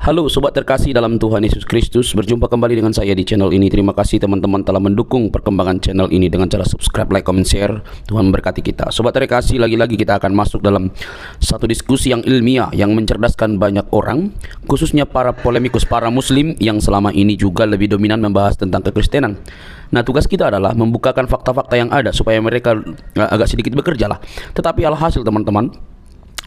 Halo sobat terkasih dalam Tuhan Yesus Kristus, berjumpa kembali dengan saya di channel ini. Terima kasih teman-teman telah mendukung perkembangan channel ini dengan cara subscribe, like, comment, share. Tuhan berkati kita. Sobat terkasih, lagi-lagi kita akan masuk dalam satu diskusi yang ilmiah yang mencerdaskan banyak orang, khususnya para polemikus, para muslim yang selama ini juga lebih dominan membahas tentang kekristenan. Nah, tugas kita adalah membukakan fakta-fakta yang ada supaya mereka agak sedikit bekerja lah. Tetapi alhasil teman-teman,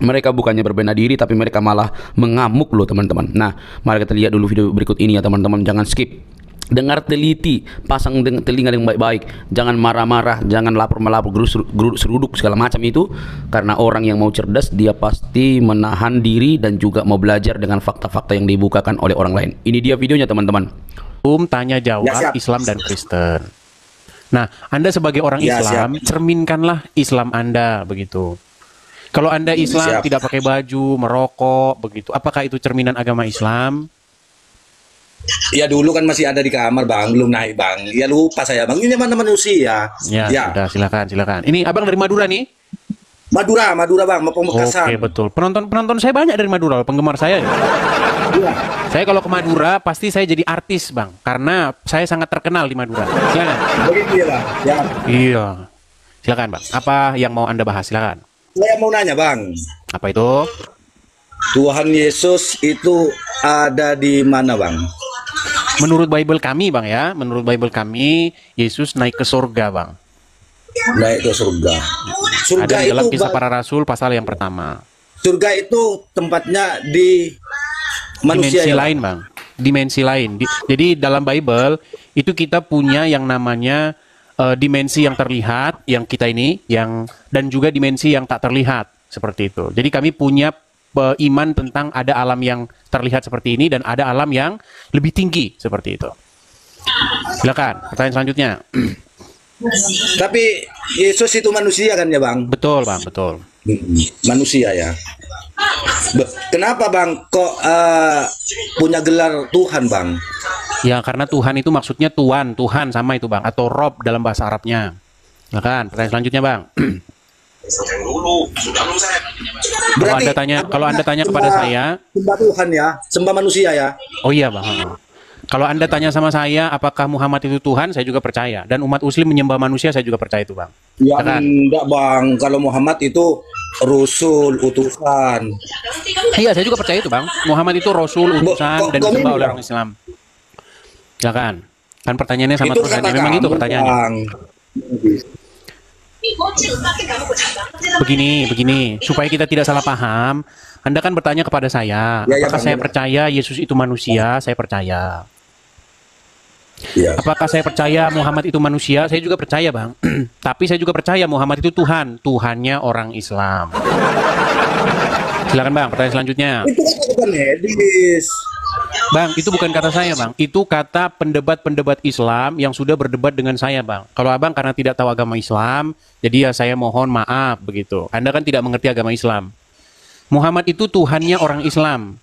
mereka bukannya berbenah diri, tapi mereka malah mengamuk loh teman-teman. Nah, mari kita lihat dulu video berikut ini ya teman-teman. Jangan skip. Dengar teliti, pasang telinga dengan baik-baik. Jangan marah-marah, jangan lapor-melapor, seruduk segala macam itu. Karena orang yang mau cerdas, dia pasti menahan diri dan juga mau belajar dengan fakta-fakta yang dibukakan oleh orang lain. Ini dia videonya teman-teman. Tanya jawab Islam dan Kristen. Nah, Anda sebagai orang Islam, cerminkanlah Islam Anda begitu. Kalau Anda Islam tidak pakai baju, merokok, begitu. Apakah itu cerminan agama Islam? Ya dulu kan masih ada di kamar bang, belum naik bang. Ya lupa saya bang, ini mana manusia. Ya. Sudah, silakan. Ini abang dari Madura nih? Madura bang, mau Pamekasan. Oke, betul. Penonton saya banyak dari Madura, penggemar saya. Ya. Saya kalau ke Madura pasti saya jadi artis bang, karena saya sangat terkenal di Madura. Silakan. Begitu ya bang. Ya. Iya. Silakan bang. Apa yang mau Anda bahas? Silakan. Saya mau nanya bang. Apa itu? Tuhan Yesus itu ada di mana bang? Menurut Bible kami bang ya, menurut Bible kami Yesus naik ke surga bang. Naik ke surga. Surga ada di dalam itu Kisah Para Rasul pasal yang pertama. Surga itu tempatnya di manusia dimensi ya, lain bang, dimensi lain. Jadi dalam Bible itu kita punya yang namanya dimensi yang terlihat, yang kita ini, dan juga dimensi yang tak terlihat, seperti itu. Jadi kami punya iman tentang ada alam yang terlihat seperti ini dan ada alam yang lebih tinggi seperti itu. Silakan, pertanyaan selanjutnya. Tapi Yesus itu manusia kan ya bang? Betul bang, betul. Manusia ya. Kenapa bang kok punya gelar Tuhan bang? Ya karena Tuhan itu maksudnya Tuhan sama itu bang, atau Rob dalam bahasa Arabnya. Silakan, pertanyaan selanjutnya bang. Kalau anda tanya kepada saya, sembah Tuhan ya, sembah manusia ya. Oh iya bang. Kalau Anda tanya sama saya, apakah Muhammad itu Tuhan, saya juga percaya. Dan umat Muslim menyembah manusia, saya juga percaya itu, Bang. Ya enggak, Bang. Kalau Muhammad itu Rasul, utusan. Iya, saya juga percaya itu, Bang. Muhammad itu Rasul, utusan, dan disembah oleh orang Islam. Silakan. Kan pertanyaannya sama terus. Memang itu pertanyaannya. Begini. Supaya kita tidak salah paham, Anda kan bertanya kepada saya, apakah saya percaya Yesus itu manusia? Saya percaya. Apakah saya percaya Muhammad itu manusia? Saya juga percaya, Bang. Tapi saya juga percaya Muhammad itu Tuhan, Tuhannya orang Islam. Silakan, Bang, pertanyaan selanjutnya. Itu bukan medis. Bang, itu bukan kata saya, Bang. Itu kata pendebat-pendebat Islam yang sudah berdebat dengan saya, Bang. Kalau Abang karena tidak tahu agama Islam, jadi ya saya mohon maaf begitu. Anda kan tidak mengerti agama Islam. Muhammad itu Tuhannya orang Islam,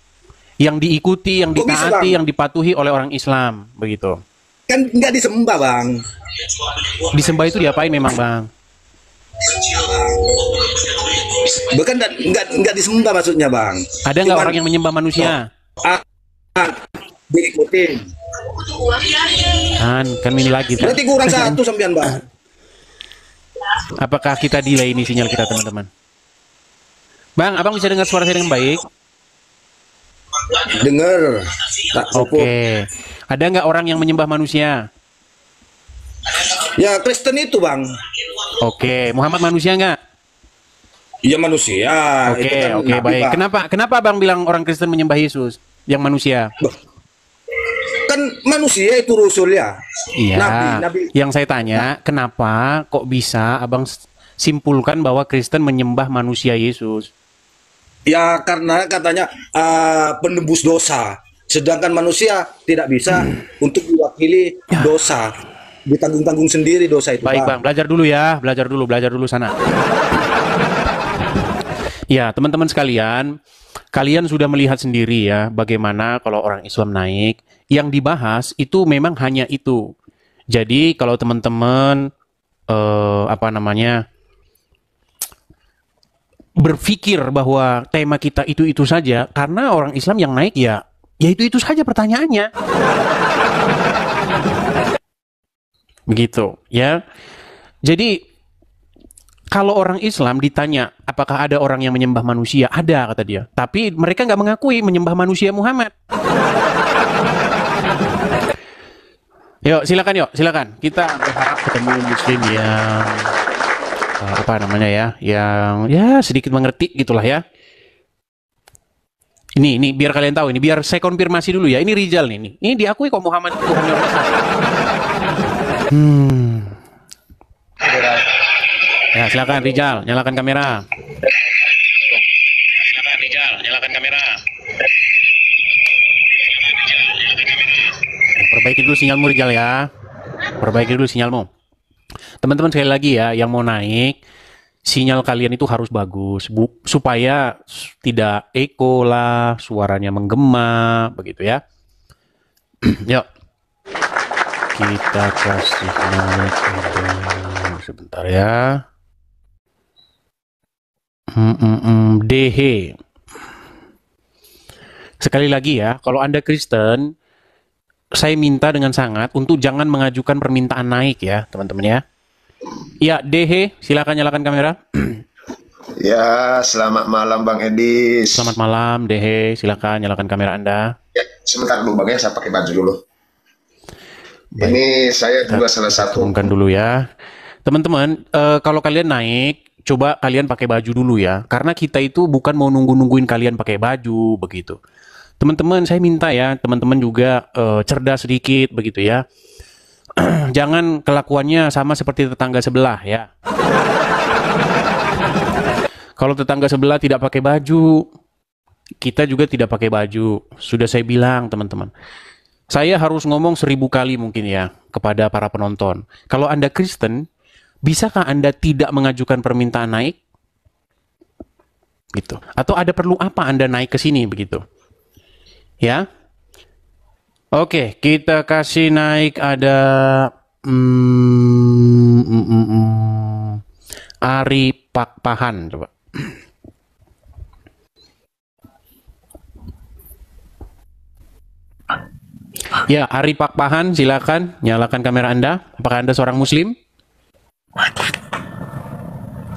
yang diikuti, yang ditaati, yang dipatuhi oleh orang Islam, begitu. Kan nggak disembah, Bang. Disembah itu diapain memang, Bang? Bukan nggak disembah maksudnya, Bang. Ada nggak orang yang menyembah manusia? Diikutin. Kan ini lagi. Berarti kurang satu sampean, Bang. Apakah kita delay ini sinyal kita, teman-teman? Bang, Abang bisa dengar suara saya dengan baik? Dengar. Oke. Ada nggak orang yang menyembah manusia? Ya Kristen itu, Bang. Oke. Muhammad manusia nggak? Iya manusia. Oke, baik. Kenapa Abang bilang orang Kristen menyembah Yesus yang manusia? Kan manusia itu Rasul ya. Iya. Nabi. Yang saya tanya, kenapa kok bisa Abang simpulkan bahwa Kristen menyembah manusia Yesus? Ya karena katanya penebus dosa. Sedangkan manusia tidak bisa untuk diwakili dosa. Ditanggung-tanggung sendiri dosa itu. Baik, Bang. Belajar dulu sana. Ya, teman-teman sekalian, kalian sudah melihat sendiri ya bagaimana kalau orang Islam naik, yang dibahas itu memang hanya itu. Jadi kalau teman-teman berpikir bahwa tema kita itu saja, karena orang Islam yang naik ya Ya itu saja pertanyaannya. Begitu, ya. Jadi kalau orang Islam ditanya apakah ada orang yang menyembah manusia, ada kata dia. Tapi mereka nggak mengakui menyembah manusia Muhammad. Yuk, silakan. Kita berharap ketemu Muslim yang apa namanya ya, yang ya sedikit mengerti gitulah ya. Ini biar kalian tahu, ini biar saya konfirmasi dulu ya. Ini Rizal nih. Ini diakui kok Muhammad itu Tuhan yang Esa. Ya, silakan Rizal, nyalakan kamera. Perbaiki dulu sinyalmu Rizal ya. Perbaiki dulu sinyalmu. Teman-teman sekali lagi ya, yang mau naik, sinyal kalian itu harus bagus, supaya tidak eko lah, suaranya menggema, begitu ya. Yuk, kita kasih naik sebentar ya. DH. Sekali lagi ya, kalau Anda Kristen, saya minta dengan sangat untuk jangan mengajukan permintaan naik ya, teman-teman ya. Ya, DH, silakan nyalakan kamera. Ya, selamat malam Bang Edis. Selamat malam, DH, silakan nyalakan kamera Anda. Ya, sebentar dulu Bang ya, saya pakai baju dulu. Baik. Ini saya juga salah satu. Turunkan dulu ya. Teman-teman, kalau kalian naik, coba kalian pakai baju dulu ya. Karena kita itu bukan mau nungguin kalian pakai baju, begitu. Teman-teman, saya minta ya, teman-teman juga cerdas sedikit, begitu ya. Jangan kelakuannya sama seperti tetangga sebelah ya. Kalau tetangga sebelah tidak pakai baju, kita juga tidak pakai baju. Sudah saya bilang teman-teman. Saya harus ngomong 1000 kali mungkin ya kepada para penonton. Kalau Anda Kristen, bisakah Anda tidak mengajukan permintaan naik? Gitu. Atau ada perlu apa Anda naik ke sini begitu? Ya. Oke, kita kasih naik ada Ari Pakpahan coba. Ya, Ari Pakpahan, silakan nyalakan kamera Anda. Apakah Anda seorang Muslim?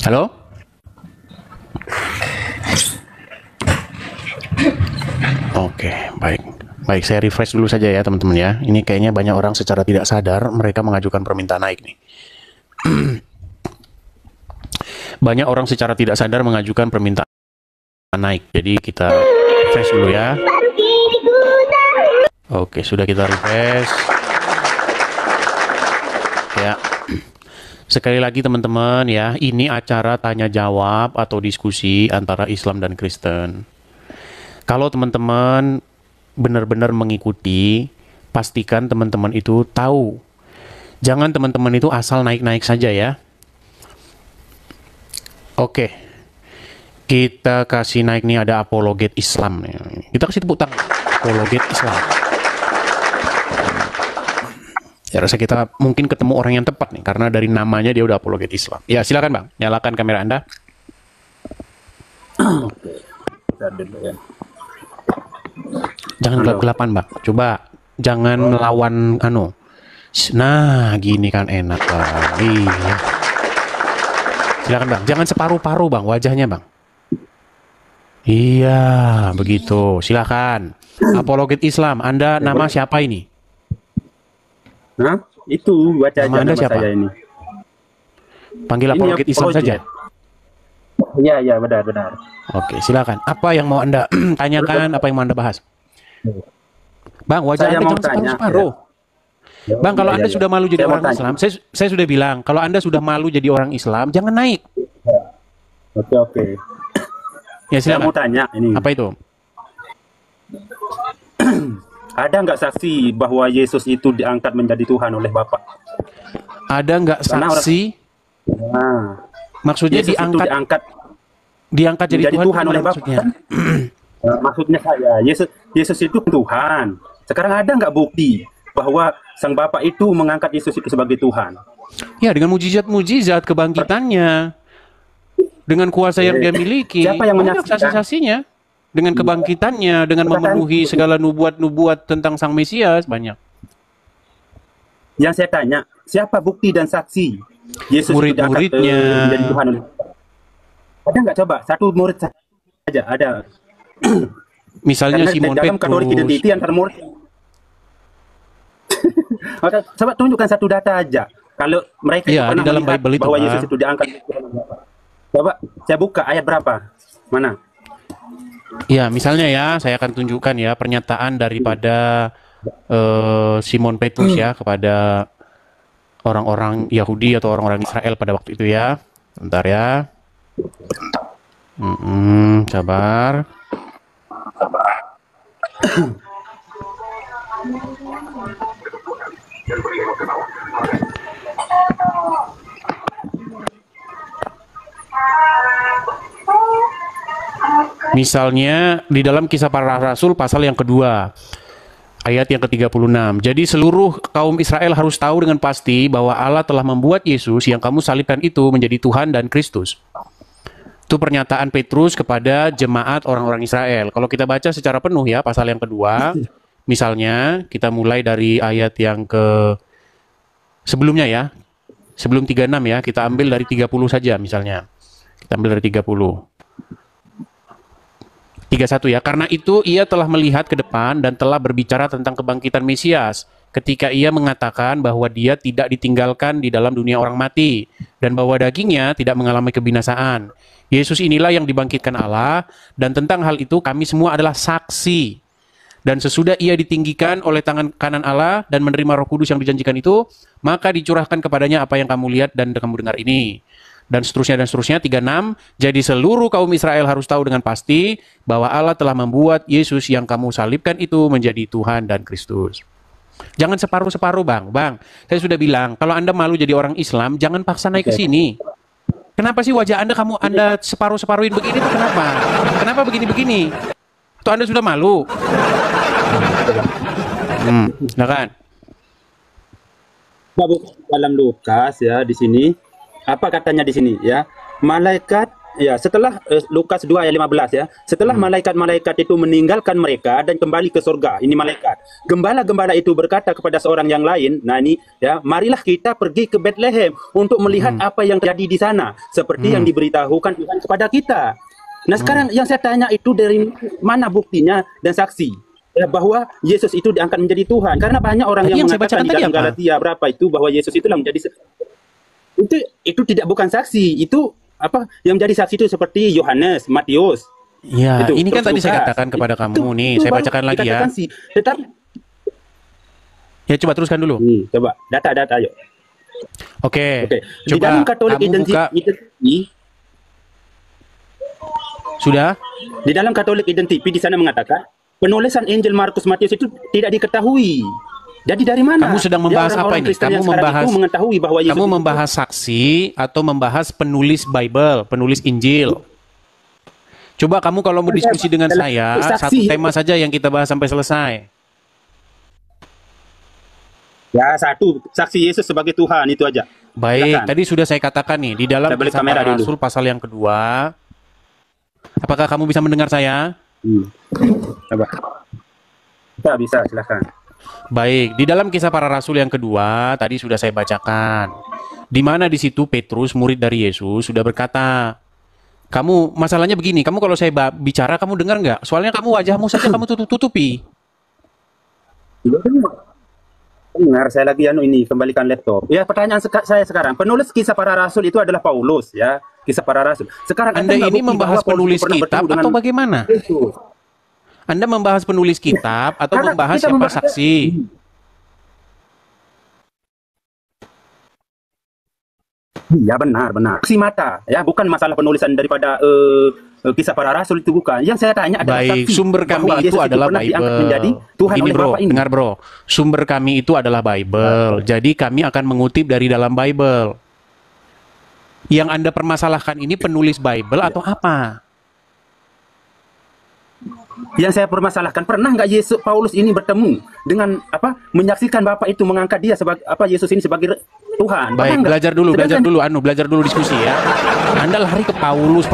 Halo? Oke, baik. Baik, saya refresh dulu saja ya teman-teman ya. Ini kayaknya banyak orang secara tidak sadar mereka mengajukan permintaan naik nih. Banyak orang secara tidak sadar mengajukan permintaan naik. Jadi kita refresh dulu ya. Oke, sudah kita refresh. Ya. Sekali lagi teman-teman ya, ini acara tanya jawab atau diskusi antara Islam dan Kristen. Kalau teman-teman benar-benar mengikuti, pastikan teman-teman itu tahu. Jangan teman-teman itu asal naik-naik saja ya. Oke. Kita kasih naik nih, ada apologet Islam nih. Kita kasih tepuk tangan. Apologet Islam. Ya, rasa kita mungkin ketemu orang yang tepat nih, karena dari namanya dia udah apologet Islam. Ya, silakan Bang, nyalakan kamera Anda. Oke, kita dulu ya. Jangan gelap-gelapan Bang, coba jangan melawan anu. Nah, gini kan enak Bang. Iya. Silakan Bang, jangan separuh-paruh Bang, wajahnya Bang. Iya, begitu. Silakan. Apologet Islam, Anda nama siapa ini? Hah? Itu baca aja Anda nama siapa? saya ini. Panggil apologet Islam saja. Iya, iya, benar. Oke, silakan. Apa yang mau Anda tanyakan, apa yang mau Anda bahas? Bang, wajah Saya Anda mau jangan tanya, separuh-separuh. Bang, kalau Anda sudah malu jadi Saya mau orang tanya. Islam, saya sudah bilang, kalau Anda sudah malu jadi orang Islam, jangan naik. Oke. Ya, Saya mau silakan. tanya ini. Apa itu? Ada nggak saksi bahwa Yesus itu diangkat menjadi Tuhan oleh Bapa? Ada nggak Karena saksi? Nah, Maksudnya Yesus itu diangkat jadi menjadi Tuhan oleh Bapa. maksudnya? Maksudnya saya, Yesus itu Tuhan. Sekarang ada nggak bukti bahwa Sang Bapa itu mengangkat Yesus itu sebagai Tuhan? Ya, dengan mujizat-mujizat kebangkitannya. Dengan kuasa yang dia miliki. Siapa yang banyak menyaksikan? saksi-saksinya. dengan kebangkitannya, dengan memenuhi segala nubuat-nubuat tentang Sang Mesias, banyak. Yang saya tanya, siapa bukti dan saksi Yesus itu diangkat Murid-muridnya. menjadi Tuhan? Ada nggak coba satu murid saja ada? Misalnya Karena Simon dalam Katolik Petrus. identity antar murid. Maka coba tunjukkan satu data aja. Kalau mereka Iya, pernah di dalam melihat Bible itu, bahwa Pak. Yesus itu diangkat menjadi Tuhan dan Bapa. Coba saya buka ayat berapa? Mana? Ya, misalnya ya, saya akan tunjukkan ya pernyataan daripada Simon Petrus ya kepada orang-orang Yahudi atau orang-orang Israel pada waktu itu ya. Bentar ya. Sabar. Misalnya di dalam Kisah Para Rasul pasal yang kedua, ayat yang ke-36. Jadi seluruh kaum Israel harus tahu dengan pasti bahwa Allah telah membuat Yesus yang kamu salibkan itu menjadi Tuhan dan Kristus. Itu pernyataan Petrus kepada jemaat orang-orang Israel. Kalau kita baca secara penuh ya pasal yang kedua, misalnya kita mulai dari ayat yang ke sebelumnya ya. Sebelum 36 ya, kita ambil dari 30 saja misalnya. Kita ambil dari 30. 31 ya, karena itu ia telah melihat ke depan dan telah berbicara tentang kebangkitan Mesias ketika ia mengatakan bahwa dia tidak ditinggalkan di dalam dunia orang mati dan bahwa dagingnya tidak mengalami kebinasaan. Yesus inilah yang dibangkitkan Allah dan tentang hal itu kami semua adalah saksi. Dan sesudah ia ditinggikan oleh tangan kanan Allah dan menerima Roh Kudus yang dijanjikan itu, maka dicurahkan kepadanya apa yang kamu lihat dan kamu dengar ini. Dan seterusnya 36. Jadi seluruh kaum Israel harus tahu dengan pasti bahwa Allah telah membuat Yesus yang kamu salibkan itu menjadi Tuhan dan Kristus. Jangan separuh-separuh, Bang. Saya sudah bilang, kalau Anda malu jadi orang Islam, jangan paksa naik ke sini. Kenapa sih wajah Anda separuh-separuhin begini tuh kenapa? Kenapa begini-begini? Tuh Anda sudah malu. Silakan. Dalam Lukas ya di sini apa katanya di sini ya? Malaikat ya setelah Lukas 2 ayat 15 ya. Setelah malaikat-malaikat itu meninggalkan mereka dan kembali ke surga. Ini malaikat. Gembala-gembala itu berkata kepada seorang yang lain, nah ini ya, marilah kita pergi ke Bethlehem untuk melihat apa yang terjadi di sana seperti yang diberitahukan Tuhan kepada kita. Nah, sekarang yang saya tanya itu dari mana buktinya dan saksi ya, bahwa Yesus itu diangkat menjadi Tuhan? Karena banyak orang Tadi yang yang saya mengatakan bacakan di tadi dalam apa? Galatia berapa itu bahwa Yesus itulah menjadi itu tidak bukan saksi, itu apa yang menjadi saksi itu seperti Yohanes, Matius. Ya, Itu, ini kan tadi terus saya Lukas. katakan kepada kamu Itu- nih. itu Saya baru bacakan lagi ya. dikatakan sih. Tetapi Ya, coba teruskan dulu. coba data-data ayo. Oke. Oke. Di Coba dalam Katolik kamu buka. identity, Sudah? di dalam Katolik identity di sana mengatakan penulisan Injil Markus Matius itu tidak diketahui. Jadi dari mana? Kamu sedang membahas apa orang-orang ini? Kristen Kamu yang sekarang membahas itu mengetahui bahwa Yesus Kamu itu- membahas saksi atau membahas penulis Bible, penulis Injil? Coba kamu kalau mau diskusi dengan saya, Saksi. satu tema saja yang kita bahas sampai selesai. Ya, satu, saksi Yesus sebagai Tuhan itu aja. Baik, Silakan. tadi sudah saya katakan nih, di dalam Saya balik Kisah kamera Para dulu. Rasul pasal yang kedua. Apakah kamu bisa mendengar saya? Coba. Bisa, silakan. Baik, di dalam Kisah Para Rasul yang kedua, tadi sudah saya bacakan. Di mana di situ Petrus, murid dari Yesus, sudah berkata, kamu, masalahnya begini, kamu kalau saya bicara, kamu dengar nggak? Soalnya kamu wajahmu saja kamu tutupi. Benar, saya lagi ini kembalikan laptop. Ya, pertanyaan saya sekarang, penulis Kisah Para Rasul itu adalah Paulus ya, Kisah Para Rasul. Sekarang Anda nggak ini bukti membahas bahwa Paulus penulis itu pernah kitab bertemu atau dengan bagaimana? Yesus. Anda membahas penulis kitab atau Karena membahas kita siapa membahas- saksi? Ya benar. Saksi mata ya, bukan masalah penulisan daripada Kisah Para Rasul itu bukan. Yang saya tanya adalah Baik, saksi sumber kami bahwa itu Yesus adalah pernah diangkat Bible. menjadi Tuhan Begini oleh bro, Bapa ini. dengar bro. Sumber kami itu adalah Bible. Jadi kami akan mengutip dari dalam Bible. Yang Anda permasalahkan ini penulis Bible atau apa? Yang saya permasalahkan, pernah nggak Yesus Paulus ini bertemu dengan apa? Menyaksikan Bapak itu mengangkat dia sebagai apa? Yesus ini sebagai Tuhan. Pernah Baik, nggak? belajar dulu diskusi ya. Anda lari ke Paulus,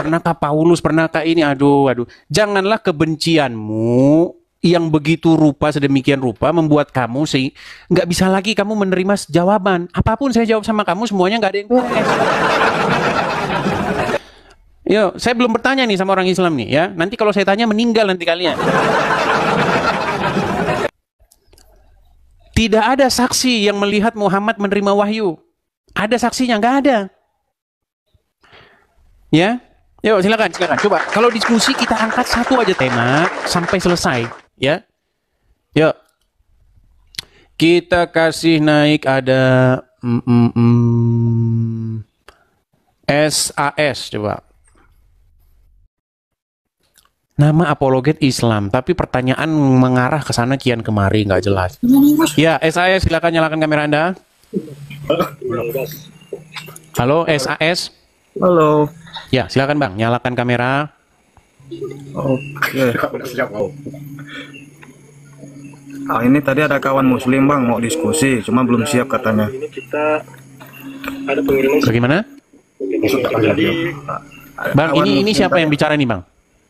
pernahkah ini? Aduh. Janganlah kebencianmu yang begitu rupa sedemikian rupa membuat kamu sih nggak bisa lagi kamu menerima jawaban. Apapun saya jawab sama kamu semuanya nggak ada yang beres. Yo, saya belum bertanya nih sama orang Islam nih ya. Nanti kalau saya tanya meninggal nanti kalian. Tidak ada saksi yang melihat Muhammad menerima wahyu. Ada saksinya? Nggak ada. Ya, yuk silakan. Coba, kalau diskusi kita angkat satu aja tema sampai selesai. Ya, yuk. Kita kasih naik ada SAS coba. Nama apologet Islam, tapi pertanyaan mengarah ke sana kian kemari, nggak jelas. Ya, SAS, silakan nyalakan kamera Anda. Halo, SAS. Halo. Ya, silakan Bang, nyalakan kamera. Oke. Ini tadi ada kawan muslim Bang mau diskusi, cuma belum siap katanya. Bagaimana? Bang, ini siapa yang bicara nih Bang?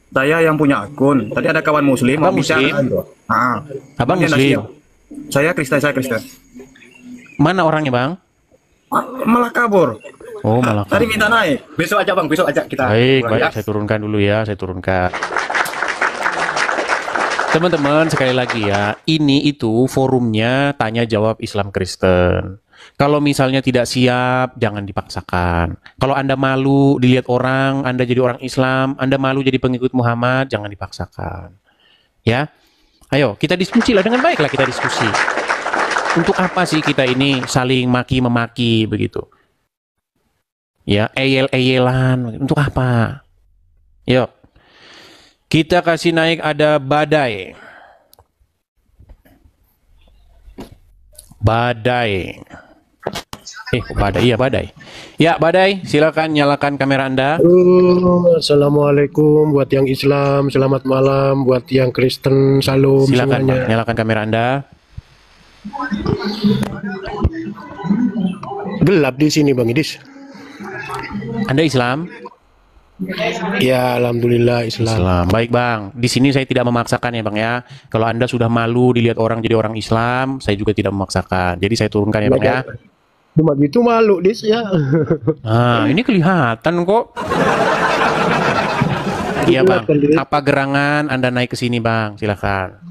Saya yang punya akun. Tadi ada kawan muslim mau Abang muslim? bicara. Abang Dia muslim? nasihat. Saya Kristen. Mana orangnya Bang? Malah kabur. Oh, malah Tadi minta naik. Besok aja Bang, besok aja kita. Baik, Ya. saya turunkan dulu ya, Teman-teman, sekali lagi ya, ini itu forumnya tanya jawab Islam Kristen. Kalau misalnya tidak siap, jangan dipaksakan. Kalau Anda malu dilihat orang, Anda jadi orang Islam, Anda malu jadi pengikut Muhammad, jangan dipaksakan. Ya, ayo kita diskusi lah, dengan baiklah kita diskusi. Untuk apa sih kita ini saling maki-memaki begitu? Ya, eyel-eyelan, untuk apa? Yuk, kita kasih naik ada Badai. Badai. Iya, Badai. Ya, Badai, silakan nyalakan kamera Anda. Assalamualaikum buat yang Islam, selamat malam buat yang Kristen, salam Silakan, semuanya. Bang, nyalakan kamera Anda. Gelap di sini Bang Idis. Anda Islam? Ya, alhamdulillah Islam. Baik, Bang. Di sini saya tidak memaksakan ya, Bang ya. Kalau Anda sudah malu dilihat orang jadi orang Islam, saya juga tidak memaksakan. Jadi saya turunkan ya, Bang ya. Cuma gitu malu Dis ya. Nah, ini kelihatan kok. Iya, Bang. Apa gerangan Anda naik ke sini, Bang? Silakan.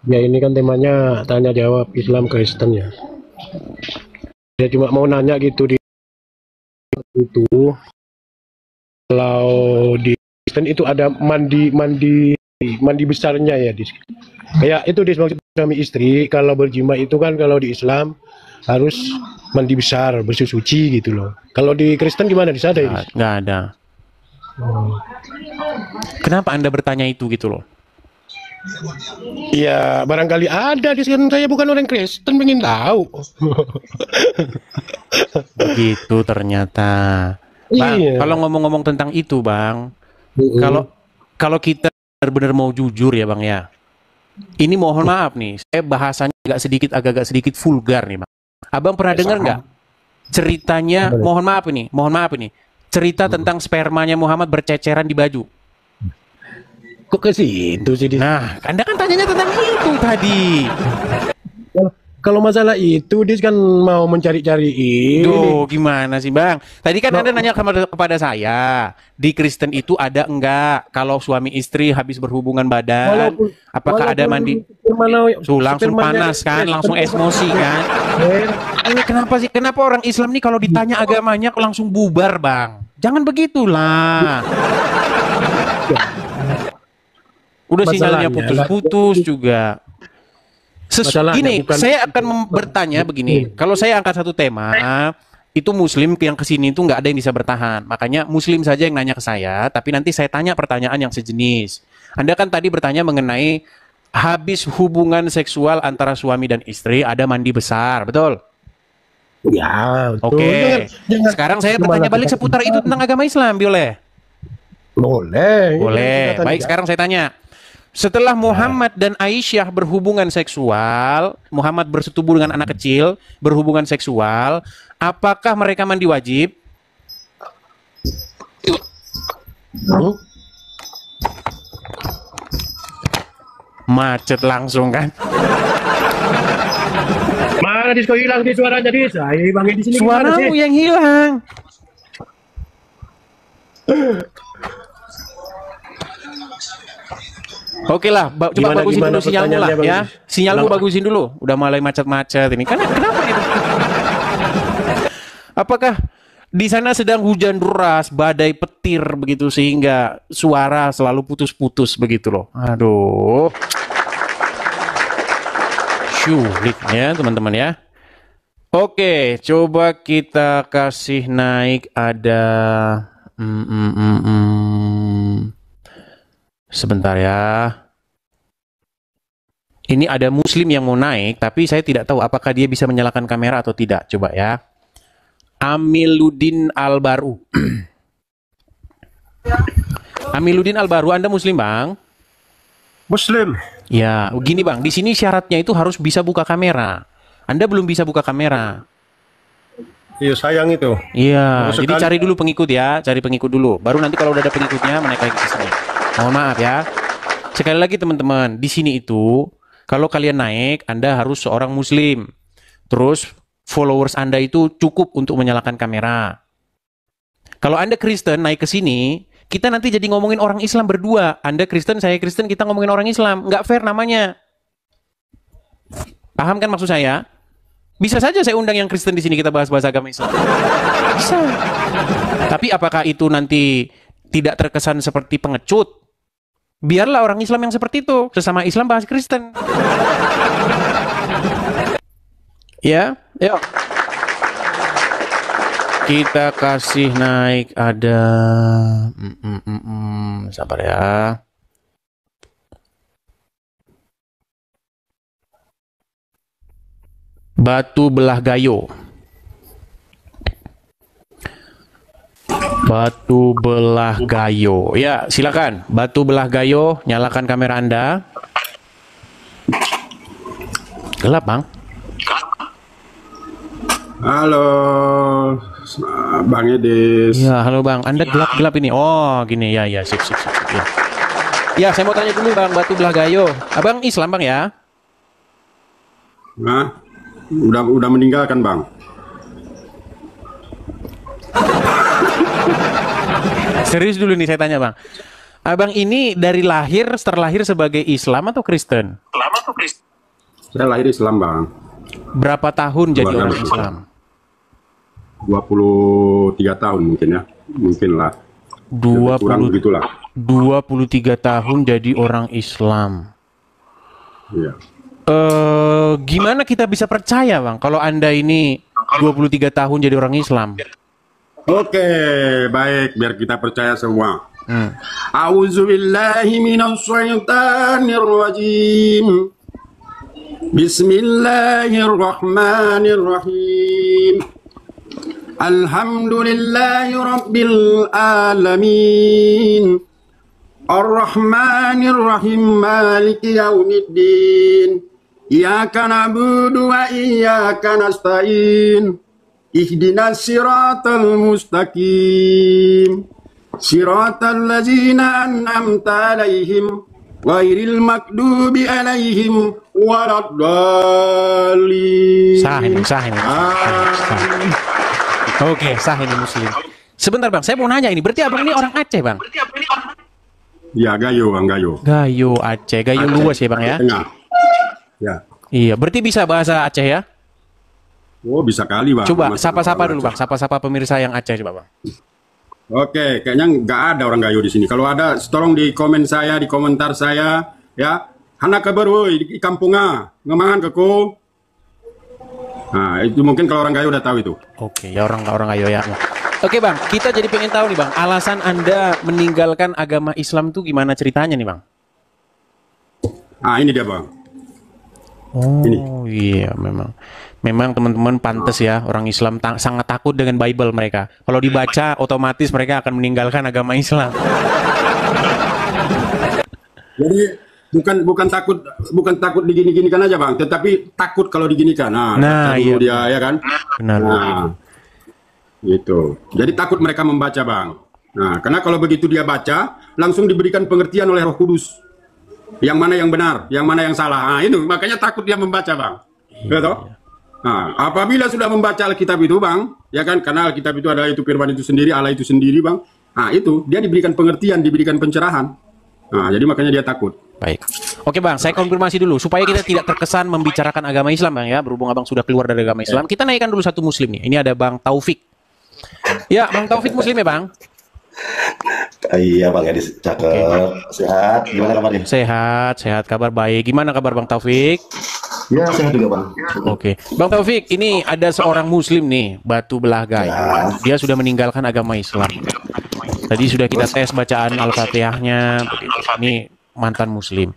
Ya ini kan temanya tanya jawab Islam Kristen ya. Saya cuma mau nanya gitu di itu. Kalau di Kristen itu ada mandi besarnya ya Dis. Kayak itu Dis, maksud suami istri kalau berjima itu kan kalau di Islam harus mandi besar, bersih suci gitu loh. Kalau di Kristen gimana Dis, ada ya Dis? Nggak ada. Kenapa Anda bertanya itu gitu loh? Ya barangkali ada Dis, kan saya bukan orang Kristen, pengen tahu. Begitu ternyata. Bang, Iya. kalau ngomong-ngomong tentang itu, Bang, kalau kita benar-benar mau jujur ya, Bang ya. Ini mohon maaf nih, saya bahasanya agak sedikit vulgar nih, Bang. Abang pernah dengar nggak ceritanya? Mohon maaf ini. Cerita tentang spermanya Muhammad berceceran di baju. Kok ke situ sih Dis? Nah, Anda kan tanyanya tentang itu tadi. Kalau masalah itu Dis kan mau mencari-cari ini. Duh, gimana sih Bang? Tadi kan Anda nanya kepada saya, di Kristen itu ada enggak kalau suami istri habis berhubungan badan, apakah ada mandi? Langsung panas kan, langsung emosi kan? Ini kenapa orang Islam nih kalau ditanya agamanya langsung bubar Bang? Jangan begitulah. Udah sinyalnya putus-putus juga. Gini, saya akan bertanya begini. Kalau saya angkat satu tema, itu Muslim yang kesini itu nggak ada yang bisa bertahan. Makanya Muslim saja yang nanya ke saya, tapi nanti saya tanya pertanyaan yang sejenis. Anda kan tadi bertanya mengenai habis hubungan seksual antara suami dan istri ada mandi besar, betul? Ya, betul. Oke. Sekarang saya bertanya balik seputar itu tentang agama Islam, boleh? Boleh. Boleh. Baik, sekarang saya tanya. Setelah Muhammad dan Aisyah berhubungan seksual, Muhammad bersetubuh dengan anak kecil, berhubungan seksual, apakah mereka mandi wajib? Macet langsung kan? Mana Dis, kok hilang di suaranya Dis? Ayo Bang Edi sini gimana sih? Suaramu yang hilang. Oke lah, coba Gimana, bagusin gimana dulu sinyalmu lah pertanyaannya, ya. Bang Edi? Sinyalmu Kenapa? bagusin dulu. Udah mulai macet-macet ini. Kenapa itu? Apakah di sana sedang hujan deras, badai petir begitu sehingga suara selalu putus-putus begitu loh. Aduh. Sulit ya teman-teman ya. Oke, coba kita kasih naik ada sebentar ya. Ini ada muslim yang mau naik, tapi saya tidak tahu apakah dia bisa menyalakan kamera atau tidak. Coba ya. Amiluddin Albaru. Amiluddin Albaru, Anda muslim, Bang? Muslim. Ya, gini Bang, di sini syaratnya itu harus bisa buka kamera. Anda belum bisa buka kamera. Iya sayang itu. Iya, Bagus jadi sekali. cari dulu pengikut ya, cari pengikut dulu. Baru nanti kalau udah ada pengikutnya, menaik lagi ke sini. Mohon maaf ya. Sekali lagi teman-teman, di sini itu kalau kalian naik, Anda harus seorang muslim. Terus followers Anda itu cukup untuk menyalakan kamera. Kalau Anda Kristen naik ke sini, kita nanti jadi ngomongin orang Islam berdua. Anda Kristen, saya Kristen, kita ngomongin orang Islam. Nggak fair namanya. Paham kan maksud saya? Bisa saja saya undang yang Kristen di sini, kita bahas-bahas agama Islam. Bisa. Tapi apakah itu nanti tidak terkesan seperti pengecut? Biarlah orang Islam yang seperti itu. Sesama Islam bahas Kristen. Ya, yuk. Kita kasih naik ada sabar ya. Batu belah gayo. Batu belah gayo. Ya, silakan. Batu belah gayo, nyalakan kamera Anda. Gelap, Bang. Halo, Bang Edis. Ya, halo Bang. Anda gelap-gelap ini. Oh, gini ya, ya, sip. Ya. Ya, saya mau tanya dulu Bang, Batu belah gayo. Abang Islam Bang ya? Nah, udah meninggalkan Bang. Serius dulu nih saya tanya Bang. Abang ini dari lahir, terlahir sebagai Islam atau Kristen? Saya lahir Islam Bang. Berapa tahun jadi Keluarga orang Islam. Islam? 23 tahun mungkin ya. Mungkin lah. Kurang 20, begitulah. 23 tahun jadi orang Islam. Iya. Gimana kita bisa percaya Bang kalau Anda ini 23 tahun jadi orang Islam? Oke, baik, biar kita percaya semua. A'udzubillahi minasyaitonirrajim. Bismillahirrahmanirrahim. Alhamdulillahi rabbil alamin. Ar-Rahmanir-Rahim, Maliki yaumiddin. Iyyaka na'budu wa iyyaka nasta'in. Ihdinas siratal mustaqim. Siratal ladzina an'amta 'alaihim ghairil maghdubi 'alaihim waladdallin. Sah ini. Oke, sah ini muslim. Sebentar Bang, saya mau nanya ini. Berarti Abang ini orang Aceh Bang? Ya, Gayo, Bang Gayo. Gayo Aceh, Gayo luas ya Bang ya? Tengah. Ya. Iya, berarti bisa bahasa Aceh ya? Oh, bisa kali Bang. Coba Masa sapa-sapa orang dulu Bang, Aceh. sapa-sapa pemirsa yang Aceh coba Bang. Oke, kayaknya nggak ada orang Gayo di sini. Kalau ada, tolong di komen saya, di komentar saya, ya. Hana kabar woi di kampunga, ngemangan keku. Nah, itu mungkin kalau orang Gayo udah tahu itu. Oke, ya orang Gayo ya. Oke Bang, kita jadi pengen tahu nih Bang, alasan Anda meninggalkan agama Islam tuh gimana ceritanya nih Bang? Ah, ini dia Bang. Oh Ini. iya memang teman-teman pantas ya orang Islam sangat takut dengan Bible mereka. Kalau dibaca otomatis mereka akan meninggalkan agama Islam. Jadi bukan takut digini-ginikan aja bang, tetapi takut kalau diginikan. Nah iya. dia ya kan. Benar. Nah, gitu. Jadi takut mereka membaca bang. Nah, karena kalau begitu dia baca, langsung diberikan pengertian oleh Roh Kudus. Yang mana yang benar, yang mana yang salah. Nah, itu makanya takut dia membaca bang. Betul? Nah, apabila sudah membaca Alkitab itu bang, ya kan, karena Alkitab itu adalah itu firman itu sendiri, Allah itu sendiri bang. Nah itu dia diberikan pengertian, diberikan pencerahan. Nah jadi makanya dia takut. Baik. Oke bang, saya konfirmasi dulu supaya kita tidak terkesan membicarakan agama Islam bang ya. Berhubung abang sudah keluar dari agama Islam, kita naikkan dulu satu muslim nih. Ini ada Bang Taufik. Ya, Bang Taufik muslim ya bang? Iya bang Edis, cakep. Okay. Sehat, gimana kabarnya? Sehat, sehat, kabar baik. Gimana kabar Bang Taufik? Ya sehat juga bang. Oke, Bang Taufik, ini ada seorang muslim nih, Batu Belah Gayo. Ya. Dia sudah meninggalkan agama Islam. Tadi sudah kita tes bacaan Al-Fatihahnya, begitu. Ini mantan muslim.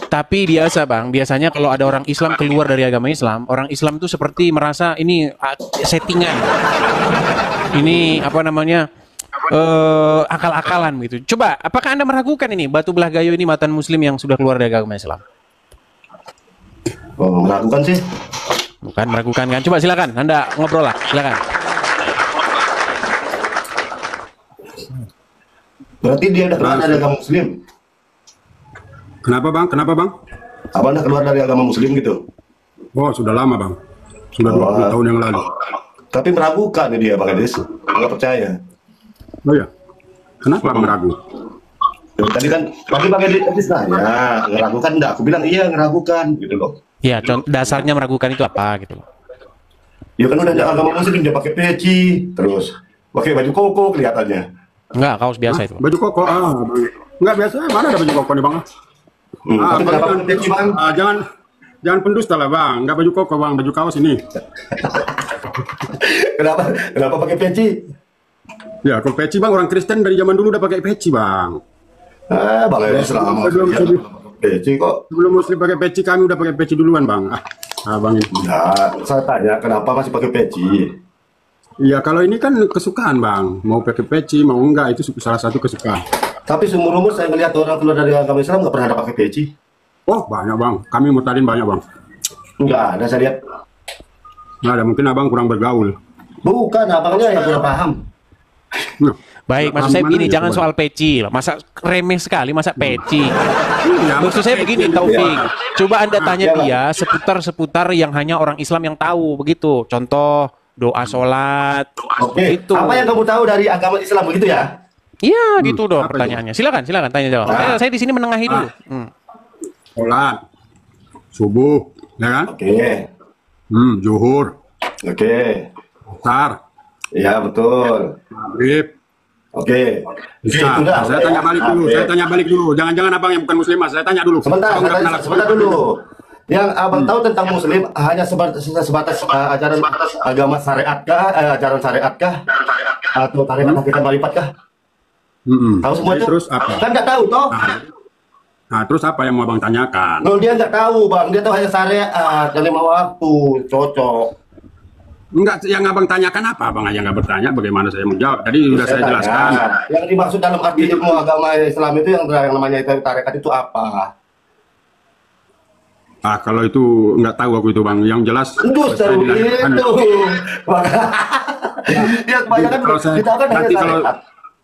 Tapi biasanya kalau ada orang Islam keluar dari agama Islam, orang Islam itu seperti merasa ini settingan. Ini apa namanya? Akal-akalan gitu. Coba, apakah Anda meragukan ini Batu Belah Gayo ini mantan muslim yang sudah keluar dari agama Islam? Oh, meragukan sih. Bukan meragukan kan? Coba silakan, Anda ngobrol lah, silakan. Berarti dia udah keluar dari agama muslim. Kenapa bang? Kenapa bang? Abang udah keluar dari agama muslim gitu? Oh sudah lama bang. Sudah 20 tahun yang lalu. Tapi meragukan nih dia bang Edis. Nggak percaya. Oh ya. Kenapa meragu? Tadi kan bang Edis nanya, ngeragukan enggak? Aku bilang iya ngeragukan gitu loh. Ya, dasarnya meragukan itu apa gitu loh. Ya kan udah agama muslim, dia pakai peci, terus pakai baju koko kelihatannya. Enggak, kaos biasa itu. Baju koko, enggak biasa. Mana ada baju koko nih bang? Tapi kenapa pakai peci bang? Jangan pendusta lah bang. Enggak baju koko bang, baju kaos ini. Kenapa pakai peci? Ya kalau peci bang, orang Kristen dari zaman dulu udah pakai peci bang. Bang Edis selama peci kok. Sebelum muslim pakai peci, kami udah pakai peci duluan bang. Bang ini. Ya, saya tanya kenapa masih pakai peci? Iya kalau ini kan kesukaan bang, mau pakai peci mau enggak itu salah satu kesukaan. Tapi seumur umur saya melihat orang keluar dari agama Islam nggak pernah ada pakai peci. Oh banyak bang, kami mutadin banyak bang. Nggak ada saya lihat. Nggak ada, mungkin abang kurang bergaul. Bukan, abangnya yang kurang paham. Nah, baik, maksud saya begini, jangan soal peci lah. Masa remeh sekali, masa peci. Maksud saya begini, Taufik. Coba Anda tanya dia seputar yang hanya orang Islam yang tahu, begitu. Contoh doa sholat. Oke. Itu. Apa yang kamu tahu dari agama Islam begitu ya? Iya, gitu dong pertanyaannya. Silakan tanya jawab. Saya di sini menengahi dulu. Sholat, subuh, ya kan? Oke. Zuhur. Oke. Asar. Iya betul. Maghrib. Oke. Bisa. Saya tanya balik dulu. Jangan-jangan abang yang bukan muslim, Mas. Saya tanya dulu. Sebentar dulu. Yang abang tahu tentang muslim hanya sebatas ajaran agama syariatkah, ajaran syariatkah, atau tarekat hakikat marifatkah? Tahu semua itu? Terus apa? Kan nggak tahu toh? Nah, terus apa yang mau abang tanyakan? No, dia nggak tahu bang, dia tahu hanya syariat, dan 5 waktu, cocok. Enggak, yang abang tanyakan apa? Abang aja nggak bertanya, bagaimana saya mau jawab? Tadi sudah saya jelaskan. Yang dimaksud dalam arti ilmu agama Islam itu yang namanya tarekat itu apa? Kalau itu nggak tahu aku itu bang. Yang jelas. Justru itu. Ya kebanyakan kita kan hanya syariat.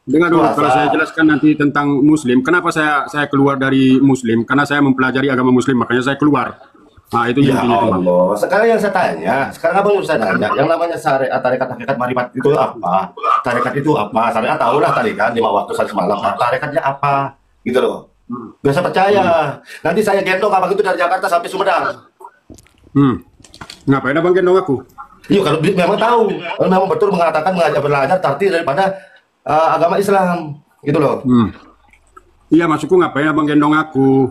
Dengar dulu, kalau saya jelaskan nanti tentang Muslim, kenapa saya keluar dari Muslim? Karena saya mempelajari agama Muslim, makanya saya keluar. Nah itu ya intinya itu bang. Sekarang yang saya tanya, sekarang abang saya tanya, yang namanya syariat, tarekat, hakikat, marifat itu apa? Tarekat itu apa? Syariat tahu lah tarekat 5 waktu sehari semalam. Tarekatnya apa? Gitu loh. Biasa percaya. Nanti saya gendong abang itu dari Jakarta sampai Sumedang. Ngapain abang gendong aku? Iya kalau memang tahu, kalau memang betul mengatakan belajar arti daripada agama Islam, gitu loh. Iya maksudku ngapain abang gendong aku?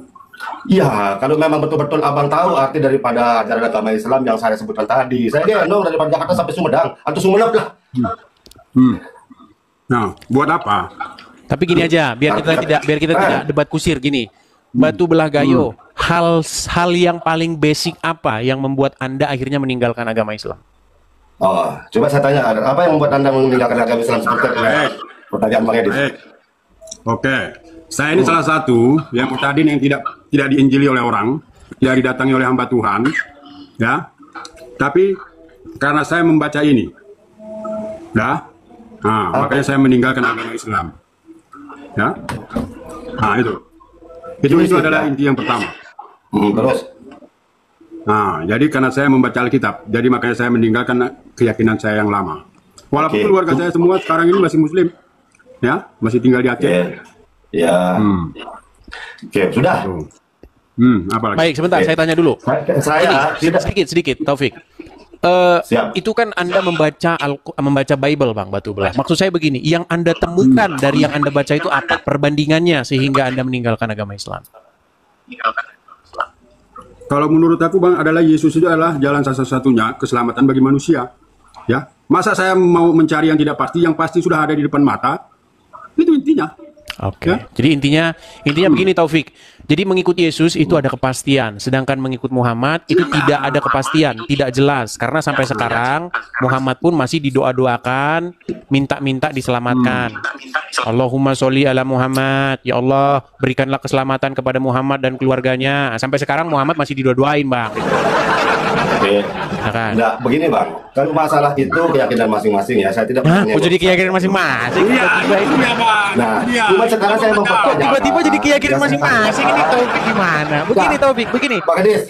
Iya, kalau memang betul-betul abang tahu arti daripada ajaran agama Islam yang saya sebutkan tadi, saya gendong dari Jakarta sampai Sumedang atau Sumeneb lah. Nah, buat apa? Tapi gini aja, biar kita tidak debat kusir gini. Batu Belah Gayo, hal yang paling basic apa yang membuat Anda akhirnya meninggalkan agama Islam? Oh, coba saya tanya, apa yang membuat Anda meninggalkan agama Islam seperti pertanyaan Bang Edis? Oke. Saya ini salah satu yang murtadin yang tidak diinjili oleh orang, tidak didatangi oleh hamba Tuhan, ya. Tapi karena saya membaca ini, nah, makanya saya meninggalkan agama Islam, ya. Nah itu adalah inti yang pertama. Terus, nah, jadi karena saya membaca Alkitab, jadi makanya saya meninggalkan keyakinan saya yang lama. Walaupun keluarga saya semua sekarang ini masih Muslim, ya, masih tinggal di Aceh. Ya. Oke, sudah. Apalagi? Baik, sebentar saya tanya dulu. Saya Sedikit Taufik. Itu kan Anda membaca Bible, Bang Batu Belah. Maksud saya begini, yang Anda temukan dari yang Anda baca itu apa perbandingannya sehingga Anda meninggalkan agama Islam? Kalau menurut aku, Bang, adalah Yesus itu adalah jalan satu-satunya keselamatan bagi manusia. Ya, masa saya mau mencari yang tidak pasti, yang pasti sudah ada di depan mata? Itu intinya. Oke. Jadi intinya begini, Taufik. Jadi mengikut Yesus itu ada kepastian, sedangkan mengikut Muhammad itu tidak ada kepastian, tidak jelas. Karena sampai sekarang Muhammad pun masih didoa-doakan, minta-minta diselamatkan. Allahumma sholli ala Muhammad. Ya Allah, berikanlah keselamatan kepada Muhammad dan keluarganya. Sampai sekarang Muhammad masih didoa-doain, Bang. Oke. Nah, kan? Nah, begini, Bang. Kalau masalah itu keyakinan masing-masing ya, saya tidak jadi keyakinan masing-masing. Nah, cuma sekarang saya mau tiba-tiba jadi keyakinan masing-masing. Ini Taufik gimana? Begini Taufik, begini.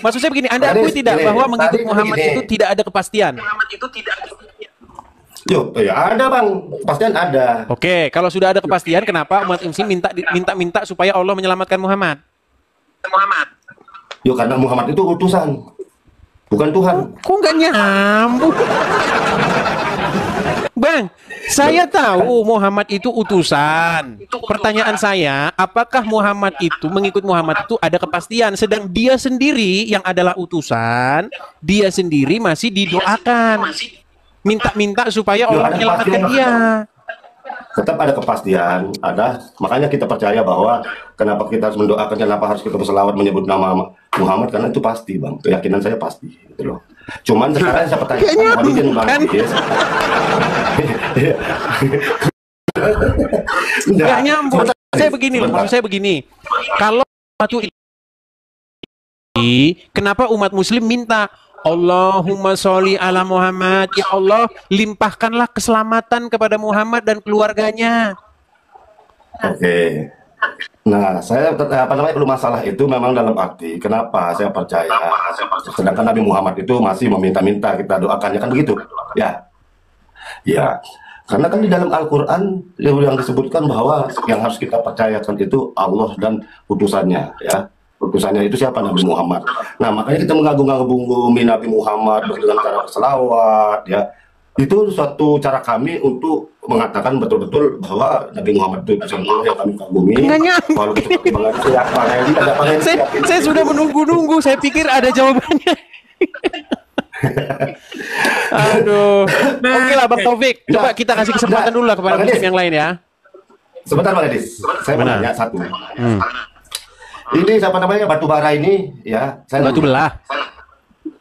Maksud saya begini, Anda akui tidak bahwa mengikut Muhammad itu tidak ada kepastian? Yuk, ya ada, Bang. Kepastian ada. Oke, kalau sudah ada kepastian, kenapa umat Muslim minta supaya Allah menyelamatkan Muhammad? Yuk, karena Muhammad itu utusan, bukan Tuhan. Kok nggak nyambung? Bang, saya tahu Muhammad itu utusan. Pertanyaan saya, apakah Muhammad itu, mengikut Muhammad itu ada kepastian, sedang dia sendiri yang adalah utusan, dia sendiri masih didoakan, minta-minta supaya Allah menyelamatkan dia. Tetap ada kepastian, makanya kita percaya bahwa kenapa kita harus mendoakan, kenapa harus kita berselawat menyebut nama Muhammad, karena itu pasti, Bang. Keyakinan saya pasti, gitu loh. Cuman sekarang saya pertanyaan, Bang, nggak nyambung. Maksud saya begini, kalau satu kenapa umat Muslim minta Allahumma sholli ala Muhammad, ya Allah limpahkanlah keselamatan kepada Muhammad dan keluarganya. Oke. Nah, saya belum masalah itu memang dalam arti kenapa saya percaya, sedangkan Nabi Muhammad itu masih meminta-minta kita doakannya, kan begitu ya. Ya, karena kan di dalam Al-Quran yang disebutkan bahwa yang harus kita percayakan itu Allah dan utusannya, ya. Utusannya itu siapa? Nabi Muhammad. Nah, makanya kita mengagung-agungkan Nabi Muhammad dengan cara berselawat, ya. Itu suatu cara kami untuk mengatakan betul-betul bahwa Nabi Muhammad itu utusan Allah yang kami kagumi. Kalau saya sudah menunggu-nunggu, saya pikir ada jawabannya. Aduh. Oke lah, Bang Taufik. Coba kita kasih kesempatan dulu lah kepada Muslim yang lain ya. Sebentar, Bang Edis. Saya mau nanya satu. Ini siapa namanya? Batu bara ini, ya. Batu belah.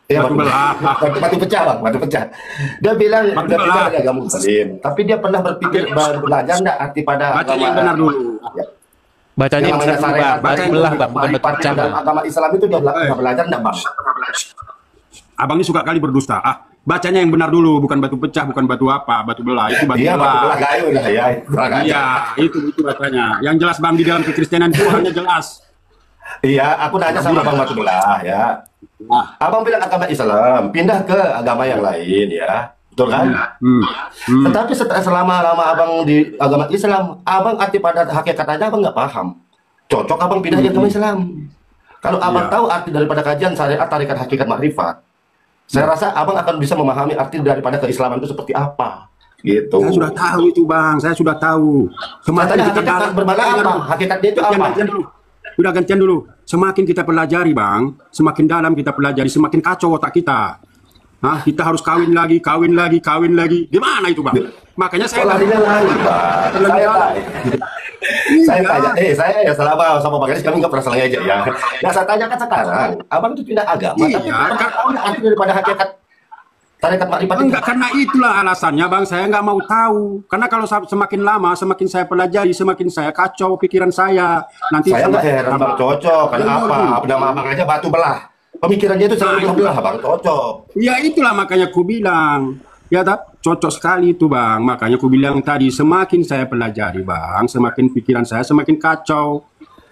Iya, batu pecah, Bang, batu pecah. Dia bilang udah pindah dari agama Muslim, tapi dia pernah berpikir belajar enggak arti pada agama yang benar dulu. Bacanya yang benar dulu, Bang. Batu belah, Bang, bukan batu pecah. Dalam agama Islam itu dia belajar enggak, Bang? Abang ini suka kali berdusta. Bacanya yang benar dulu, bukan batu pecah, bukan batu apa, batu belah. Itu batu belah. Batu belah gayo ya. Iya, itu bacanya. Yang jelas, Bang, di dalam kekristenan itu hanya jelas. Iya, aku nanya sama Bang Batu Belah, ya. Abang bilang agama Islam, pindah ke agama yang lain, ya. Betul kan? Tetapi selama abang di agama Islam, abang arti pada hakikatnya abang nggak paham. Cocok abang pindah ke agama Islam. Kalau abang tahu arti daripada kajian syariat tarikat hakikat makrifat, saya rasa abang akan bisa memahami arti daripada keislaman itu seperti apa. Gitu. Saya sudah tahu itu, Bang. Saya sudah tahu. Semakin hakikat berbalik apa? Hakikatnya itu apa? Udah gantian dulu. Semakin kita pelajari, Bang, semakin dalam kita pelajari, semakin kacau otak kita. Nah, kita harus kawin lagi. Gimana itu, Bang? Makanya saya larinya lagi, Bang. Saya tanya, saya ya selama sama Bang Edis kami nggak pernah salah aja ya. Nah, saya tanyakan sekarang, abang itu pindah agama, tapi tahu arti daripada hakikat Tarekat Makrifat itu. Enggak, karena itulah alasannya Bang, saya nggak mau tahu. Karena kalau semakin lama, semakin saya pelajari, semakin saya kacau pikiran saya. Nanti Saya nggak heran Bang, cocok. Kenapa? Nama Abang aja batu belah. Pemikirannya itu sangat belah Bang, cocok. Ya itulah makanya ku bilang. Ya cocok sekali itu Bang. Makanya ku bilang tadi, semakin saya pelajari Bang, semakin pikiran saya semakin kacau.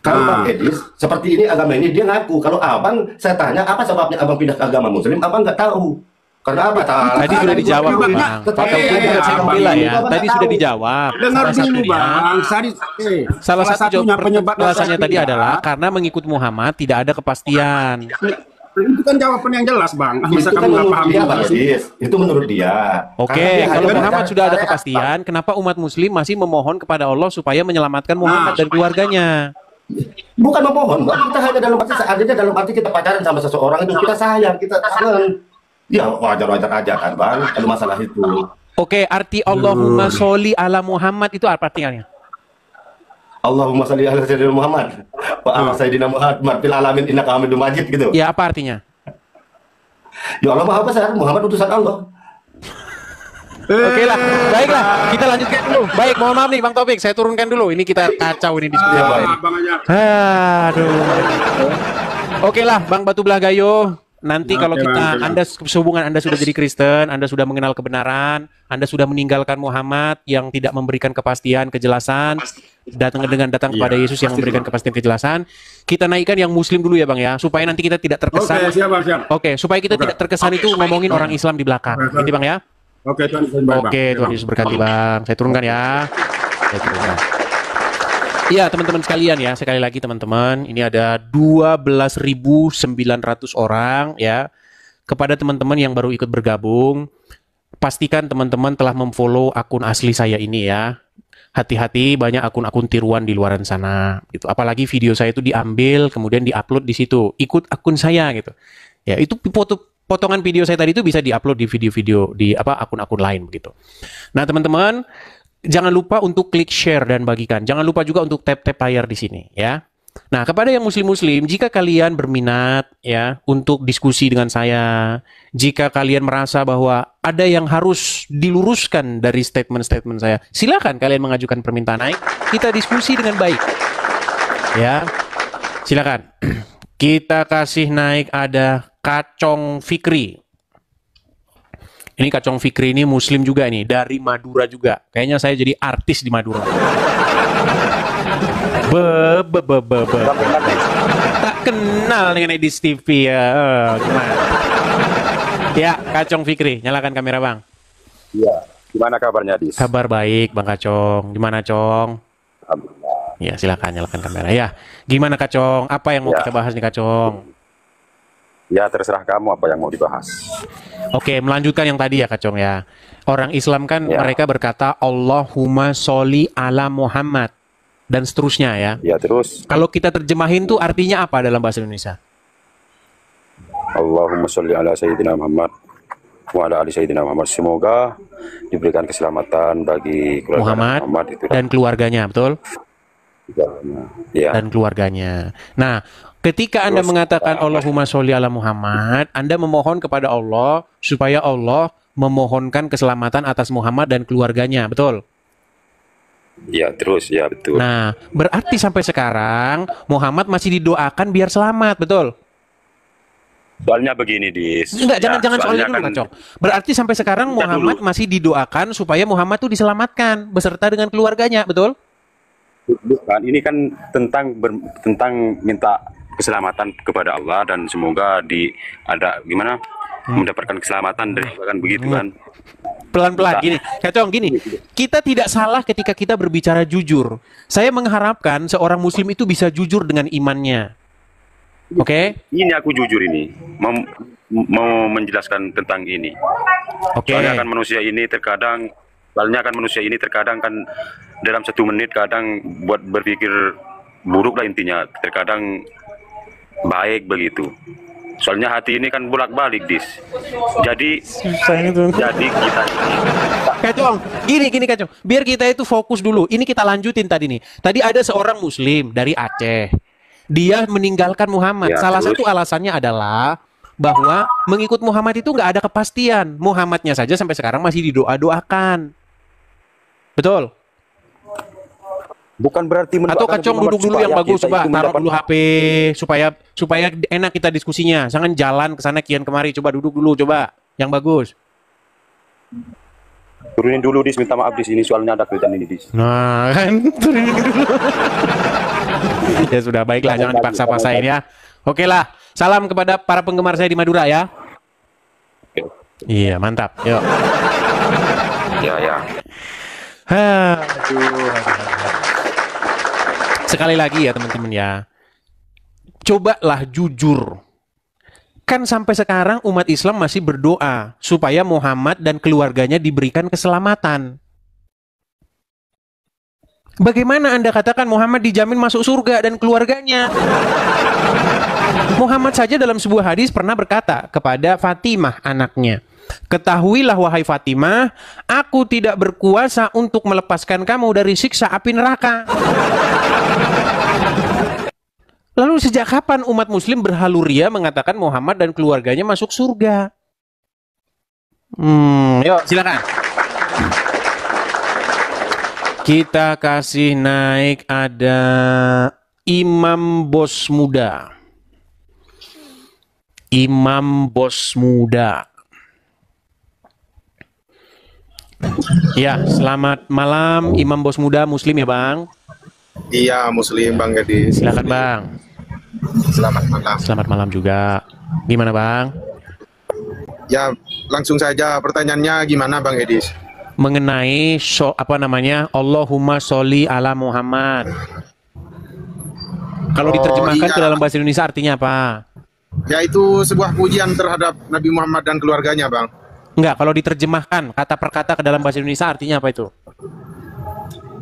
Kalau Bang Edis, seperti ini agama ini, dia ngaku. Kalau Abang, saya tanya, apa sebabnya Abang pindah ke agama Muslim? Abang nggak tahu. Karena apa? Tadi sudah dijawab, Bang. Saya membela ya. Tadi sudah dijawab. Dengar dulu Bang. Salah satu penyebab alasannya tadi adalah karena mengikut Muhammad tidak ada kepastian. Itu kan jawaban yang jelas Bang. Itu Masa kan kamu nggak menurut paham dia, juga Bang sih? Edis. Itu menurut dia. Oke, Karena dia kalau hanya Muhammad baca sudah ada syariat, kepastian, kenapa umat Muslim masih memohon kepada Allah supaya menyelamatkan Muhammad dan keluarganya? Bukan memohon, Bang. Kita hanya dalam arti seadanya, dalam arti kita pacaran sama seseorang itu kita sayang, kita kangen. Ya wajar-wajar aja kan Bang, kalau masalah itu. Oke, arti Allahumma sholli ala Muhammad itu apa artinya? Allahumma sholli ala sayyidina Muhammad wa ala sayyidina Muhammad fil alamin innaka Hamidum Majid gitu. Ya, apa artinya? Ya Allah Maha Besar, Muhammad utusan Allah. Oke lah, baiklah, kita lanjutkan dulu. Baik, mohon maaf nih Bang Taufik, saya turunkan dulu. Ini kita kacau ini diskusi. Aduh. Oke lah, Bang Batu Belah Gayo. Nanti kalau kita, sehubungan Anda sudah jadi Kristen, Anda sudah mengenal kebenaran, Anda sudah meninggalkan Muhammad yang tidak memberikan kepastian, kejelasan, datang kepada Yesus yang memberikan kepastian, kejelasan. Kita naikkan yang Muslim dulu ya Bang ya, supaya nanti kita tidak terkesan. Oke, siap. Oke, supaya kita tidak terkesan itu ngomongin orang Islam di belakang. Gitu Bang ya. Oke, Tuhan Yesus berkati Bang. Saya turunkan ya. Iya teman-teman sekalian ya, sekali lagi teman-teman, ini ada 12.900 orang ya. Kepada teman-teman yang baru ikut bergabung, pastikan teman-teman telah memfollow akun asli saya ini ya. Hati-hati, banyak akun-akun tiruan di luaran sana gitu. Apalagi video saya itu diambil kemudian diupload di situ. Ikut akun saya gitu. Ya, itu potongan video saya tadi itu bisa diupload di video-video di akun-akun lain begitu. Nah, teman-teman, jangan lupa untuk klik share dan bagikan. Jangan lupa juga untuk tap-tap layar di sini ya. Nah, kepada yang muslim-muslim, jika kalian berminat ya untuk diskusi dengan saya, jika kalian merasa bahwa ada yang harus diluruskan dari statement-statement saya, silakan kalian mengajukan permintaan naik, kita diskusi dengan baik. Ya. Silakan. Kita kasih naik ada Kacong Fikri. Ini Kacong Fikri ini muslim juga nih, dari Madura juga. Kayaknya saya jadi artis di Madura. Tak kenal dengan Edis TV ya. Gimana? Ya, Kacong Fikri, nyalakan kamera Bang. Iya, gimana kabarnya Dis? Kabar baik Bang Kacong. Gimana Cong? Alhamdulillah. Ya, silakan nyalakan kamera ya. Gimana Kacong? Apa yang mau kita bahas nih Kacong? Ya terserah kamu apa yang mau dibahas. Oke, melanjutkan yang tadi ya Kacong ya. Orang Islam kan mereka berkata Allahumma sholli ala Muhammad dan seterusnya ya. Ya terus. Kalau kita terjemahin tuh artinya apa dalam bahasa Indonesia? Allahumma sholli ala sayyidina Muhammad wa ala ali sayyidina Muhammad. Semoga diberikan keselamatan bagi keluarga Muhammad itu dan keluarganya, betul? Ya. Dan keluarganya. Nah, ketika Anda mengatakan Allahumma sholli ala Muhammad, Anda memohon kepada Allah supaya Allah memohonkan keselamatan atas Muhammad dan keluarganya, betul? Ya, terus ya betul. Nah, berarti sampai sekarang Muhammad masih didoakan biar selamat, betul? Soalnya begini, Dis. Enggak, jangan soalnya dulu, Kacong. Berarti sampai sekarang Muhammad masih didoakan supaya Muhammad tuh diselamatkan beserta dengan keluarganya, betul? Bukan, ini kan tentang minta keselamatan kepada Allah dan semoga mendapatkan keselamatan dari kan begitu kan. Pelan-pelan gini, Kacong gini. Kita tidak salah ketika kita berbicara jujur. Saya mengharapkan seorang muslim itu bisa jujur dengan imannya. Oke? Ini aku jujur ini mau menjelaskan tentang ini. Soalnya kan manusia ini terkadang kan dalam 1 menit kadang buat berpikir buruk lah intinya, terkadang baik begitu. Soalnya hati ini kan bolak-balik, Dis. Jadi kita Kacong, gini Kacong, biar kita itu fokus dulu. Ini kita lanjutin tadi nih. Tadi ada seorang muslim dari Aceh. Dia meninggalkan Muhammad. Salah satu alasannya adalah bahwa mengikut Muhammad itu nggak ada kepastian. Muhammadnya saja sampai sekarang masih didoa-doakan. Betul? Bukan berarti atau Kacong duduk dulu yang bagus, coba taruh dulu HP supaya enak kita diskusinya. Jangan jalan ke sana kian kemari, coba duduk dulu, coba yang bagus. Turunin dulu Dis, minta maaf Dis, ini soalnya ada kaitan ini Dis. Nah kan, turunin dulu. Ya sudah, baiklah, jangan dipaksa-paksain ya. Oke lah, salam kepada para penggemar saya di Madura ya. Iya, mantap. Yuk. Ya. Aduh. Sekali lagi ya teman-teman ya, cobalah jujur. Kan sampai sekarang umat Islam masih berdoa supaya Muhammad dan keluarganya diberikan keselamatan. Bagaimana Anda katakan Muhammad dijamin masuk surga dan keluarganya? Muhammad saja dalam sebuah hadis pernah berkata kepada Fatimah anaknya, "Ketahuilah wahai Fatimah, aku tidak berkuasa untuk melepaskan kamu dari siksa api neraka." Lalu sejak kapan umat muslim berhaluria mengatakan Muhammad dan keluarganya masuk surga? Yuk silakan. Kita kasih naik, ada Imam Bos Muda. Imam Bos Muda. Ya, selamat malam Imam Bos Muda, Muslim ya Bang? Iya, Muslim Bang Edi. Silakan Bang. Selamat malam. Selamat malam juga. Gimana Bang? Ya, langsung saja pertanyaannya gimana Bang Edis? Mengenai Allahumma sholli ala Muhammad. Kalau diterjemahkan ke dalam bahasa Indonesia artinya apa? Ya, itu sebuah pujian terhadap Nabi Muhammad dan keluarganya Bang. Enggak, kalau diterjemahkan kata per kata ke dalam bahasa Indonesia artinya apa itu?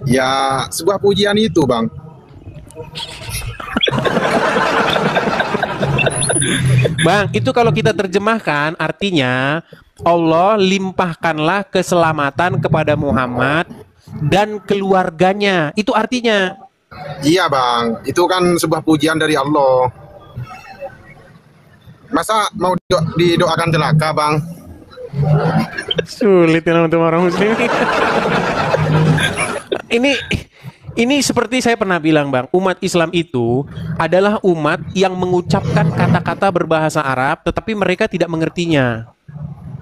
Ya, sebuah pujian itu Bang. Bang, itu kalau kita terjemahkan artinya Allah limpahkanlah keselamatan kepada Muhammad dan keluarganya. Itu artinya. Iya Bang, itu kan sebuah pujian dari Allah. Masa mau didoakan celaka Bang? Sulit ya untuk orang muslim. Ini seperti saya pernah bilang Bang, umat Islam itu adalah umat yang mengucapkan kata-kata berbahasa Arab tetapi mereka tidak mengertinya.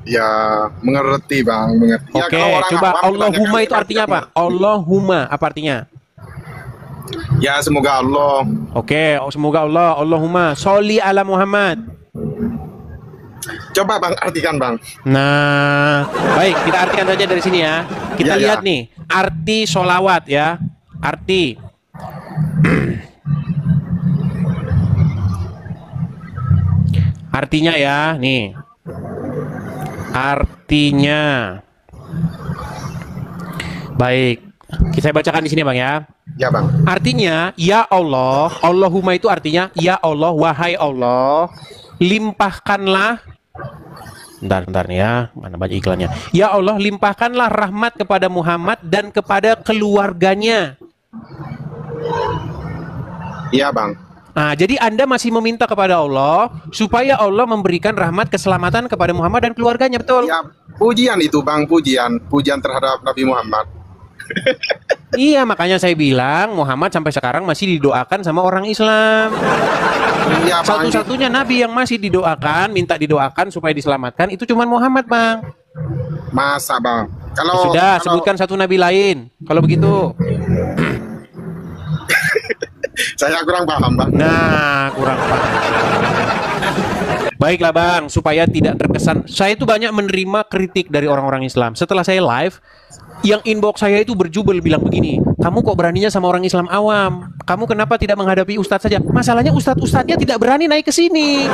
Ya, mengerti Bang, mengerti. Oke, coba Allahumma itu artinya apa? Allahumma apa artinya? Ya, semoga Allah. Oke, semoga Allah. Allahumma sholli ala Muhammad. Coba Bang artikan Bang. Nah, baik, kita artikan saja dari sini ya. Kita lihat nih, arti sholawat ya. Arti. Artinya ya, nih. Artinya. Baik, saya bacakan di sini Bang ya. Ya Bang. Artinya, ya Allah, Allahumma itu artinya, ya Allah, wahai Allah, limpahkanlah. Bentar nih ya, mana baca iklannya. Ya Allah, limpahkanlah rahmat kepada Muhammad dan kepada keluarganya. Iya Bang. Nah, jadi Anda masih meminta kepada Allah supaya Allah memberikan rahmat keselamatan kepada Muhammad dan keluarganya, betul? Ya, pujian itu Bang, pujian terhadap Nabi Muhammad. Iya, makanya saya bilang Muhammad sampai sekarang masih didoakan sama orang Islam. Ya, satu-satunya Nabi yang masih didoakan, minta didoakan supaya diselamatkan itu cuma Muhammad Bang. Masa Bang? Sudah, sebutkan satu Nabi lain. Kalau begitu. Saya kurang paham Bang. Nah, kurang paham. Baiklah Bang, supaya tidak terkesan. Saya itu banyak menerima kritik dari orang-orang Islam. Setelah saya live, yang inbox saya itu berjubel bilang begini, kamu kok beraninya sama orang Islam awam? Kamu kenapa tidak menghadapi Ustadz saja? Masalahnya Ustadz-Ustadznya tidak berani naik ke sini.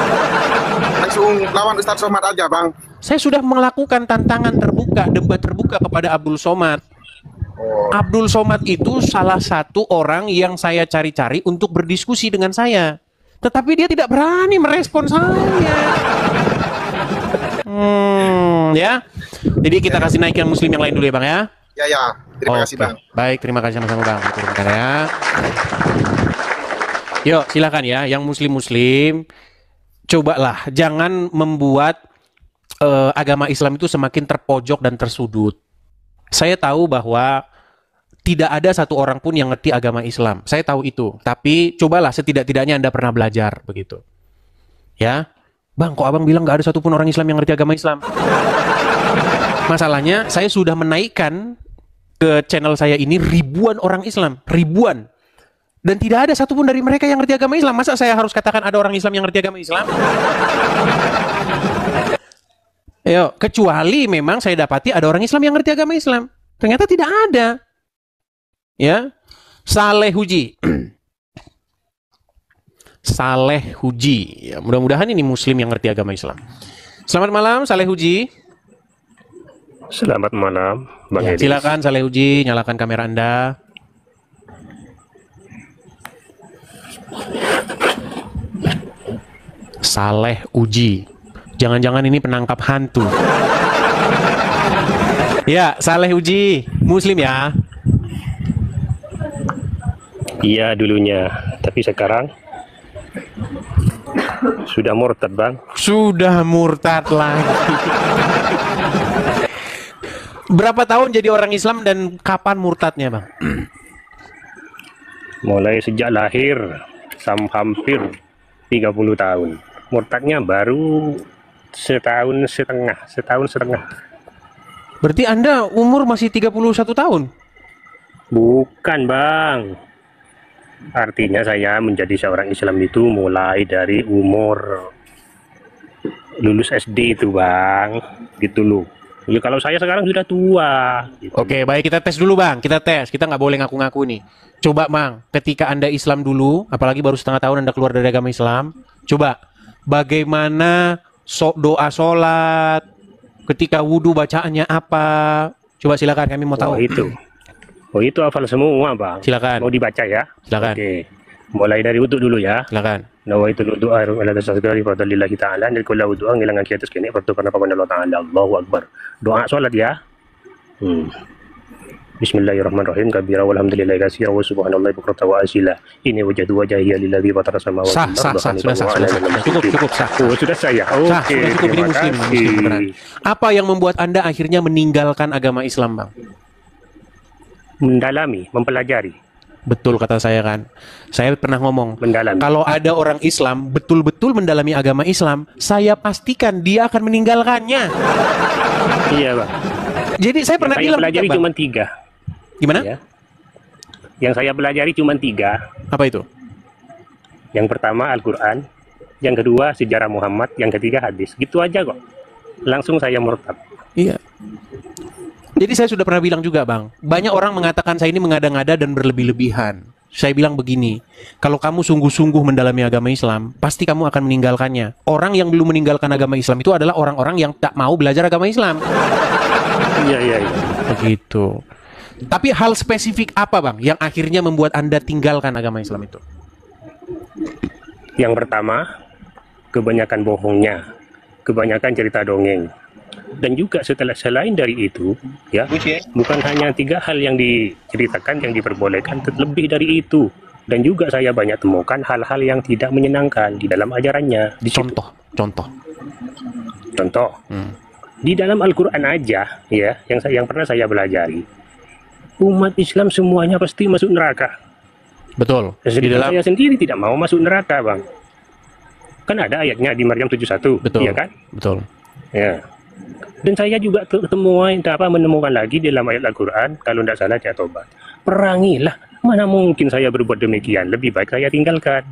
Langsung lawan Ustadz Somad aja Bang. Saya sudah melakukan tantangan terbuka, debat terbuka kepada Abdul Somad. Abdul Somad itu salah satu orang yang saya cari-cari untuk berdiskusi dengan saya. Tetapi dia tidak berani merespon saya. Ya. Jadi kita kasih naik yang muslim yang lain dulu ya Bang ya. Ya. Terima kasih Bang. Baik, terima kasih sama-sama Bang. Bentar ya. Yuk, silakan ya yang muslim-muslim. cobalah jangan membuat agama Islam itu semakin terpojok dan tersudut. Saya tahu bahwa tidak ada satu orang pun yang ngerti agama Islam. Saya tahu itu. Tapi cobalah setidak-tidaknya Anda pernah belajar begitu. Ya, Bang, kok Abang bilang nggak ada satupun orang Islam yang ngerti agama Islam? Masalahnya, saya sudah menaikkan ke channel saya ini ribuan orang Islam, ribuan. Dan tidak ada satupun dari mereka yang ngerti agama Islam. Masa saya harus katakan ada orang Islam yang ngerti agama Islam? Yo, kecuali memang saya dapati ada orang Islam yang ngerti agama Islam. Ternyata tidak ada. Ya, Saleh Huji. Saleh Huji. Ya, mudah-mudahan ini Muslim yang ngerti agama Islam. Selamat malam, Saleh Huji. Selamat malam, Bang Edi. Silakan Saleh Huji, nyalakan kamera Anda. Saleh Uji. Jangan-jangan ini penangkap hantu. Ya, Saleh Uji, Muslim ya? Iya dulunya, tapi sekarang sudah murtad, Bang. Sudah murtad lagi. Berapa tahun jadi orang Islam dan kapan murtadnya, Bang? Mulai sejak lahir hampir 30 tahun. Murtadnya baru setahun setengah. Berarti Anda umur masih 31 tahun? Bukan, Bang. Artinya saya menjadi seorang Islam itu mulai dari umur lulus SD itu, Bang. Gitu loh. Ya, kalau saya sekarang sudah tua. Gitu. Oke, baik, kita tes dulu, Bang. Kita tes. Kita nggak boleh ngaku-ngaku nih. Coba, Bang, ketika Anda Islam dulu, apalagi baru setengah tahun Anda keluar dari agama Islam, coba bagaimana doa sholat, ketika wudhu bacaannya apa? Coba silakan, kami mau tahu. Oh itu hafal semua, Bang. Silakan. Mau dibaca ya? Silakan. Oke. Mulai dari wudhu dulu ya. Silakan. Nawaitul wudu'a ala tasagari fadlillahi ta'ala dan kullu wudu'a ngilang aki atas kene fardu karena paman Allah Ta'ala. Allahu Akbar. Doa sholat ya. Bismillahirrahmanirrahim. Kabira walhamdulillahi katsira wa subhanallahi bukratan wa asila. Ini wajhatu wajhiya lillazi fatara samawati wal ardi. Cukup sah. Oh, sudah saya. Oke. Sudah cukup, ini muslim beneran. Apa yang membuat Anda akhirnya meninggalkan agama Islam, Bang? Mendalami, mempelajari. Betul kata saya kan. Saya pernah ngomong, mendalami. Kalau ada orang Islam betul-betul mendalami agama Islam, saya pastikan dia akan meninggalkannya. Iya, Bang. Jadi saya pernah bilang, pelajari cuma 3. Gimana? Ya. Yang saya pelajari cuma 3. Apa itu? Yang pertama Al-Quran, yang kedua sejarah Muhammad, yang ketiga hadis. Gitu aja kok. Langsung saya murtad. Iya. Jadi saya sudah pernah bilang juga, Bang, banyak orang mengatakan saya ini mengada-ngada dan berlebih-lebihan. Saya bilang begini, kalau kamu sungguh-sungguh mendalami agama Islam, pasti kamu akan meninggalkannya. Orang yang belum meninggalkan agama Islam itu adalah orang-orang yang tak mau belajar agama Islam. Iya. Begitu. Tapi hal spesifik apa, Bang, yang akhirnya membuat Anda tinggalkan agama Islam itu? Yang pertama, kebanyakan bohongnya, kebanyakan cerita dongeng. Dan juga selain dari itu, ya, bukan hanya 3 hal yang diceritakan, yang diperbolehkan, lebih dari itu. Dan juga saya banyak temukan hal-hal yang tidak menyenangkan di dalam ajarannya. Contoh. Di dalam Al-Quran aja, ya, yang pernah saya pelajari, umat Islam semuanya pasti masuk neraka. Betul. Saya sendiri tidak mau masuk neraka, Bang. Kan ada ayatnya di Maryam 71, betul, ya kan? Betul. Ya. Dan saya juga menemukan lagi di dalam ayat Al-Quran, kalau tidak salah dia tobat. Perangilah, mana mungkin saya berbuat demikian, lebih baik saya tinggalkan.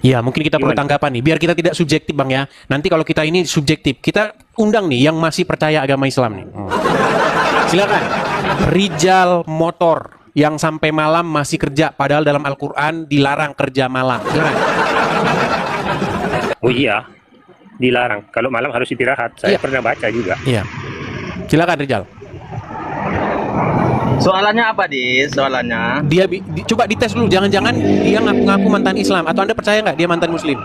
Ya, mungkin kita perlu tanggapan nih, biar kita tidak subjektif, Bang, ya. Nanti kalau kita ini subjektif, kita undang nih yang masih percaya agama Islam nih. Silakan. Rijal motor yang sampai malam masih kerja, padahal dalam Al-Quran dilarang kerja malam. Silakan. Oh iya, dilarang. Kalau malam harus istirahat. Saya pernah baca juga. Iya. Silakan Rijal. Soalannya apa, Dis? Soalannya? Dia coba dites dulu. Jangan-jangan dia ngaku-ngaku mantan Islam. Atau Anda percaya nggak dia mantan Muslim?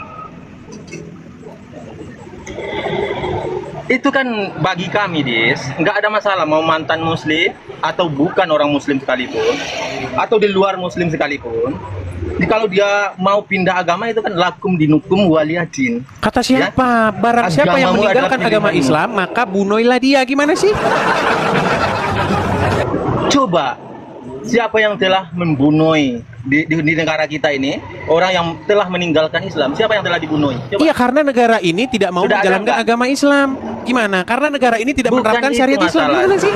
Itu kan bagi kami, Dis, nggak ada masalah mau mantan Muslim atau bukan orang Muslim sekalipun, atau di luar Muslim sekalipun. Kalau dia mau pindah agama itu kan lakum dinukum waliyadin. Kata siapa? Barang siapa yang Agamamu meninggalkan adalah agama pilihanmu. Islam, maka bunuhilah dia. Gimana sih? Coba, siapa yang telah membunuh di negara kita ini, orang yang telah meninggalkan Islam, siapa yang telah dibunuh? Coba. Iya, karena negara ini tidak mau Sudah ada menjalankan nggak? agama Islam. Gimana? Karena negara ini tidak Bukan menerapkan itu syariat Islam. masalahnya. Gimana sih?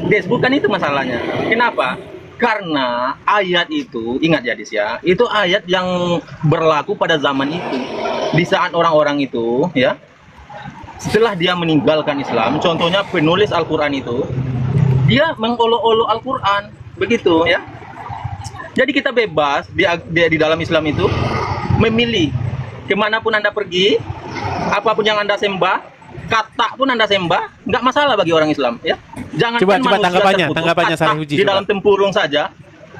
Des, bukan itu masalahnya. Kenapa? Karena ayat itu, ingat ya Des ya, itu ayat yang berlaku pada zaman itu. Di saat orang-orang itu, ya, setelah dia meninggalkan Islam, contohnya penulis Al-Quran itu, dia mengolok-olok Al-Quran, begitu ya. Jadi kita bebas di dalam Islam itu memilih kemanapun Anda pergi, apapun yang Anda sembah, kata pun Anda sembah, nggak masalah bagi orang Islam, ya. Jangan Coba tanggapannya Saleh Huji. di dalam tempurung saja,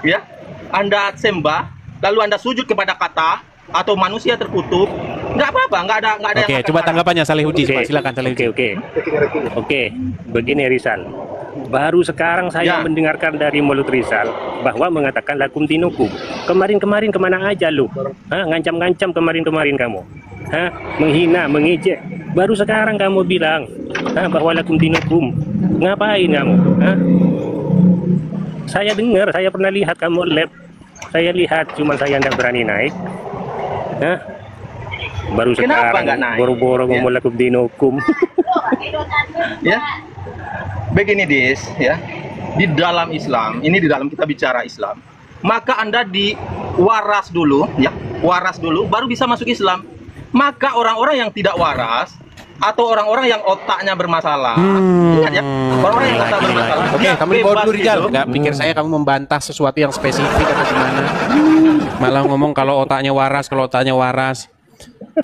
ya. Anda sembah, lalu Anda sujud kepada kata atau manusia terkutuk, nggak apa-apa, nggak ada Oke, yang akan coba marah. tanggapannya Saleh Huji. Coba, silakan Saleh Huji. Oke, begini Rizal. Baru sekarang saya mendengarkan dari mulut Rizal bahwa mengatakan lakum dinukum. Kemarin-kemarin kemana aja lu? Hah, ngancam-ngancam kemarin-kemarin kamu. Hah, menghina, mengejek. Baru sekarang kamu bilang bahwa lakum dinukum. Ngapain kamu? Hah? Saya dengar, saya pernah lihat kamu lab. Saya lihat, cuma saya nggak berani naik. Hah? Baru Kenapa nggak sekarang naik? boro-boro Ya. ngomong lakum dinukum. Ya, begini Des, ya, di dalam Islam ini, di dalam kita bicara Islam, maka Anda diwaras dulu, ya, waras dulu baru bisa masuk Islam. Maka orang-orang yang tidak waras atau orang-orang yang otaknya bermasalah, ingat ya, orang-orang yang otak bermasalah. Oke, dia kamu dibawa bebas dulu Rizal. gitu. Nggak pikir saya kamu membantah sesuatu yang spesifik atau gimana. Malah ngomong kalau otaknya waras,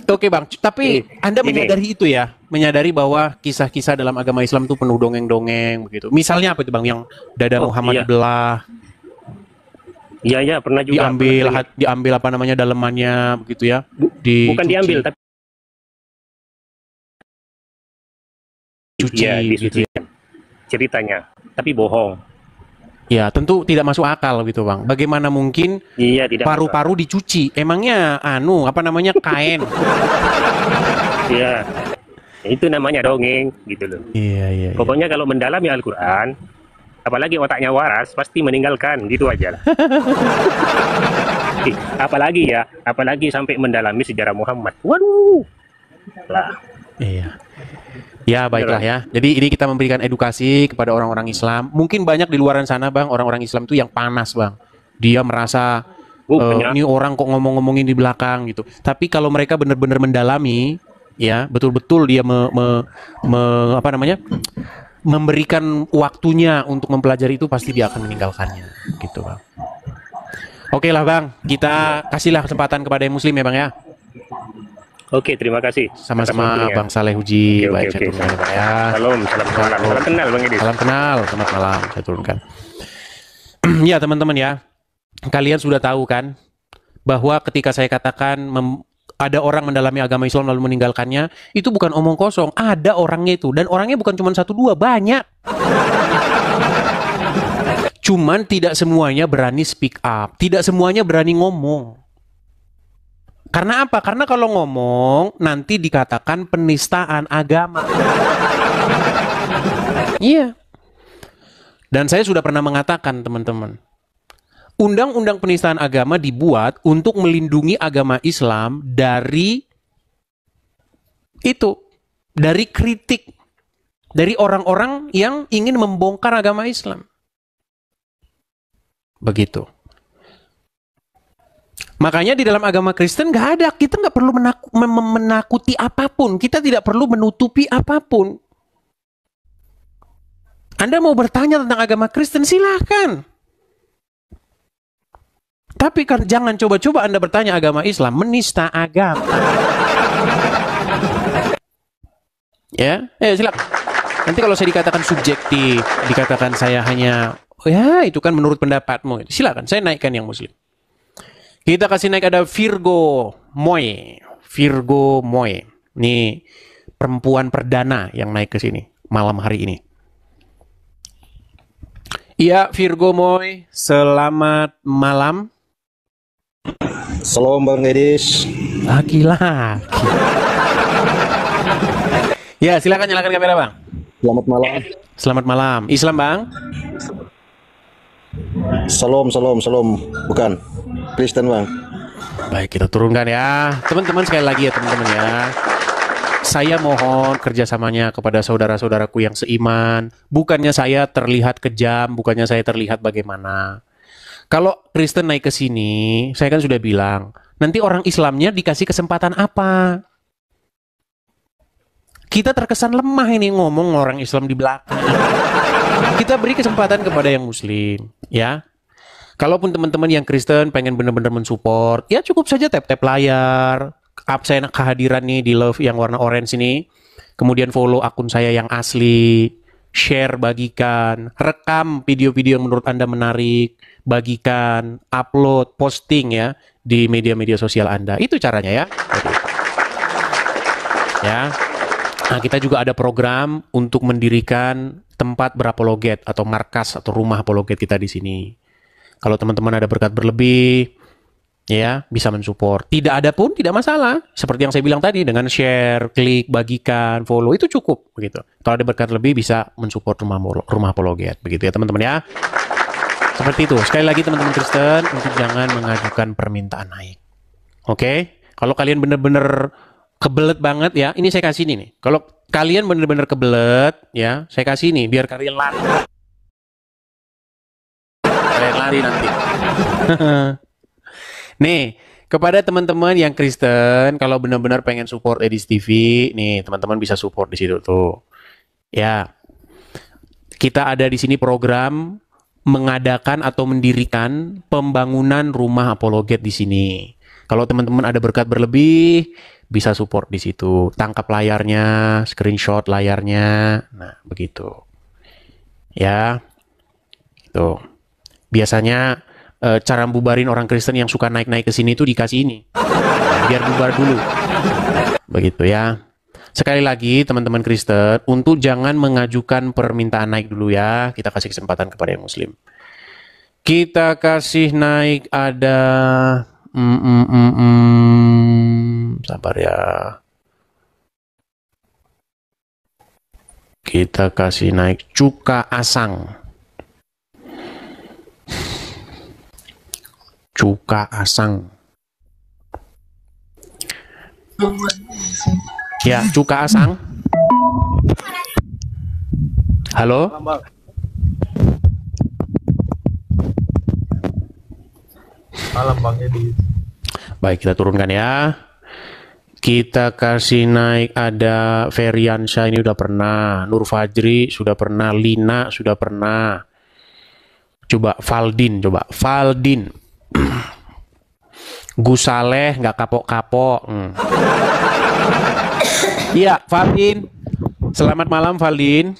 Oke Bang, tapi Anda menyadari itu ya, menyadari bahwa kisah-kisah dalam agama Islam itu penuh dongeng-dongeng begitu. Misalnya apa itu Bang, yang dada Muhammad iya. belah, Iya, pernah juga. diambil apa namanya dalemannya begitu ya. Bukan diambil, tapi cuci ya, gitu ya. ceritanya, tapi bohong. Ya, tentu tidak masuk akal gitu Bang. Bagaimana mungkin Iya, tidak paru-paru dicuci? Emangnya apa namanya kain? Iya, itu namanya dongeng gitu loh. Iya. Pokoknya kalau mendalami Al-Quran, apalagi otaknya waras, pasti meninggalkan gitu aja lah. apalagi sampai mendalami sejarah Muhammad. Waduh. Lah. Iya. Ya, baiklah ya. Jadi ini kita memberikan edukasi kepada orang-orang Islam. Mungkin banyak di luaran sana Bang, orang-orang Islam itu yang panas Bang. Dia merasa ini orang kok ngomong-ngomongin di belakang gitu. Tapi kalau mereka benar-benar mendalami, ya betul-betul dia memberikan waktunya untuk mempelajari itu, pasti dia akan meninggalkannya gitu Bang. Oke lah Bang, kita kasihlah kesempatan kepada yang muslim ya Bang ya. Oke, terima kasih. Sama-sama Bang Saleh Huji. Baik, saya turunkan ya Bang ya. Salam kenal Bang Idris. Salam kenal, selamat malam, saya turunkan. Ya teman-teman ya, kalian sudah tahu kan bahwa ketika saya katakan ada orang mendalami agama Islam lalu meninggalkannya, itu bukan omong kosong, ada orangnya itu, dan orangnya bukan cuma 1-2, banyak. Cuman tidak semuanya berani speak up, tidak semuanya berani ngomong. Karena apa? Karena kalau ngomong nanti dikatakan penistaan agama. Iya. Dan saya sudah pernah mengatakan teman-teman, Undang-undang penistaan agama dibuat untuk melindungi agama Islam dari itu, dari kritik dari orang-orang yang ingin membongkar agama Islam. Begitu. Makanya di dalam agama Kristen nggak ada, kita nggak perlu menakuti apapun, kita tidak perlu menutupi apapun. Anda mau bertanya tentang agama Kristen, silahkan. Tapi jangan coba-coba Anda bertanya agama Islam, menista agama. Ya, silakan. Nanti kalau saya dikatakan subjektif, dikatakan saya hanya, ya itu kan menurut pendapatmu. Silakan, saya naikkan yang muslim. Kita kasih naik ada Virgo Moy. Virgo Moy. Ini perempuan perdana yang naik ke sini malam hari ini. Iya, Virgo Moy, selamat malam. Salam Bang Edis. Laki-laki. Ya, silakan nyalakan kamera, Bang. Selamat malam. Selamat malam. Islam, Bang? Salam. Bukan. Kristen, Bang. Baik, kita turunkan ya. Teman-teman, sekali lagi ya teman-teman ya. Saya mohon kerjasamanya kepada saudara-saudaraku yang seiman. Bukannya saya terlihat kejam, bukannya saya terlihat bagaimana. Kalau Kristen naik ke sini, saya kan sudah bilang, nanti orang Islamnya dikasih kesempatan apa? Kita terkesan lemah ini ngomong orang Islam di belakang. Kita beri kesempatan kepada yang Muslim, ya. Kalaupun teman-teman yang Kristen pengen benar-benar mensupport, ya cukup saja tap-tap layar, absen kehadiran nih di love yang warna orange ini, kemudian follow akun saya yang asli, share, bagikan, rekam video-video yang menurut Anda menarik, bagikan, upload, posting ya di media-media sosial Anda. Itu caranya ya. Ya. Nah, kita juga ada program untuk mendirikan tempat berapologet atau markas atau rumah apologet kita di sini. Kalau teman-teman ada berkat berlebih, ya bisa mensupport. Tidak ada pun tidak masalah. Seperti yang saya bilang tadi, dengan share, klik, bagikan, follow itu cukup begitu. Kalau ada berkat lebih bisa mensupport rumah apologet begitu ya teman-teman ya. Seperti itu. Sekali lagi teman-teman Kristen, untuk jangan mengajukan permintaan naik. Oke? Kalau kalian benar-benar kebelet banget ya, ini saya kasih ini nih. Kalau kalian benar-benar kebelet ya, saya kasih ini biar kalian lari. Kalian lari nanti. Nih, kepada teman-teman yang Kristen, kalau benar-benar pengen support Edis TV, nih teman-teman bisa support di situ tuh. Ya, kita ada di sini program mengadakan atau mendirikan pembangunan rumah apologet di sini. Kalau teman-teman ada berkat berlebih, bisa support di situ. Tangkap layarnya, screenshot layarnya, nah begitu. Ya, tuh. Biasanya cara bubarin orang Kristen yang suka naik-naik ke sini itu dikasih ini. Biar bubar dulu. Begitu ya. Sekali lagi teman-teman Kristen, untuk jangan mengajukan permintaan naik dulu ya. Kita kasih kesempatan kepada yang Muslim. Kita kasih naik ada sabar ya. Kita kasih naik Cuka Asang. Cuka Asang. Ya, Cuka Asang. Halo? Malam Bang Edi. Baik, kita turunkan ya. Kita kasih naik ada Feriansyah, ini udah pernah. Nur Fajri sudah pernah. Lina sudah pernah. Coba Valdin, coba. Valdin. Gusaleh nggak kapok-kapok. Iya, Valdin. Selamat malam, Valdin.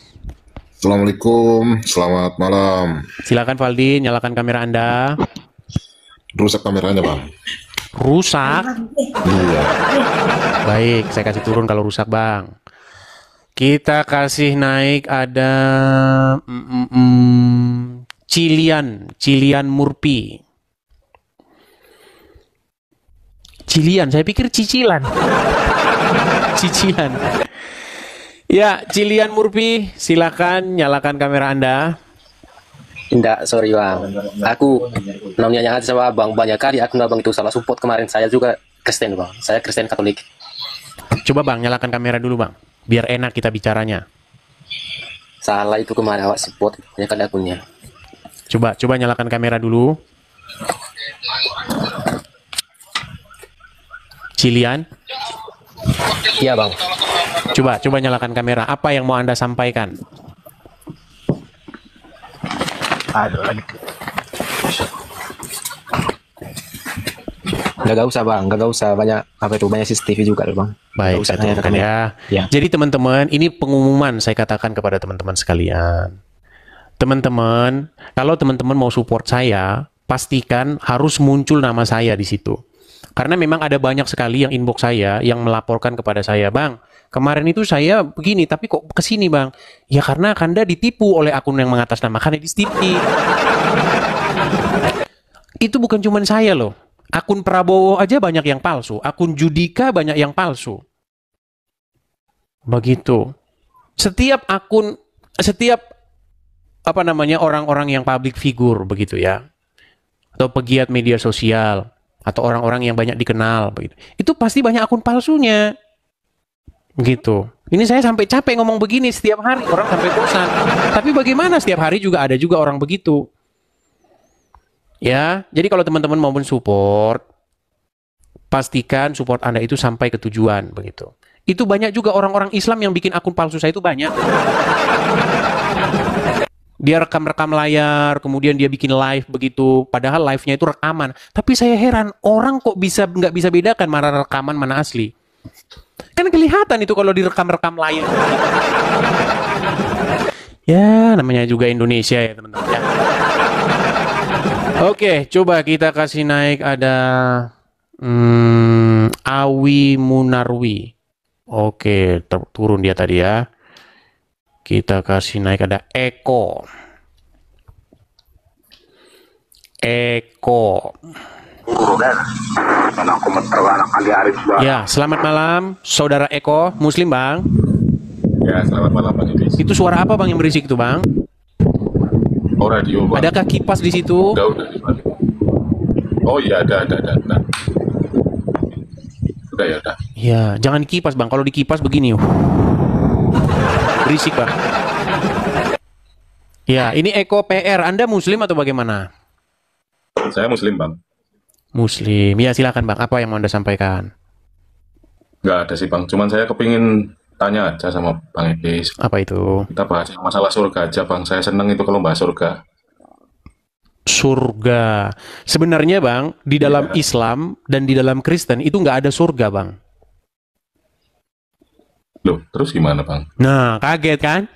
Assalamualaikum, selamat malam. Silakan Valdin, nyalakan kamera Anda. Rusak kameranya, Bang. Rusak? Iya. Baik, saya kasih turun kalau rusak, Bang. Kita kasih naik ada Cilian Murpi. Cilian, saya pikir cicilan. Cicilan. Ya, Cilian Murpi, silakan nyalakan kamera Anda. Tidak, sorry Bang. Aku namanya sama Bang, banyak kali akun Abang itu salah support kemarin. Saya juga Kristen Bang, saya Kristen Katolik. Coba Bang, nyalakan kamera dulu Bang, biar enak kita bicaranya. Salah itu kemarin awak support, banyak kali akunnya. Coba nyalakan kamera dulu. Cilian? Iya Bang. Coba nyalakan kamera. Apa yang mau Anda sampaikan? Aduh lagi. Gak usah Bang, gak usah banyak banyak CCTV juga Bang. Baik, saya turunkan ya. Jadi teman-teman, ini pengumuman saya katakan kepada teman-teman sekalian. Teman-teman, kalau teman-teman mau support saya, pastikan harus muncul nama saya di situ. Karena memang ada banyak sekali yang inbox saya yang melaporkan kepada saya, Bang, kemarin itu saya begini, tapi kok kesini bang? Ya karena Anda ditipu oleh akun yang mengatasnamakan Edis TV. Itu bukan cuma saya loh. Akun Prabowo aja banyak yang palsu. Akun Judika banyak yang palsu. Begitu. Setiap akun, setiap orang-orang yang public figure begitu ya, atau pegiat media sosial, atau orang-orang yang banyak dikenal begitu, itu pasti banyak akun palsunya. Gitu. Ini saya sampai capek ngomong begini setiap hari, orang sampai bosan. Tapi bagaimana setiap hari juga ada juga orang begitu. Ya, jadi kalau teman-teman mau mensupport, pastikan support Anda itu sampai ke tujuan begitu. Itu banyak juga orang-orang Islam yang bikin akun palsu saya itu banyak. Dia rekam-rekam layar, kemudian dia bikin live begitu, padahal live-nya itu rekaman. Tapi saya heran, orang kok nggak bisa bedakan mana rekaman, mana asli. Kan kelihatan itu kalau direkam-rekam layar. Ya, namanya juga Indonesia ya teman-teman ya. Oke, coba kita kasih naik ada Awi Munarwi. Oke, turun dia tadi ya. Kita kasih naik ada Eko. Ya, selamat malam Saudara Eko, Muslim Bang. Ya, selamat malam Bang Idris. Itu suara apa Bang yang berisik itu Bang? Oh, radio Bang. Adakah kipas di situ? Udah. Oh iya, ada. Udah ya, udah. Ya, jangan kipas Bang. Kalau dikipas begini. Berisik Bang. Ya, ini Eko PR. Anda Muslim atau bagaimana? Saya Muslim Bang. Muslim. Ya, silakan Bang. Apa yang mau Anda sampaikan? Nggak ada sih Bang. Cuman saya kepingin tanya aja sama Bang Edis. Apa itu? Kita bahas masalah surga aja Bang. Saya seneng itu kalau bahas surga. Surga. Sebenarnya Bang, di dalam Islam dan di dalam Kristen itu nggak ada surga Bang. Loh, terus gimana Bang? Nah, kaget kan?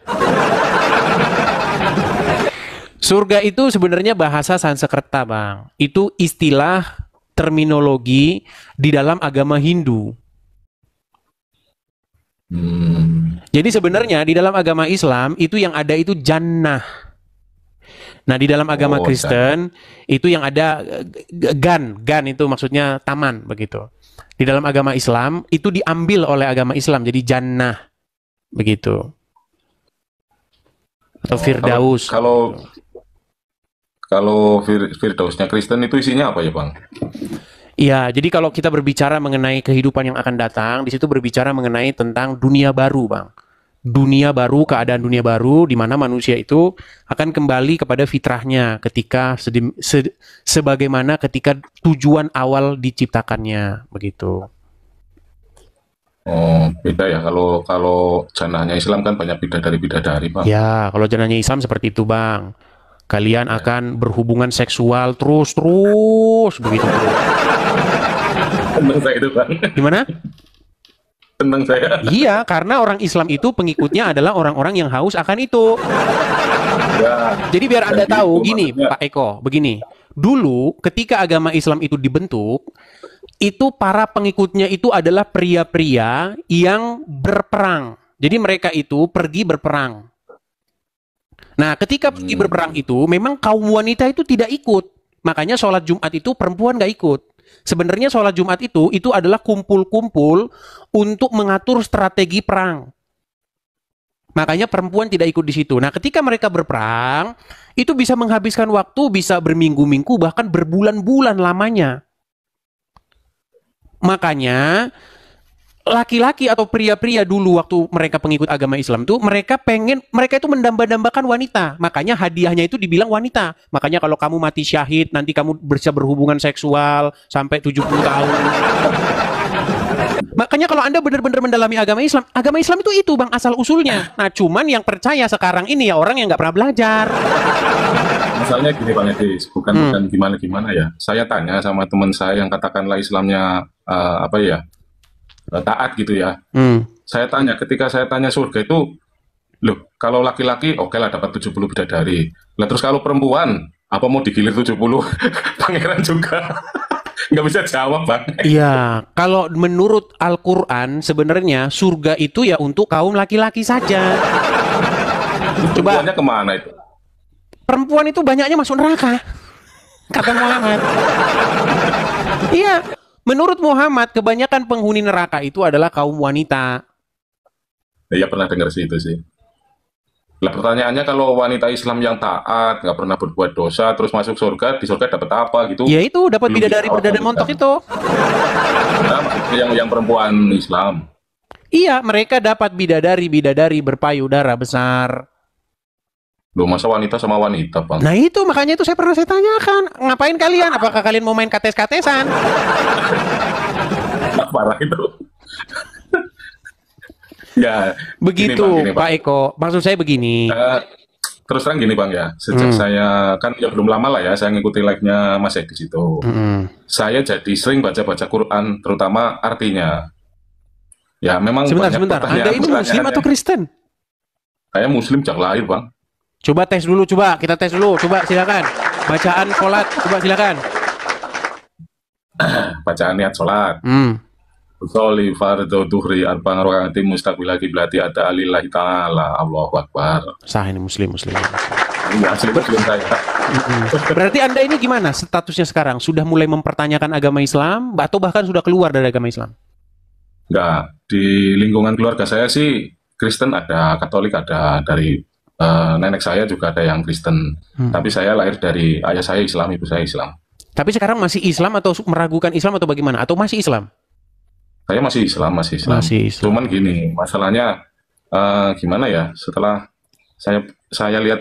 Surga itu sebenarnya bahasa Sanskerta Bang. Itu istilah terminologi di dalam agama Hindu. Jadi sebenarnya di dalam agama Islam itu yang ada itu jannah. Nah di dalam agama Kristen itu yang ada gan itu maksudnya taman begitu. Di dalam agama Islam itu diambil oleh agama Islam jadi jannah begitu. Atau Firdaus. Kalau Firdausnya Kristen itu isinya apa ya Bang? Iya, jadi kalau kita berbicara mengenai kehidupan yang akan datang, di situ berbicara mengenai tentang dunia baru, Bang. Dunia baru, keadaan dunia baru, di mana manusia itu akan kembali kepada fitrahnya ketika sebagaimana ketika tujuan awal diciptakannya, begitu. Oh, beda ya. Kalau jannahnya Islam kan banyak bidadari, Bang. Ya, kalau jannahnya Islam seperti itu, Bang. Kalian akan berhubungan seksual terus begitu. Tenang saya itu Bang. Gimana? Tenang saya. Iya, karena orang Islam itu pengikutnya adalah orang-orang yang haus akan itu. Ya, jadi biar Anda tahu, gini maksudnya. Pak Eko, begini. Dulu ketika agama Islam itu dibentuk, itu para pengikutnya itu adalah pria-pria yang berperang. Jadi mereka itu pergi berperang. Nah, ketika pergi berperang itu, memang kaum wanita itu tidak ikut. Makanya sholat Jumat itu perempuan nggak ikut. Sebenarnya sholat Jumat itu adalah kumpul-kumpul untuk mengatur strategi perang. Makanya perempuan tidak ikut di situ. Nah, ketika mereka berperang, itu bisa menghabiskan waktu, bisa berminggu-minggu, bahkan berbulan-bulan lamanya. Makanya laki-laki atau pria-pria dulu waktu mereka pengikut agama Islam tuh mereka itu mendamba-dambakan wanita. Makanya hadiahnya itu dibilang wanita. Makanya kalau kamu mati syahid nanti kamu bisa berhubungan seksual sampai 70 tahun. Makanya kalau Anda benar-benar mendalami agama Islam itu Bang asal usulnya. Nah, cuman yang percaya sekarang ini ya orang yang nggak pernah belajar. Masalahnya gini Bang Edis, bukan gimana-gimana ya. Saya tanya sama teman saya yang katakanlah Islamnya taat gitu ya. Ketika saya tanya surga itu, loh kalau laki-laki oke lah dapat 70 bidadari. Lah terus kalau perempuan, apa mau digilir 70 pangeran juga? nggak bisa jawab bang. Iya, kalau menurut Al-Quran sebenarnya surga itu ya untuk kaum laki-laki saja. Coba Tujuannya kemana itu? perempuan itu banyaknya masuk neraka, kata Muhammad. Iya, menurut Muhammad kebanyakan penghuni neraka itu adalah kaum wanita. Ya pernah dengar sih itu sih. Lah pertanyaannya kalau wanita Islam yang taat, nggak pernah berbuat dosa, terus masuk surga, di surga dapat apa gitu? Ya itu dapat Belum bidadari dijawab berdada kan. montok itu. Nah, maksudnya yang perempuan Islam. Iya, mereka dapat bidadari berpayudara besar. Loh masa wanita sama wanita bang? Nah itu makanya itu saya tanyakan, ngapain kalian? Apakah kalian mau main kates-katesan? Parah itu. Ya, Begitu gini, Bang. Pak Eko, maksud saya begini. Terus terang gini bang ya, sejak saya kan ya belum lama lah ya, saya ngikuti live-nya Mas Edi situ. Saya jadi sering baca-baca Quran, terutama artinya. Ya memang Sebentar, banyak Anda ini Muslim atau Kristen? Saya Muslim sejak lahir bang. Coba tes dulu, kita tes dulu, coba silakan. Bacaan sholat, coba silakan. Bacaan niat sholat. Usolli fardhu duhri arba'an raka'atin mustaqbilal qiblati ada alillahi ta'ala. Allahu Akbar. Sah ini Muslim. Iya, asli Muslim saya. Berarti Anda ini gimana statusnya sekarang? Sudah mulai mempertanyakan agama Islam atau bahkan sudah keluar dari agama Islam? Enggak, di lingkungan keluarga saya sih Kristen ada, Katolik ada, dari nenek saya juga ada yang Kristen. Tapi saya lahir dari ayah saya Islam, ibu saya Islam. Tapi sekarang masih Islam atau meragukan Islam atau bagaimana? Atau masih Islam? Saya masih Islam. Cuman gini, masalahnya gimana ya? Setelah saya lihat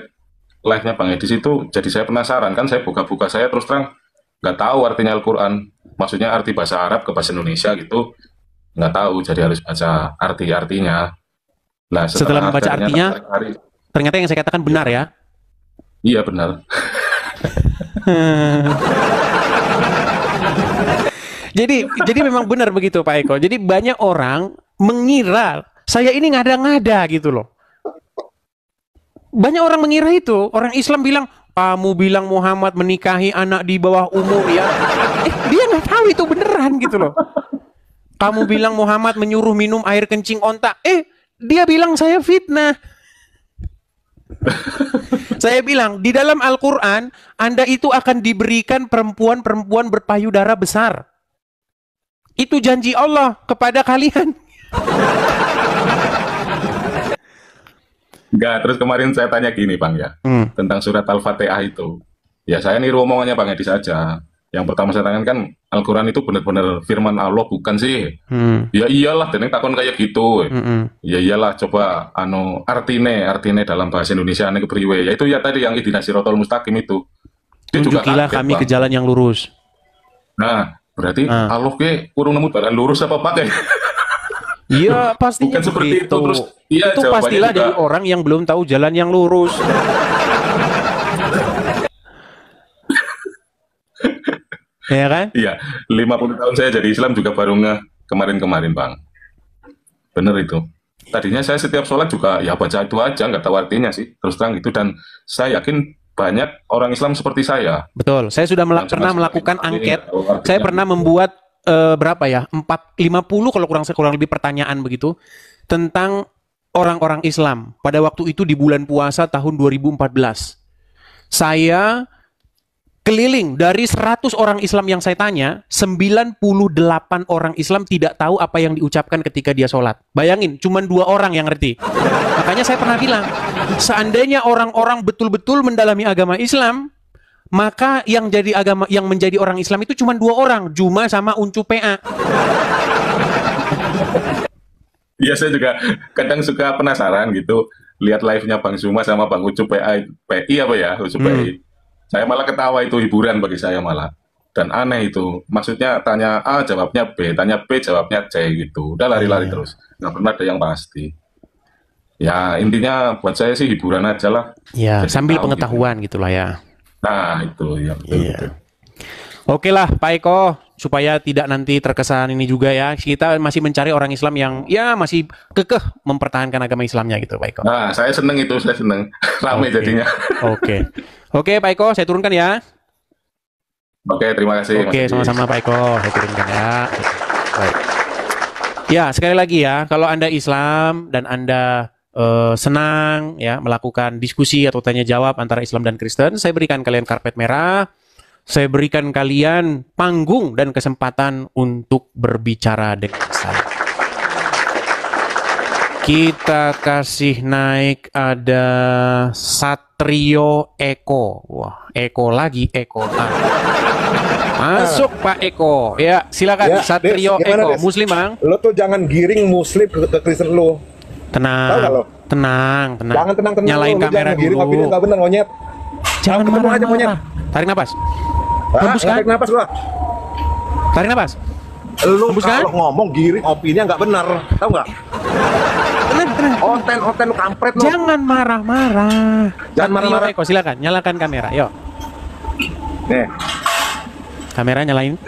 live-nya Bang Edi itu, jadi saya penasaran kan. Saya buka-buka, saya terus terang nggak tahu artinya Al-Quran. Maksudnya arti bahasa Arab ke bahasa Indonesia gitu, nggak tahu. Jadi harus baca artinya. Nah, setelah membaca artinya, ternyata yang saya katakan benar ya? Iya benar. Jadi memang benar begitu Pak Eko. Jadi banyak orang mengira saya ini ngada-ngada gitu loh. Banyak orang mengira itu. Orang Islam bilang, kamu bilang Muhammad menikahi anak di bawah umur ya. Dia nggak tahu itu beneran gitu loh. Kamu bilang Muhammad menyuruh minum air kencing onta. Dia bilang saya fitnah. Saya bilang di dalam Al-Quran Anda itu akan diberikan perempuan-perempuan berpayudara besar. Itu janji Allah kepada kalian. Enggak, terus kemarin saya tanya gini Bang ya, tentang surat Al-Fatihah itu. Ya saya niru omongannya Bang Edi saja. Yang pertama saya tanyakan kan, Al-Quran itu benar-benar firman Allah bukan sih? Ya iyalah, dan takon kayak gitu. Ya iyalah, coba artine dalam bahasa Indonesia ane kepriwe. Ya itu ya tadi yang ihdinas siratal mustaqim itu. Tunjukilah kami ke jalan yang lurus. Nah, berarti Allah ke kurung nemu jalan lurus apa pakai? Iya pastinya bukan seperti itu. Terus iya, itu pastilah juga dari orang yang belum tahu jalan yang lurus. Ya kan? Iya, 50 tahun saya jadi Islam juga baru kemarin-kemarin Bang. Bener itu. Tadinya saya setiap sholat juga ya baca itu aja, nggak tahu artinya sih. Terus terang itu, dan saya yakin banyak orang Islam seperti saya. Betul, saya sudah pernah melakukan angket. Saya pernah membuat berapa ya? 50 kalau kurang lebih pertanyaan begitu tentang orang-orang Islam pada waktu itu di bulan puasa tahun 2014. Saya keliling dari 100 orang Islam yang saya tanya, 98 orang Islam tidak tahu apa yang diucapkan ketika dia sholat. Bayangin, cuma 2 orang yang ngerti. Makanya saya pernah bilang, seandainya orang-orang betul-betul mendalami agama Islam, maka yang menjadi orang Islam itu cuma 2 orang, Juma sama Uncu PA. Iya, saya juga kadang suka penasaran gitu, lihat live-nya Bang Zuma sama Bang Ucu PI apa ya, Ucu PI. Saya malah ketawa, itu hiburan bagi saya malah. Dan aneh itu, maksudnya tanya A jawabnya B, tanya B jawabnya C gitu. Udah lari-lari terus, nggak pernah ada yang pasti. Ya intinya buat saya sih hiburan aja lah. Ya, sambil pengetahuan gitu lah ya. Nah itu ya betul. Oke lah Pak Eko, supaya tidak nanti terkesan ini juga ya, kita masih mencari orang Islam yang ya masih kekeh mempertahankan agama Islamnya gitu Pak Eko. Nah saya seneng itu, saya seneng. Rame jadinya. Oke Pak Eko, saya turunkan ya. Oke, terima kasih. Oke, sama-sama Pak Eko, saya kirimkan ya. Baik. Ya, sekali lagi ya, kalau Anda Islam dan Anda senang ya melakukan diskusi atau tanya jawab antara Islam dan Kristen, saya berikan kalian karpet merah, saya berikan kalian panggung dan kesempatan untuk berbicara dengan saya. Kita kasih naik ada Satrio Eko. Wah, Eko lagi, Eko lagi. Masuk Pak Eko. Ya, silakan Satrio Eko. Muslim, Bang. Lo tuh jangan giring Muslim ke Kristen lo. Tenang. Tenang. Jangan tenang. Nyalain kamera jangan giring opini dulu. nggak benar, monyet. Jangan marah-marah. Tarik napas. Hembuskan. Tarik napas gua. Tarik napas. Lu kalau ngomong giring opini nggak benar, tahu nggak? Oten lu kampret lu. Jangan marah-marah. Jangan marah-marah. Eko, silakan nyalakan kamera. Yuk. Nih. Kamera nyalain.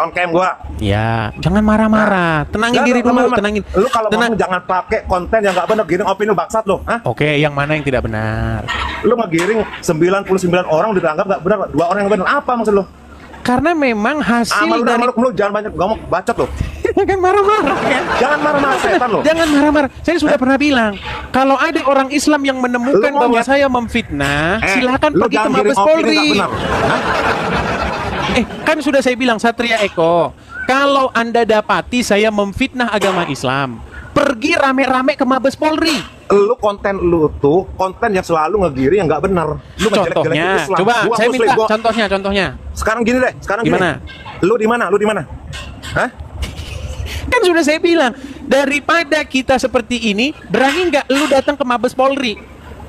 On cam gua. Ya, jangan marah-marah. Tenangin diri dulu, tenangin. Lu kalau ngomong jangan pakai konten yang nggak benar, giring opini lu bangsat lu. Oke, yang mana yang tidak benar? Lu ngegiring 99 orang dianggap nggak benar, 2 orang yang benar. Apa maksud lu? Karena memang hasil dari lu jangan banyak ngomong bacot lu. Jangan marah-marah. Jangan marah-marah setan lu. Jangan marah-marah. Saya sudah pernah bilang, kalau ada orang Islam yang menemukan bahwa saya memfitnah, silakan pergi ke Mabes Polri. Kan sudah saya bilang Satria Eko, kalau Anda dapati saya memfitnah agama Islam, pergi rame-rame ke Mabes Polri. Lu konten lu tuh konten yang selalu ngegiring yang nggak benar. Lu contohnya, Islam. coba saya minta contohnya. Sekarang gini deh, gimana? Lu di mana? Hah? Kan sudah saya bilang, daripada kita seperti ini, berani nggak lu datang ke Mabes Polri?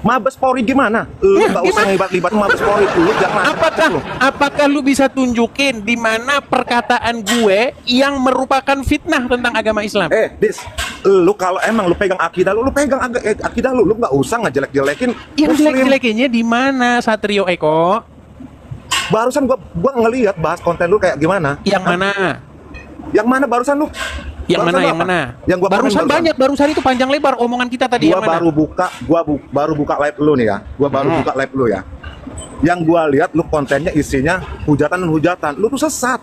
Mabes Polri gimana? Lu nggak usah libat Mabes Polri. Lu jangan. Apakah lu bisa tunjukin di mana perkataan gue yang merupakan fitnah tentang agama Islam? Lu kalau emang lu pegang akidah lu pegang akidah lu nggak usah ngejelek-jelekin. Yang jelek-jelekinnya di mana, Satrio Eko? Barusan gua ngelihat bahas konten lu kayak gimana? Yang mana? Yang mana barusan lu? Yang mana? Yang gua barusan banyak, barusan itu panjang lebar omongan kita tadi. Gua baru buka live lu nih ya. Buka live lu ya. Yang gua lihat lu kontennya isinya hujatan. Lu tuh sesat.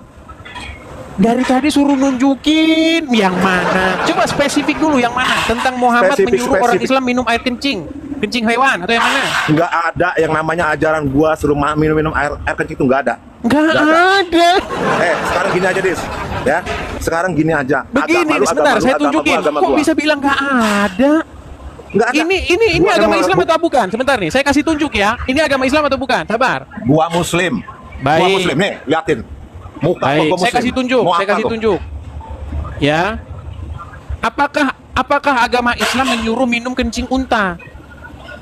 Dari tadi suruh nunjukin yang mana. Coba spesifik dulu yang mana. Tentang Muhammad menyuruh orang Islam minum air kencing hewan atau yang mana? Nggak ada yang namanya ajaran gua suruh minum air kencing itu nggak ada. Nggak ada. Sekarang gini aja, Dis. Ya, sekarang gini aja. Begini, sebentar, saya tunjukin. Kok bisa bilang nggak ada? Nggak ada. Ini agama Islam atau bukan? Sebentar nih, saya kasih tunjuk ya. Ini agama Islam atau bukan? Sabar. Gua Muslim. Baik. Gua Muslim nih, liatin. Muka baik, gua Muslim. Saya kasih tunjuk. Ya. Apakah agama Islam menyuruh minum kencing unta?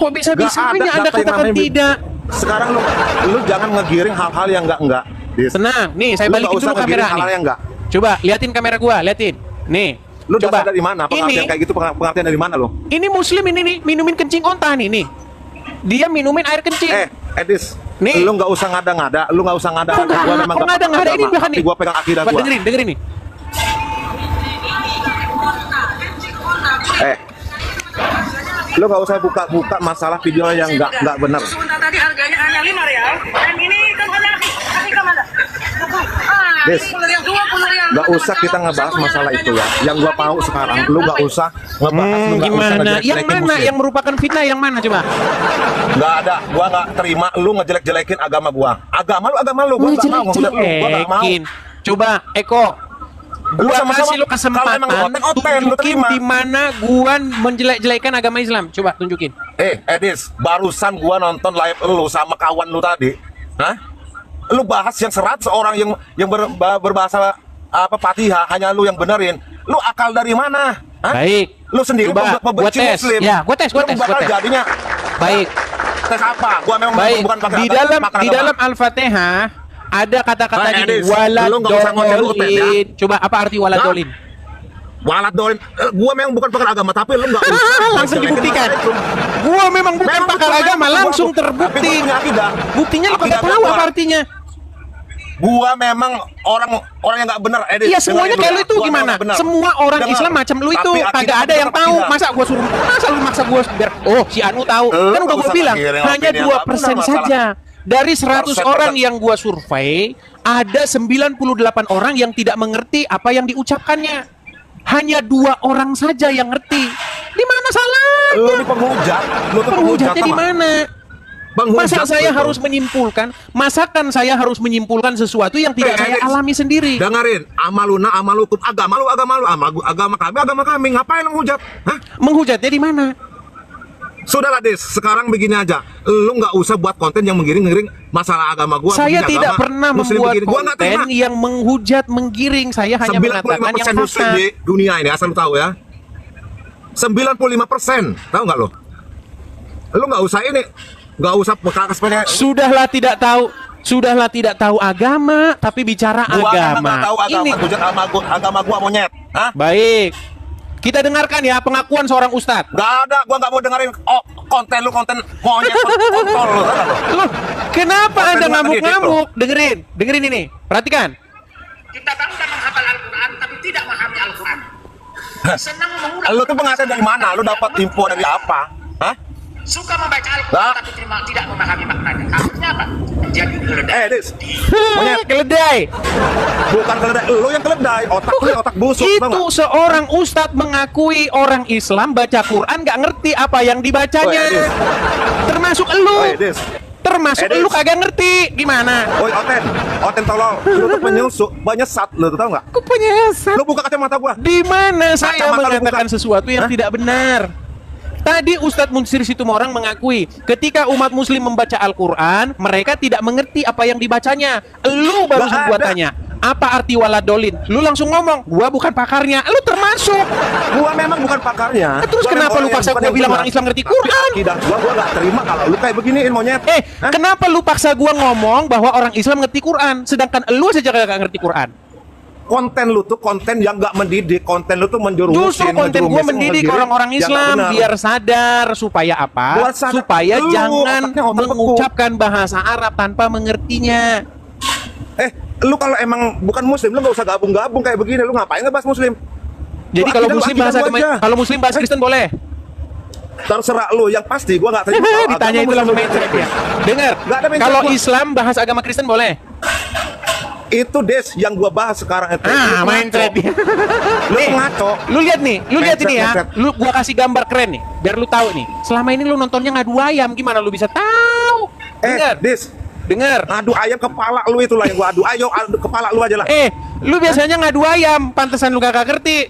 Kok bisa-bisanya Anda katakan tidak? Sekarang lu jangan ngegiring hal-hal yang enggak. Tenang, nih saya balikin dulu kamera nih. Coba liatin kamera gua, liatin. Nih. Lu coba dari mana? Pengertian kayak gitu pengertian dari mana lu? Ini Muslim ini nih, minumin kencing unta nih. Dia minumin air kencing. Edis, nih. Lu nggak usah ngada-ngada. Gua memang ngada-ngada ini bukan nih. Gua pegang akidah gua. Dengerin nih. Lu nggak usah buka masalah video yang nggak benar. Tadi harganya hanya 5 real dan ini kan hanya mana? Des, nggak usah kita ngebahas masalah itu ya. Yang gua mau sekarang, lu nggak usah ngebahas. Gimana? Yang mana? Yang merupakan fitnah yang mana coba? Nggak ada. Gua nggak terima lu ngejelek-jelekin agama gua. Agama lu. Gua nggak mau. Coba, Eko. Gua kasih lu kesempatan tunjukin di mana gua menjelek-jelekan agama Islam. Coba tunjukin. Edis, barusan gua nonton live lu sama kawan lu tadi. Hah? Lu bahas yang serat seorang yang berbahasa Fatihah, hanya lu yang benerin. Lu akal dari mana? Hah? Baik. Lu sendiri pembenci Muslim. Ya, gua tes. Jadinya. Baik. Tes apa? Gua memang bukan pakai di dalam Al-Fatihah ada kata-kata gini, waladolin. Coba apa arti waladolin? Waladolin. Gua memang bukan pakar agama, tapi lu nggak langsung dibuktikan. Gua memang bukan pakar agama, langsung terbukti. Buktinya lu kagak tahu apa artinya. Gua memang orang yang nggak benar. Iya, semuanya kayak lu itu gimana? Semua orang Islam macam lu itu kagak ada yang tahu. Masa lu maksa gua biar si Anu tahu? Kan udah gua bilang hanya 2% saja. Dari 100 orang yang gua survei, ada 98 orang yang tidak mengerti apa yang diucapkannya. Hanya 2 orang saja yang ngerti. Di mana salahnya? Lu ini penghujat. Lu tuh Penghujatnya di mana? Masa Penghujat saya lu tuh. harus menyimpulkan? Masakan saya harus menyimpulkan sesuatu yang tidak saya alami sendiri? Dengerin, amaluna amal hukum, agama lu, agama kami, ngapain lu menghujat? Hah? Menghujatnya di mana? Sudahlah Des, sekarang begini aja. Lu nggak usah buat konten yang menggiring-ngiring masalah agama gua. Saya begini tidak agama, pernah Muslim membuat begini. Gua nggak konten terima. yang menghujat, menggiring. Saya hanya mengatakan yang 95% Muslim fakta. di dunia ini, asal lu tahu ya. 95%, tahu nggak lu? Lu nggak usah ini, nggak usah bekas pengen. Sudahlah tidak tahu agama, tapi bicara Gua agama. nggak tahu agama, Ini hujat agama gua monyet. Hah? baik. Kita dengarkan ya pengakuan seorang ustadz. Gak ada, gua nggak mau dengerin konten monyet kontol lu. Loh, kenapa Konten Anda lu ngamuk-ngamuk? Dengerin ini. Perhatikan. Kita bangga menghafal Al-Quran tapi tidak memahami Al-Quran. Senang mengulang. Lu tuh penghasilan dari mana? Lu dapat info dari apa? Hah? Suka membaca Al-Quran tapi tidak memahami maknanya. Akhirnya apa? Menjadi keledai. Dis. Monyet. Keledai. Bukan keledai, lu yang keledai. Otak lu yang otak busuk. tau Itu nggak? seorang ustadz mengakui orang Islam baca Quran nggak ngerti apa yang dibacanya. Oi, Edis. Termasuk elu. Oi, Dis. Termasuk Edis. elu kagak ngerti. Gimana? Oi, Oten tolol. Lu tuh penyusup, penyesat lu tuh, tau nggak? Kok penyesat? Lu buka kacamata gua. Di mana saya Kacamata lu mengatakan buka. sesuatu yang Hah? tidak benar? Tadi Ustadz Munsir Situmorang mengakui ketika umat muslim membaca Al-Quran, mereka tidak mengerti apa yang dibacanya. Lu baru Nggak gua ada. tanya, apa arti waladolin? Lu langsung ngomong, gua bukan pakarnya. Lu termasuk. Gua memang bukan pakarnya. Terus Gua kenapa memang lu orang paksa yang gua bukan bilang yang orang Islam ngerti Tapi Quran? akidah gua nggak terima kalau lu kayak beginiin monyet. Kenapa lu paksa gua ngomong bahwa orang Islam ngerti Quran, sedangkan lu saja kagak ngerti Quran? Konten lu tuh konten yang nggak mendidik, konten lu tuh menjerumusin. Justru konten gua mendidik orang-orang Islam biar sadar supaya apa? Buat sadar. Supaya Lu jangan otaknya otak beku. mengucapkan bahasa Arab tanpa mengertinya. Lu kalau emang bukan muslim, lu nggak usah gabung-gabung kayak begini. Lu ngapain ngebahas muslim? Jadi Lu kalau akidah, muslim akidah bahasa lu aja. kalau muslim bahasa Kristen boleh. Terserah lu, yang pasti gua nggak terima. kalau Ditanya agama itu langsung muslim. mainstream ya. Dengar, Nggak ada mainstream kalau gua. Islam bahas agama Kristen boleh. Itu Des yang gua bahas sekarang itu. Ah, Lu main ngaco. trade dia. Lu ngaco. Lu lihat nih, ini ya. Mindset. Lu gua kasih gambar keren nih, biar lu tahu nih. Selama ini lu nontonnya ngadu ayam, gimana lu bisa tahu? Dengar, Des. dengar. Ngadu ayam kepala lu itulah yang gua adu. Ayo adu kepala lu aja lah. Lu biasanya ngadu ayam, pantesan lu gak ngerti.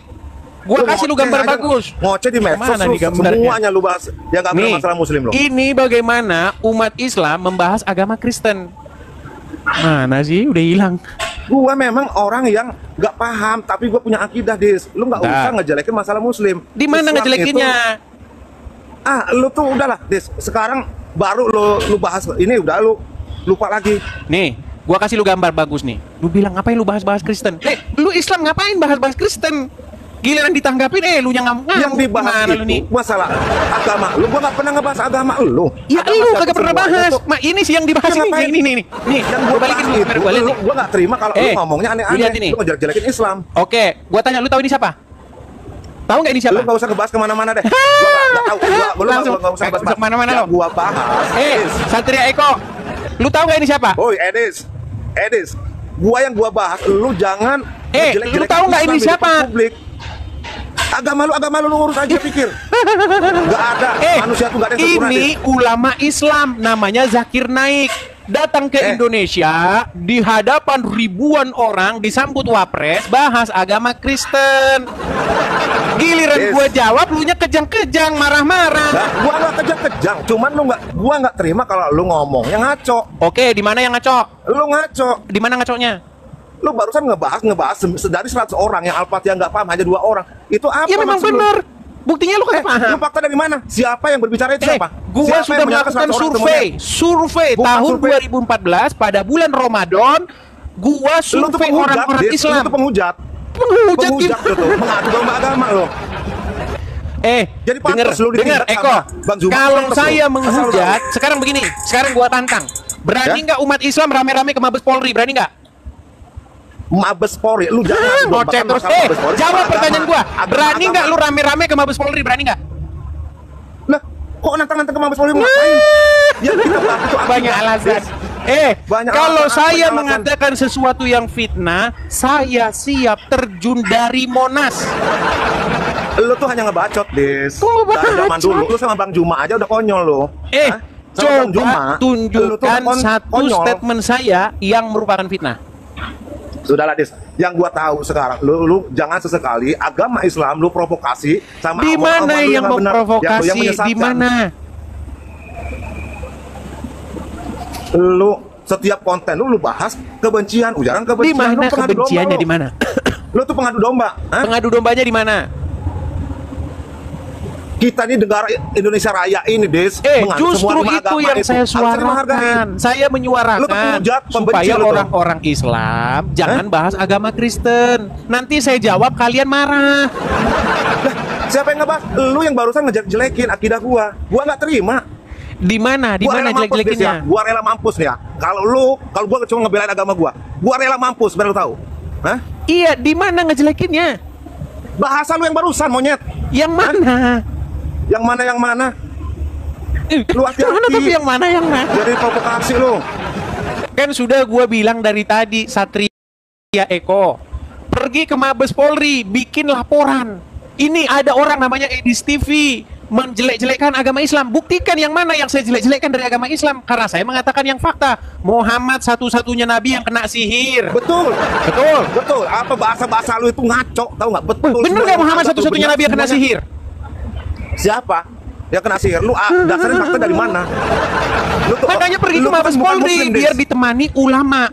Gua kasih lu gambar aja, bagus. Ngoceh di medsos Mana lu, nih gambarnya? semuanya lu bahas. Ya nggak pernah Nih, masalah muslim lu. ini bagaimana umat Islam membahas agama Kristen. Mana sih? Udah hilang. Gua memang orang yang nggak paham, tapi gua punya akidah, Dis. Lu nggak usah ngejelekin masalah muslim. Di mana Islam ngejelekinnya? Lu tuh udahlah, Dis. Sekarang baru lu bahas ini, udah lu lupa lagi. Nih, gua kasih lu gambar bagus nih. Lu bilang ngapain lu bahas-bahas Kristen? Lu Islam ngapain bahas-bahas Kristen? Giliran ditanggapin, lu yang ngamuk. Yang dibahas Gimana lu nih? itu masalah agama. Lu gua nggak pernah ngebahas agama lu. Ya Agama lu satu kagak pernah semuanya bahas. tuh. Ini sih yang dibahas Ya, ngapain? nih. Nih, Yang gua gua balikin bahas dulu itu, kamera gua, lihat nih. gua nggak terima kalau lu ngomongnya lu lihat aneh-aneh. ini. Lu ngejelek-jelekin Islam. Oke, gua tanya lu tahu ini siapa? Tahu nggak ini siapa? Lu nggak usah ngebahas kemana-mana deh. Gua nggak tahu. Gua Langsung nggak usah bahas kemana-mana yang lo. gua bahas. Satria Eko. Lu tahu nggak ini siapa? Oi, Edis. Gua yang gua bahas, lu jangan lu tahu nggak ini siapa? Publik. Agama lu urus aja pikir. Gak ada manusia tuh gak ada yang sempurna. Ini ulama Islam namanya Zakir Naik datang ke Indonesia di hadapan ribuan orang disambut wapres bahas agama Kristen. Giliran gua jawab lu nya kejang-kejang marah-marah. Nah, gua nggak kejang-kejang, cuman gua nggak terima kalau lu ngomongnya ngaco. Oke, di mana yang ngaco? Lu ngaco. Di mana ngaconya? Lu barusan ngebahas dari 100 orang yang Al-Fatihah nggak paham hanya 2 orang. Itu apa? Ya memang maksud lu? benar. Buktinya lu kayak paham. Lu fakta dari mana? Siapa yang berbicara itu siapa? Gua Siapa sudah yang menyalahkan melakukan 100 orang survei Bukan tahun survei. 2014 pada bulan Ramadan. Gua Lu tuh survei penghujat, orang-orang Dis. Islam. Lu tuh penghujat. Penghujat lu tuh mengadu domba agama lo. Jadi pantas lu dengar ditindak Eko. sama Bang Zuma, Kalau pantas saya lu. menghujat, sekarang begini, sekarang gua tantang. Berani nggak umat Islam rame-rame ke Mabes Polri? Berani nggak? Mabes Polri, lu jangan ngoceh terus. Jawab pertanyaan gua. Berani nggak lu rame-rame ke Mabes Polri? Berani nggak? Lah, kok nantang-nantang ke Mabes Polri ngapain? Yang kita bahas itu banyak alasan. Banyak Kalau alasan, saya banyak alasan. mengatakan sesuatu yang fitnah, saya siap terjun dari Monas. Lu tuh hanya ngebacot, Des. Kok Dari zaman ngebacot? dulu, lu sama Bang Juma aja udah konyol lu. Hah? Sama Bang Juma, Coba lu tuh tunjukkan satu konyol. statement saya yang merupakan fitnah. Sudahlah, Des. Yang gua tahu sekarang, lu jangan sesekali agama Islam lu provokasi sama Di mana awal-awal lu yang nggak benar, memprovokasi? yang menyesatkan. Di mana? Lu setiap konten lu bahas kebencian, ujaran Di kebencian. mana Lu pengadu domba, kebenciannya? lu. Di mana? Lu tuh pengadu domba. Hah? Pengadu dombanya di mana? Kita ini negara Indonesia Raya ini, Des. menganut Justru semua lima itu agama yang saya harus saling menghargai. suarakan. Saya Lu tuh menyuarakan penghujat, pembenci supaya lu tuh. orang-orang Islam jangan bahas agama Kristen. Nanti saya jawab, kalian marah. Siapa yang ngebahas? Lu yang barusan ngejelek-jelekin akidah gua. Gua nggak terima. Di mana? Di Gua mana rela mampus, Des, jelek-jelekinnya? ya. Gua rela mampus nih ya. Kalau gua cuma ngebelain agama gua rela mampus, biar lu tahu. Hah? Iya, di mana ngejelekinnya? Bahasa lu yang barusan, monyet. Yang mana? Yang mana? Lu hati-hati. Mana tapi yang mana yang mana? Jadi provokasi lu. Kan sudah gua bilang dari tadi, Satria Eko pergi ke Mabes Polri, bikin laporan. Ini ada orang namanya Edis TV menjelek-jelekkan agama Islam. Buktikan yang mana yang saya jelek-jelekkan dari agama Islam. Karena saya mengatakan yang fakta. Muhammad satu-satunya nabi yang kena sihir. Betul. Betul. Betul. Apa bahasa-bahasa lu itu ngaco, tahu nggak? Betul. Bener nggak Muhammad satu-satunya nabi yang kena sihir? Siapa? Yang kena sihir? Lu dasarnya fakta dari mana? Makanya pergi ke Mabes Polri biar ditemani ulama.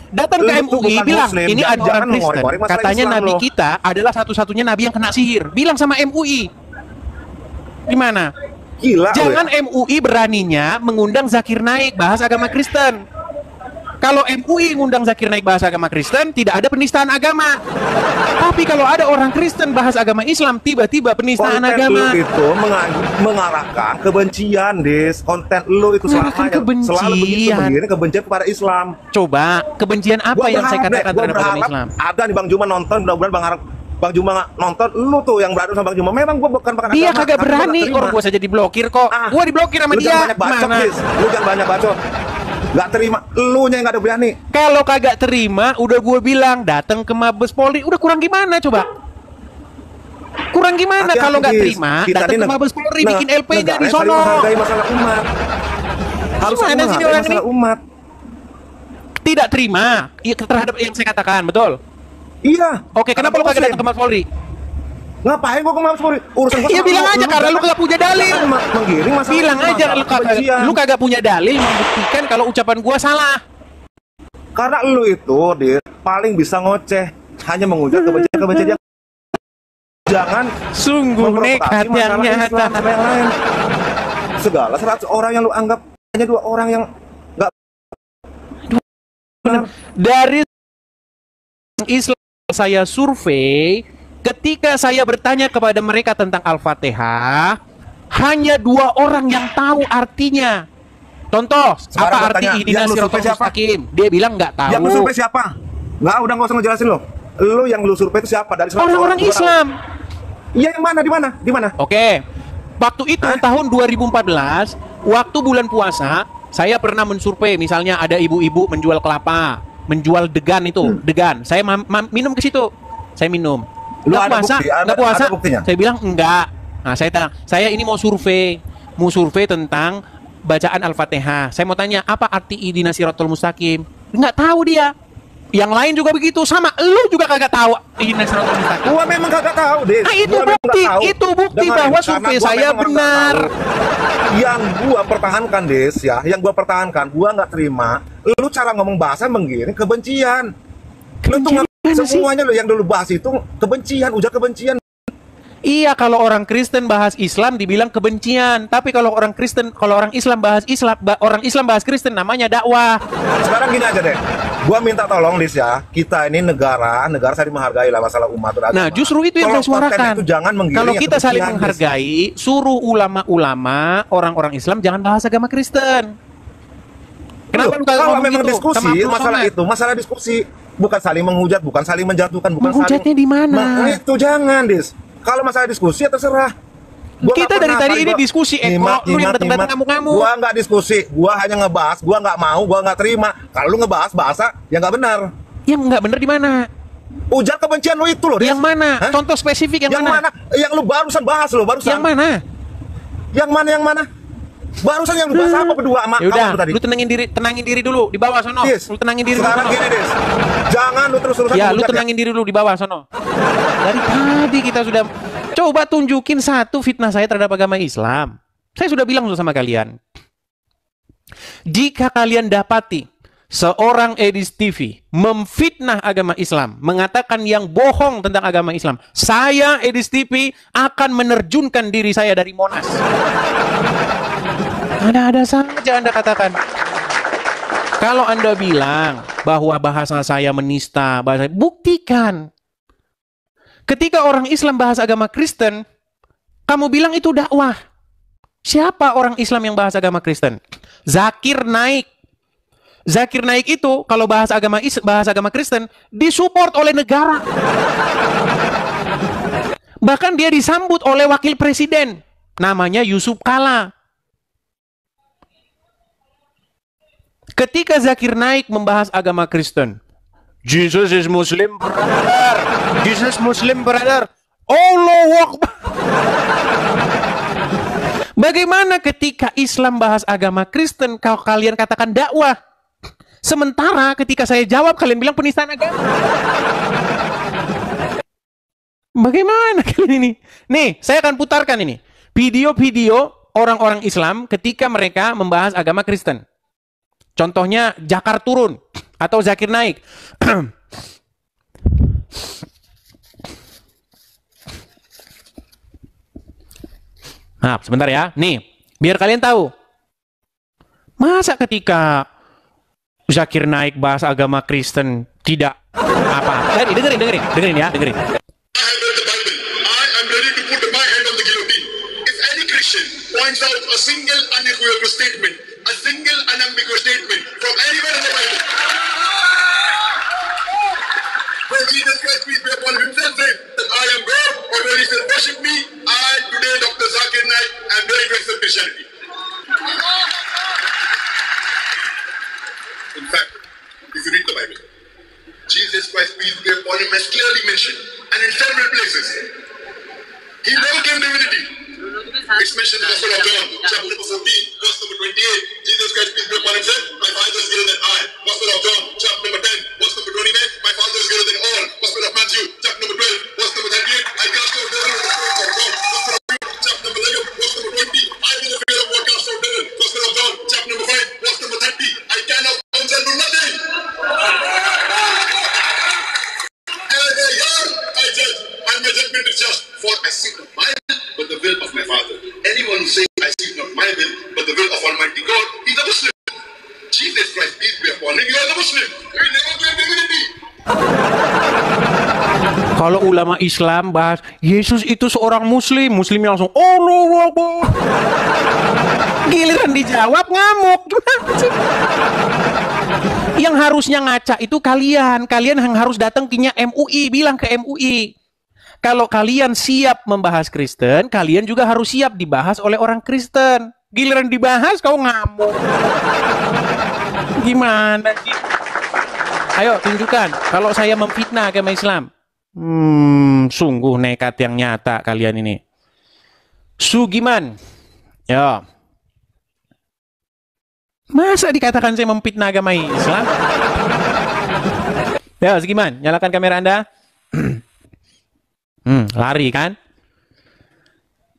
Datang ke MUI bilang ini ada orang Kristen. Katanya nabi kita adalah satu-satunya nabi yang kena sihir. Bilang sama MUI. Di mana? Gila. Jangan MUI beraninya mengundang Zakir Naik bahas agama Kristen. Kalau MUI ngundang Zakir Naik bahas agama Kristen, tidak ada penistaan agama. Tapi kalau ada orang Kristen bahas agama Islam, tiba-tiba penistaan konten agama. lu itu mengarahkan kebencian, Des. Konten lu itu Mengarahkan selalu begitu, kebencian. kebencian kepada Islam. Coba, kebencian apa yang saya katakan terhadap agama Islam? Ada nih Bang Juma nonton, mudah-mudahan Bang Juma nonton, lu tuh yang beradu sama Bang Juma. Memang gua bukan pakai Dia agama, kagak tapi gua berani, nggak terima. orang gua saja diblokir kok. Gua diblokir sama Lu dia. jangan banyak bacot, Mana? Des. Lu jangan banyak bacot. Gak terima, lu nya yang gak ada berani. Kalau kagak terima, udah gue bilang datang ke Mabes Polri. Udah kurang gimana coba? Kurang gimana Hati-hati, kalau nggak Dis. terima? Kita Datang ini ke Mabes Polri, negara bikin LP-nya di yang saling sono. menghargai masalah umat. Harus Gimana sih menghargai orang masalah ini? umat. Tidak terima terhadap yang saya katakan, betul? Iya. Oke, kenapa lu kagak datang ke Mabes Polri? Ngapain gua ke Mabes Polri? Urusan gua Iya sama bilang lu. aja Lu karena lu jangan- kagak punya dalil. Menggiring masalah Bilang umat, aja kebencian. lu kagak punya dalil membuktikan kalau ucapan gua salah. Karena lu itu, Dir, paling bisa ngoceh, hanya menghujat kebencian. Jangan sungguh nekat yang nyata. Sama yang lain. Segala 100 orang yang lu anggap hanya 2 orang yang nggak benar. Dari Islam saya survei, ketika saya bertanya kepada mereka tentang Al-Fatihah, hanya 2 orang yang tahu artinya. Contoh, Sekarang apa gua arti tanya, ihdinas yang lu siratal survei siapa? mustaqim? Dia bilang nggak tahu. Yang lu survei siapa? Udah nggak usah ngejelasin lo. Lu yang lu survei itu siapa? Dari 100 Orang-orang gua tahu. Islam. Iya, yang mana? Di mana? Di mana? Oke. Waktu itu tahun 2014, waktu bulan puasa, saya pernah mensurvei misalnya ada ibu-ibu menjual kelapa, menjual degan itu, degan. Saya minum ke situ. Saya minum. Lu Nggak ada puasa, bukti? Ada- nggak puasa. ada buktinya? Saya bilang enggak. Nah, saya tanya, saya ini mau survei tentang bacaan Al-Fatihah. Saya mau tanya, apa arti ihdinas siratal mustaqim? Nggak tahu dia. Yang lain juga begitu, sama lu juga kagak tahu ihdinas siratal mustaqim. Gua memang kagak tahu, Des. Nah, itu Gua memang bukti, nggak tahu. itu bukti Dengerin, bahwa karena survei gua saya memang orang nggak benar. tahu. Yang gua pertahankan, Des, ya, yang gua pertahankan, gua nggak terima. Lu cara ngomong bahasa menggiring kebencian. Lu tuh nggak semuanya lu yang dulu bahas itu kebencian, ujar kebencian. Iya, kalau orang Kristen bahas Islam dibilang kebencian. Tapi kalau orang Islam bahas orang Islam bahas Kristen namanya dakwah. Sekarang gini aja deh. Gua minta tolong, Lis, ya. Kita ini negara saling menghargai lah masalah umat beragama. Nah, justru itu yang Tolong saya suarakan. konten itu jangan menggiring Kalau yang kita saling kebencian, Lis. menghargai, suruh ulama-ulama orang-orang Islam jangan bahas agama Kristen. Kenapa lu kagak kalau ngomong memang gitu? diskusi Sama Abdul masalah Somad? itu, masalah diskusi, bukan saling menghujat, bukan saling menjatuhkan, bukan Menghujatnya di mana? Itu jangan, Dis. Kalau masalah diskusi ya terserah. Kita dari tadi ini diskusi, lu yang datang-datang ngamuk-ngamuk. Gua nggak diskusi, gua hanya ngebahas, gua nggak mau, gua nggak terima. Kalau lu ngebahas bahasa yang nggak benar. Yang nggak benar di mana? Ujar kebencian lu itu loh. Yang mana? Hah? Contoh spesifik yang mana? Yang lu barusan bahas lo, barusan. Yang mana? Yang mana? Barusan yang lu bahas apa berdua sama kawan tadi? Lu tenangin diri dulu di bawah sono. Lu tenangin diri sekarang dulu. Gini, Des. Jangan lu terus-terusan. Ya, lu tenangin diri dulu di bawah sono. Dari tadi kita sudah coba tunjukin satu fitnah saya terhadap agama Islam. Saya sudah bilang sama kalian. Jika kalian dapati seorang Edis TV memfitnah agama Islam, mengatakan yang bohong tentang agama Islam, saya Edis TV akan menerjunkan diri saya dari Monas. Ada-ada saja Anda katakan. Kalau Anda bilang bahwa bahasa saya menista, buktikan. Ketika orang Islam bahas agama Kristen, kamu bilang itu dakwah. Siapa orang Islam yang bahas agama Kristen? Zakir Naik. Zakir Naik itu kalau bahas agama Kristen disupport oleh negara. Bahkan dia disambut oleh wakil presiden namanya Yusuf Kala. Ketika Zakir Naik membahas agama Kristen, Jesus is Muslim brother. Jesus Muslim brother. Allahu Akbar. Bagaimana ketika Islam bahas agama Kristen kalau kalian katakan dakwah? Sementara ketika saya jawab kalian bilang penistaan agama. Bagaimana kalian ini? Nih, saya akan putarkan ini. Video-video orang-orang Islam ketika mereka membahas agama Kristen. Contohnya Jakar Turun atau Zakir Naik. Nah, sebentar ya. Nih, biar kalian tahu. Masa ketika Zakir Naik bahas agama Kristen tidak apa? Dengerin ya, dengerin. Points out a single unequivocal statement, a single unambiguous statement from anywhere in the Bible. Where Jesus Christ, peace be upon him, himself said that I am God, or where he said, worship me, I, today, Dr. Zakir Naik, am very grateful to Christianity. In fact, if you read the Bible, Jesus Christ, peace be upon him, has clearly mentioned, and in several places, he never came divinity. It's mentioned in the Gospel of John, chapter number 14, verse number 28. Jesus Christ, peace be upon him, said, my Father is greater than I. Gospel of John, chapter number 10, verse number 29. My Father is greater than all. Gospel of Matthew, chapter number 12, verse number 38. I cast out devils with the Spirit of God. Gospel of Luke, chapter number 11, verse number 20. I will the fear of God cast out devils. Gospel of John, chapter number 5, verse number 30. I cannot counsel do nothing. As I hear, I judge, and my judgment is just. For I seek not my will, but the will of my Father. Anyone who says, I seek not my will, but the will of Almighty God, he's a Muslim. Jesus Christ, peace be upon him, you are the Muslim. We never claim divinity. Kalau ulama Islam bahas Yesus itu seorang Muslim, Muslimnya langsung Allahu Akbar. Giliran dijawab ngamuk. Yang harusnya ngaca itu kalian yang harus datang ke MUI, bilang ke MUI. Kalau kalian siap membahas Kristen, kalian juga harus siap dibahas oleh orang Kristen. Giliran dibahas, kau ngamuk. Gimana sih? Ayo, tunjukkan. Kalau saya memfitnah agama Islam. Sungguh nekat yang nyata kalian ini. Sugiman. Ya. Masa dikatakan saya memfitnah agama Islam? Ya, Sugiman. Nyalakan kamera Anda. Lari kan?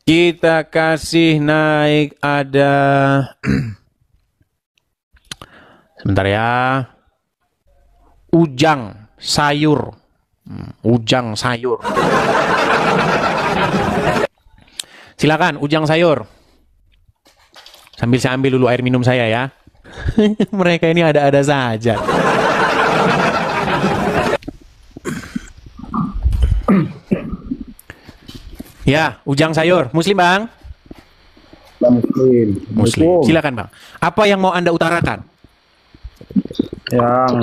Kita kasih naik ada sebentar ya. Ujang sayur. Ujang sayur. Silakan Ujang sayur. Sambil saya ambil dulu air minum saya ya. Mereka ini ada-ada saja. Ya, Ujang sayur. Muslim, Bang? Muslim. Silakan, Bang. Apa yang mau Anda utarakan? Yang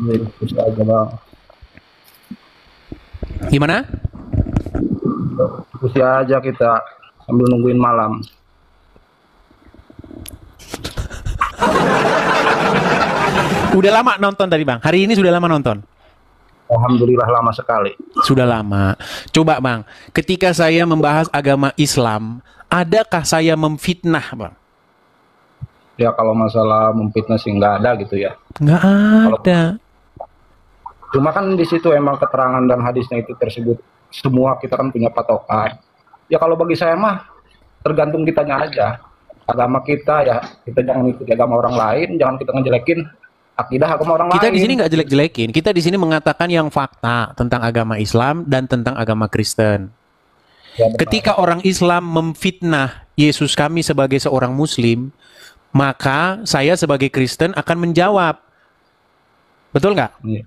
diskusi aja, Bang. Gimana? Diskusi aja kita. sambil nungguin malam. Udah lama nonton tadi Bang? Hari ini sudah lama nonton? Alhamdulillah lama sekali. Sudah lama. Coba Bang, ketika saya membahas agama Islam, adakah saya memfitnah Bang? Ya kalau masalah memfitnah sih nggak ada gitu ya. Nggak ada. Cuma kan di situ emang keterangan dan hadisnya itu tersebut semua kita kan punya patokan. Ya kalau bagi saya mah tergantung kitanya aja. Agama kita ya kita jangan ikuti agama orang lain, jangan kita ngejelekin akidah agama orang Kita lain. di sini nggak jelek-jelekin. Kita di sini mengatakan yang fakta tentang agama Islam dan tentang agama Kristen. Ya, benar. Ketika orang Islam memfitnah Yesus kami sebagai seorang Muslim, maka saya sebagai Kristen akan menjawab. Betul nggak? Iya.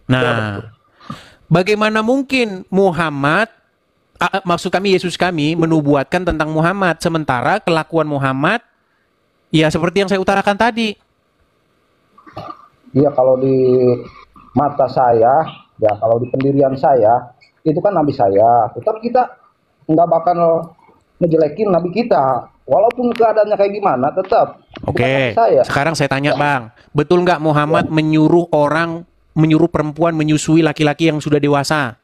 Nah, bagaimana mungkin Muhammad, maksud kami Yesus kami menubuatkan tentang Muhammad, sementara kelakuan Muhammad, ya seperti yang saya utarakan tadi. Iya kalau di mata saya, ya kalau di pendirian saya, itu kan nabi saya. Tetap kita nggak bakal ngejelekin nabi kita. Walaupun keadaannya kayak gimana, tetap. Oke, saya. sekarang saya tanya Bang, betul nggak Muhammad menyuruh perempuan menyusui laki-laki yang sudah dewasa?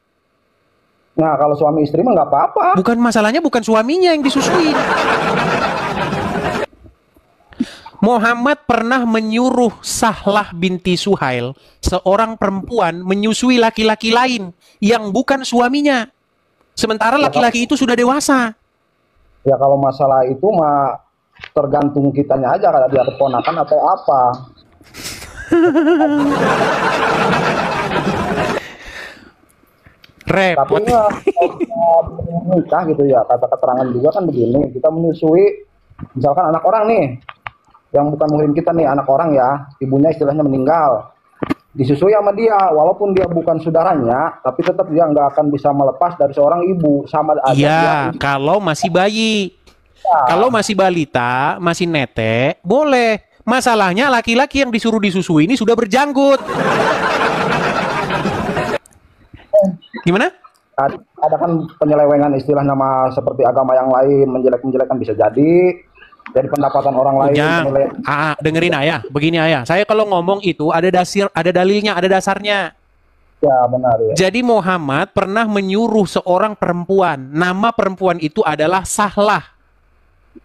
Nah kalau suami istri mah nggak apa-apa. Bukan masalahnya, bukan suaminya yang disusui. Muhammad pernah menyuruh Sahlah binti Suhail, seorang perempuan, menyusui laki-laki lain yang bukan suaminya. Sementara laki-laki itu sudah dewasa. Ya kalau masalah itu mah tergantung kitanya aja, kalau dia keponakan atau apa. Repot. Tapi ya, kalau nikah gitu ya, kata keterangan juga kan begini, kita menyusui, misalkan anak orang nih, yang bukan muhrim kita nih, anak orang ya, ibunya istilahnya meninggal, disusui sama dia, walaupun dia bukan saudaranya, tapi tetap dia nggak akan bisa melepas dari seorang ibu, sama aja. Iya, kalau masih bayi. Ya. Kalau masih balita, masih netek, boleh. Masalahnya laki-laki yang disuruh disusui ini sudah berjanggut. Gimana? Ada kan penyelewengan istilah nama seperti agama yang lain, menjelek-menjelekan bisa jadi pendapatan orang lain. Dengerin Ayah, begini Ayah. Saya kalau ngomong itu ada dalilnya, ada dasarnya. Ya benar ya. Jadi Muhammad pernah menyuruh seorang perempuan. Nama perempuan itu adalah Sahlah.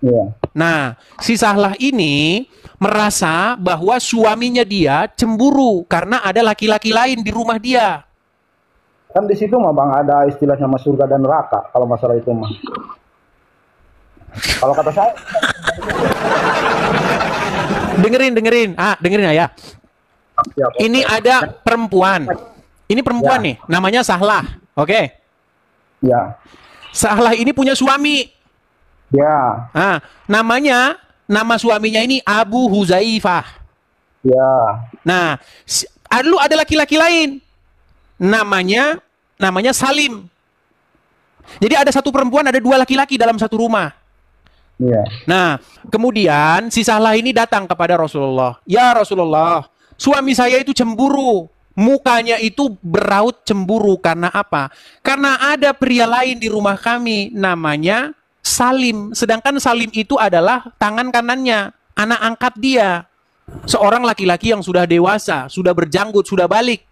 Ya. Nah, si Sahlah ini merasa bahwa suaminya dia cemburu karena ada laki-laki lain di rumah dia. Kan di situ mah Bang ada istilahnya mas surga dan neraka kalau masalah itu mah. Kalau kata saya dengerin Ayah. Ya, ini ada perempuan. Ini perempuan nih, namanya Sahlah. Oke. Ya. Sahlah ini punya suami. Ya. Nama suaminya ini Abu Huzaifah. Ya. Nah, lalu ada laki-laki lain. Namanya Salim. Jadi ada satu perempuan, ada dua laki-laki dalam satu rumah. Iya. Nah, kemudian si Sahlah ini datang kepada Rasulullah. Ya Rasulullah, suami saya itu cemburu. Mukanya itu beraut cemburu karena apa? Karena ada pria lain di rumah kami, namanya Salim. Sedangkan Salim itu adalah tangan kanannya, anak angkat dia. Seorang laki-laki yang sudah dewasa, sudah berjanggut, sudah balik.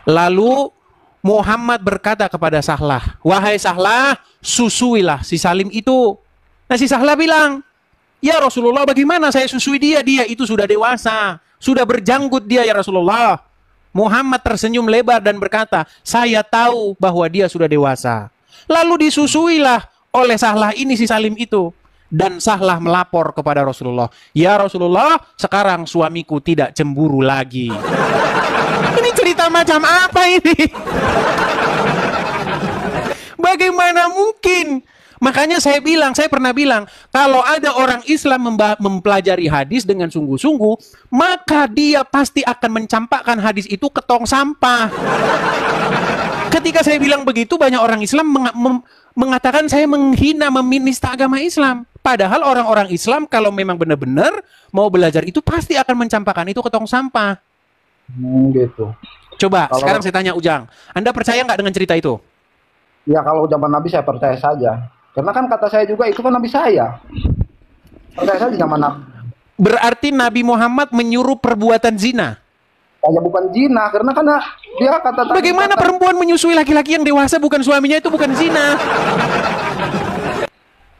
Lalu Muhammad berkata kepada Sahlah, wahai Sahlah, susuilah si Salim itu. Nah si Sahlah bilang, ya Rasulullah bagaimana saya susui dia? Dia itu sudah dewasa, sudah berjanggut dia ya Rasulullah. Muhammad tersenyum lebar dan berkata, saya tahu bahwa dia sudah dewasa. Lalu disusuilah oleh Sahlah ini si Salim itu. Dan Sahlah melapor kepada Rasulullah, ya Rasulullah, sekarang suamiku tidak cemburu lagi. Ini cerita macam apa ini? Bagaimana mungkin? Makanya saya pernah bilang, kalau ada orang Islam mempelajari hadis dengan sungguh-sungguh, maka dia pasti akan mencampakkan hadis itu ke tong sampah. Ketika saya bilang begitu, banyak orang Islam mengatakan saya menghina, meminista agama Islam. Padahal orang-orang Islam kalau memang benar-benar mau belajar itu pasti akan mencampakkan itu ke tong sampah. Gitu. Coba, sekarang saya tanya Ujang, Anda percaya nggak dengan cerita itu? Ya kalau zaman Nabi saya percaya saja. Karena kan kata saya juga itu kan nabi saya. Percaya saya di zaman nabi. Berarti Nabi Muhammad menyuruh perbuatan zina. Ya bukan zina, karena dia kata. Bagaimana perempuan menyusui laki-laki yang dewasa bukan suaminya, itu bukan zina?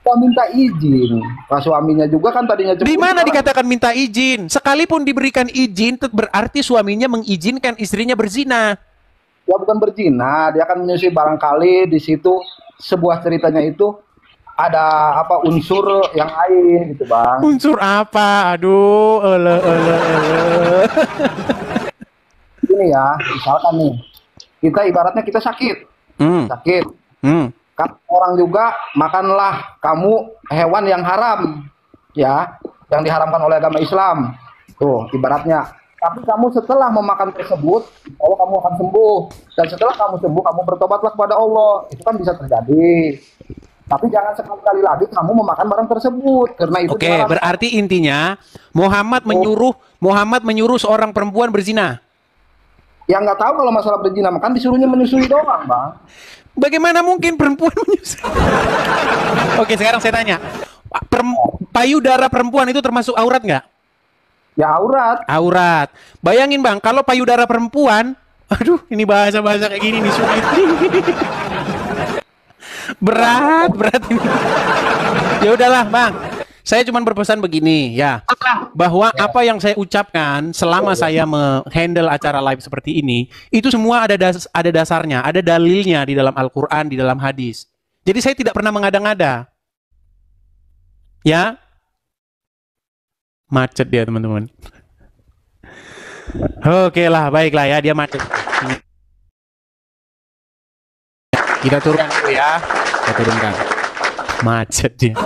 Kita minta izin. Pak suaminya juga kan tadinya. Di mana dikatakan minta izin? Sekalipun diberikan izin, berarti suaminya mengizinkan istrinya berzina. Ya bukan berzina, dia akan menyusui barangkali di situ sebuah ceritanya itu ada apa unsur yang lain gitu bang. Unsur apa? Aduh, Ini ya, misalkan nih, kita ibaratnya kita sakit, kan orang juga makanlah kamu hewan yang haram, ya, yang diharamkan oleh agama Islam, tuh ibaratnya. Tapi kamu setelah memakan tersebut, Allah kamu akan sembuh, dan setelah kamu sembuh, kamu bertobatlah kepada Allah, itu kan bisa terjadi. Tapi jangan sekali-kali lagi kamu memakan barang tersebut, karena itu. Oke, berarti intinya Muhammad menyuruh seorang perempuan berzina. Ya nggak tahu kalau masalah berzina, kan disuruhnya menyusui doang, bang. Bagaimana mungkin perempuan menyusui? Oke, sekarang saya tanya, payudara perempuan itu termasuk aurat nggak? Ya aurat. Aurat. Bayangin bang, kalau payudara perempuan, aduh, ini bahasa-bahasa kayak gini nih sulit. berat ini. Ya udahlah bang. Saya cuma berpesan begini ya, bahwa apa yang saya ucapkan selama saya menghandle acara live seperti ini, itu semua ada dasarnya, ada dalilnya di dalam Al-Quran, di dalam hadis. Jadi saya tidak pernah mengada-ngada. Ya, macet dia teman-teman. Oke lah, baiklah ya, dia macet. Kita turunkan dulu ya, kita turunkan. Macet dia.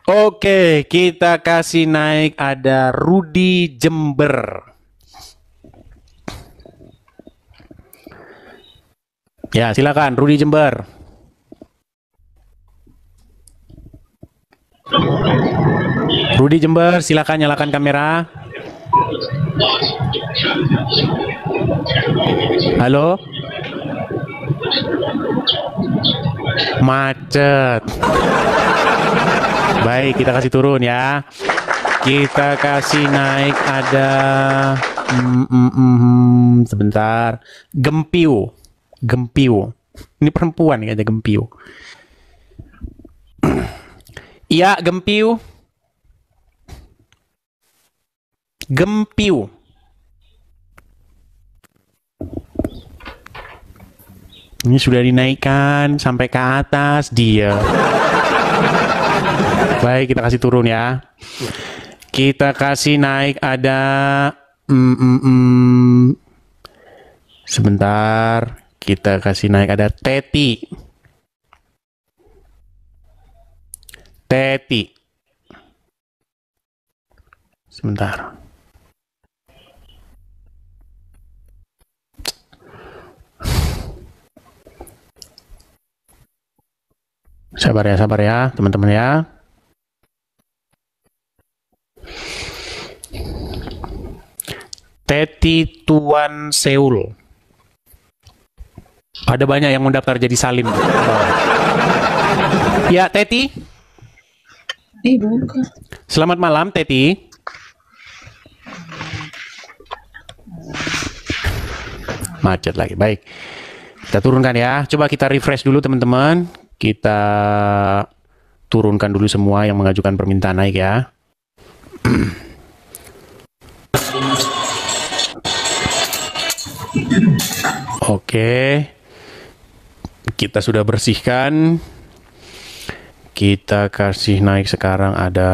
Oke, kita kasih naik ada Rudi Jember. Ya, silakan Rudi Jember. Rudi Jember, silakan nyalakan kamera. Halo? Macet. Baik, kita kasih turun ya. Kita kasih naik ada sebentar. Gempiu. Ini perempuan nih aja Gempiu. Iya, Gempiu. Ini sudah dinaikkan sampai ke atas dia. Baik, kita kasih turun ya. Kita kasih naik ada sebentar. Kita kasih naik ada Teti. Sebentar. Sabar ya, teman-teman ya. Teti Tuan Seul. Ada banyak yang mendaftar jadi Salim. Ya, Teti. Selamat malam, Teti. Macet lagi. Baik. Kita turunkan ya. Coba kita refresh dulu, teman-teman. Kita turunkan dulu semua yang mengajukan permintaan naik ya. Oke. Kita sudah bersihkan. Kita kasih naik sekarang ada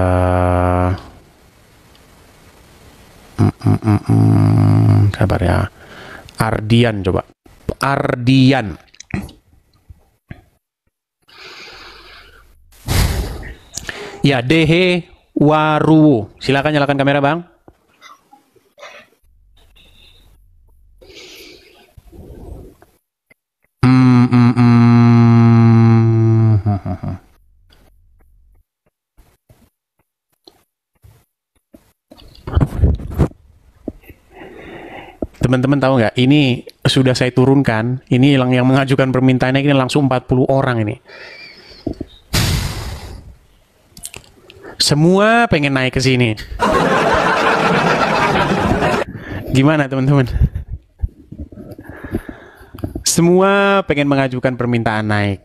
sabar ya. Ardian coba. Ardian. Ya, Dehe Waru. Silakan nyalakan kamera, Bang. Teman-teman tahu nggak? Ini sudah saya turunkan. Ini yang mengajukan permintaannya ini langsung 40 orang ini. Semua pengen naik ke sini. Gimana teman-teman? Semua pengen mengajukan permintaan naik.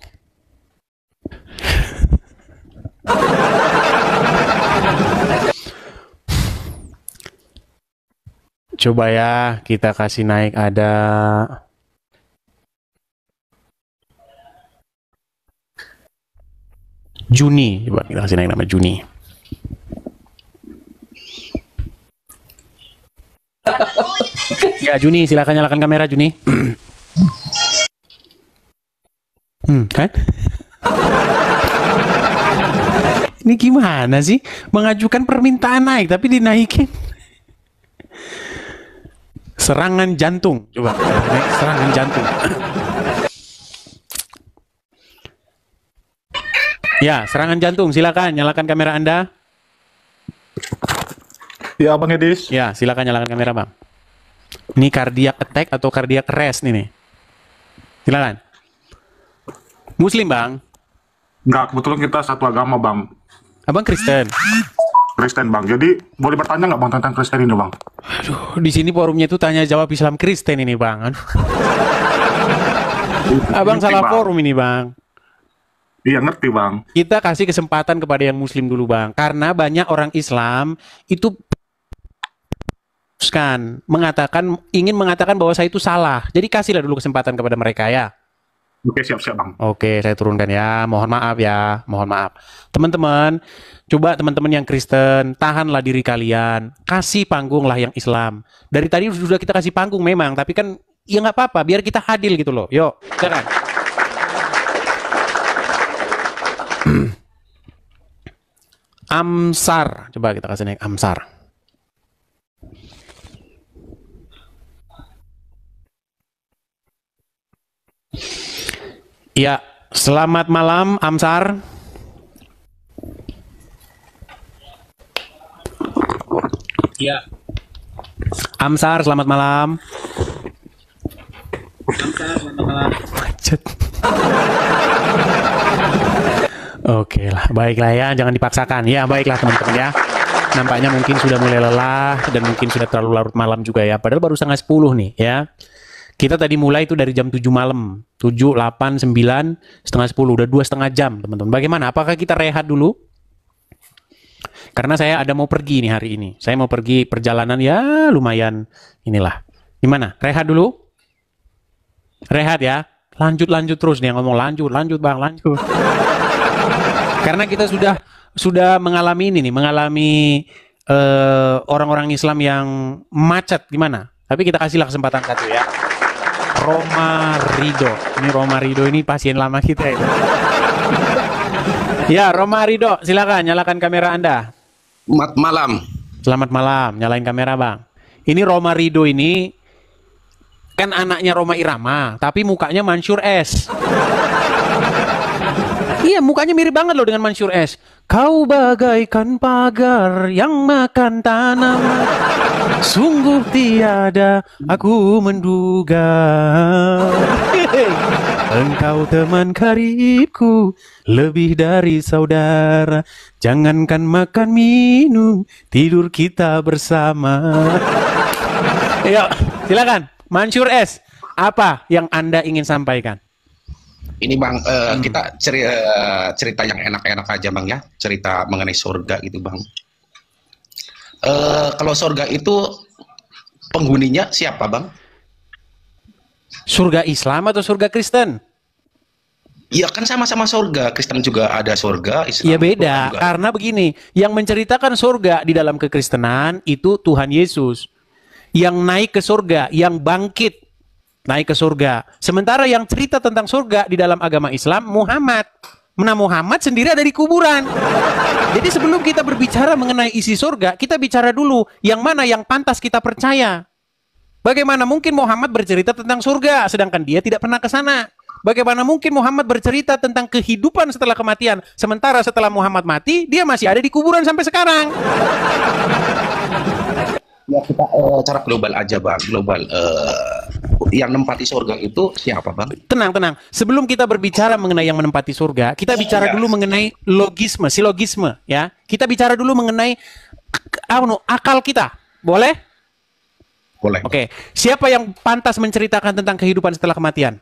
Coba ya, kita kasih naik ada Juni. Coba kita kasih naik nama Juni. Ya Juni, silakan nyalakan kamera Juni. Kan? Ini gimana sih? Mengajukan permintaan naik tapi dinaikin. Serangan jantung. Coba serangan jantung. Ya, serangan jantung. Silakan nyalakan kamera Anda. Ya, Bang Edis. Ya, silakan nyalakan kamera, Bang. Ini cardiac attack atau cardiac arrest nih. Silakan. Muslim, Bang? Enggak, kebetulan kita satu agama, Bang. Abang Kristen? Kristen, Bang. Jadi, boleh bertanya nggak, Bang, tentang Kristen ini, Bang? Aduh, di sini forumnya itu tanya jawab Islam Kristen ini, Bang. Aduh. Abang Ngerti, salah Bang. forum ini, Bang. Iya, ngerti, Bang. Kita kasih kesempatan kepada yang Muslim dulu, Bang. Karena banyak orang Islam itu ingin mengatakan bahwa saya itu salah. Jadi kasihlah dulu kesempatan kepada mereka ya. Oke, siap-siap, Bang. Oke, saya turunkan ya. Mohon maaf ya. Mohon maaf. Teman-teman, coba teman-teman yang Kristen, tahanlah diri kalian. Kasih panggunglah yang Islam. Dari tadi sudah kita kasih panggung memang, tapi kan ya nggak apa-apa, biar kita adil gitu loh. Yuk, silakan. Amsar. Coba kita kasih naik Amsar. Ya, selamat malam Amsar. Ya. Amsar, selamat malam. Amsar, selamat malam. Macet. Oke lah, baiklah ya, jangan dipaksakan. Ya, baiklah teman-teman ya. Nampaknya mungkin sudah mulai lelah dan mungkin sudah terlalu larut malam juga ya. Padahal baru 9:30 nih ya. Kita tadi mulai itu dari jam 7 malam. 7, 8, 9, setengah 10. Udah 2,5 jam, teman-teman. Bagaimana? Apakah kita rehat dulu? Karena saya ada mau pergi nih hari ini. Saya mau pergi perjalanan ya lumayan inilah. Gimana? Rehat dulu? Rehat ya? Lanjut terus nih yang ngomong. Lanjut Bang, lanjut. Karena kita sudah mengalami ini nih. Mengalami orang-orang Islam yang macet. Gimana? Tapi kita kasihlah kesempatan satu ya. Roma Rido. Ini Roma Rido ini pasien lama kita ya. Ya, Roma Rido, silakan nyalakan kamera Anda. Selamat malam. Selamat malam, nyalain kamera, Bang. Ini Roma Rido ini kan anaknya Roma Irama, tapi mukanya Mansur S. Iya, mukanya mirip banget loh dengan Mansur S. Kau bagaikan pagar yang makan tanaman. Sungguh tiada aku menduga. Engkau teman karibku, lebih dari saudara. Jangankan makan minum, tidur kita bersama. Ayo, silakan. Mansur S, apa yang Anda ingin sampaikan? Ini Bang, kita cerita yang enak-enak aja Bang ya. Cerita mengenai surga gitu Bang. Kalau surga itu penghuninya siapa Bang? Surga Islam atau surga Kristen? Iya kan sama-sama surga. Kristen juga ada surga, Islam. Iya beda, juga. karena begini. Yang menceritakan surga di dalam kekristenan itu Tuhan Yesus. Yang naik ke surga, yang bangkit naik ke surga. Sementara yang cerita tentang surga di dalam agama Islam Muhammad. Nah, Muhammad sendiri ada di kuburan. Jadi sebelum kita berbicara mengenai isi surga, kita bicara dulu yang mana yang pantas kita percaya. Bagaimana mungkin Muhammad bercerita tentang surga sedangkan dia tidak pernah ke sana? Bagaimana mungkin Muhammad bercerita tentang kehidupan setelah kematian sementara setelah Muhammad mati dia masih ada di kuburan sampai sekarang? Ya kita cara global aja bang, global yang menempati surga itu siapa bang? Tenang. Sebelum kita berbicara mengenai yang menempati surga, kita bicara dulu mengenai silogisme, ya. Kita bicara dulu mengenai akal kita, boleh? Boleh. Oke, siapa yang pantas menceritakan tentang kehidupan setelah kematian?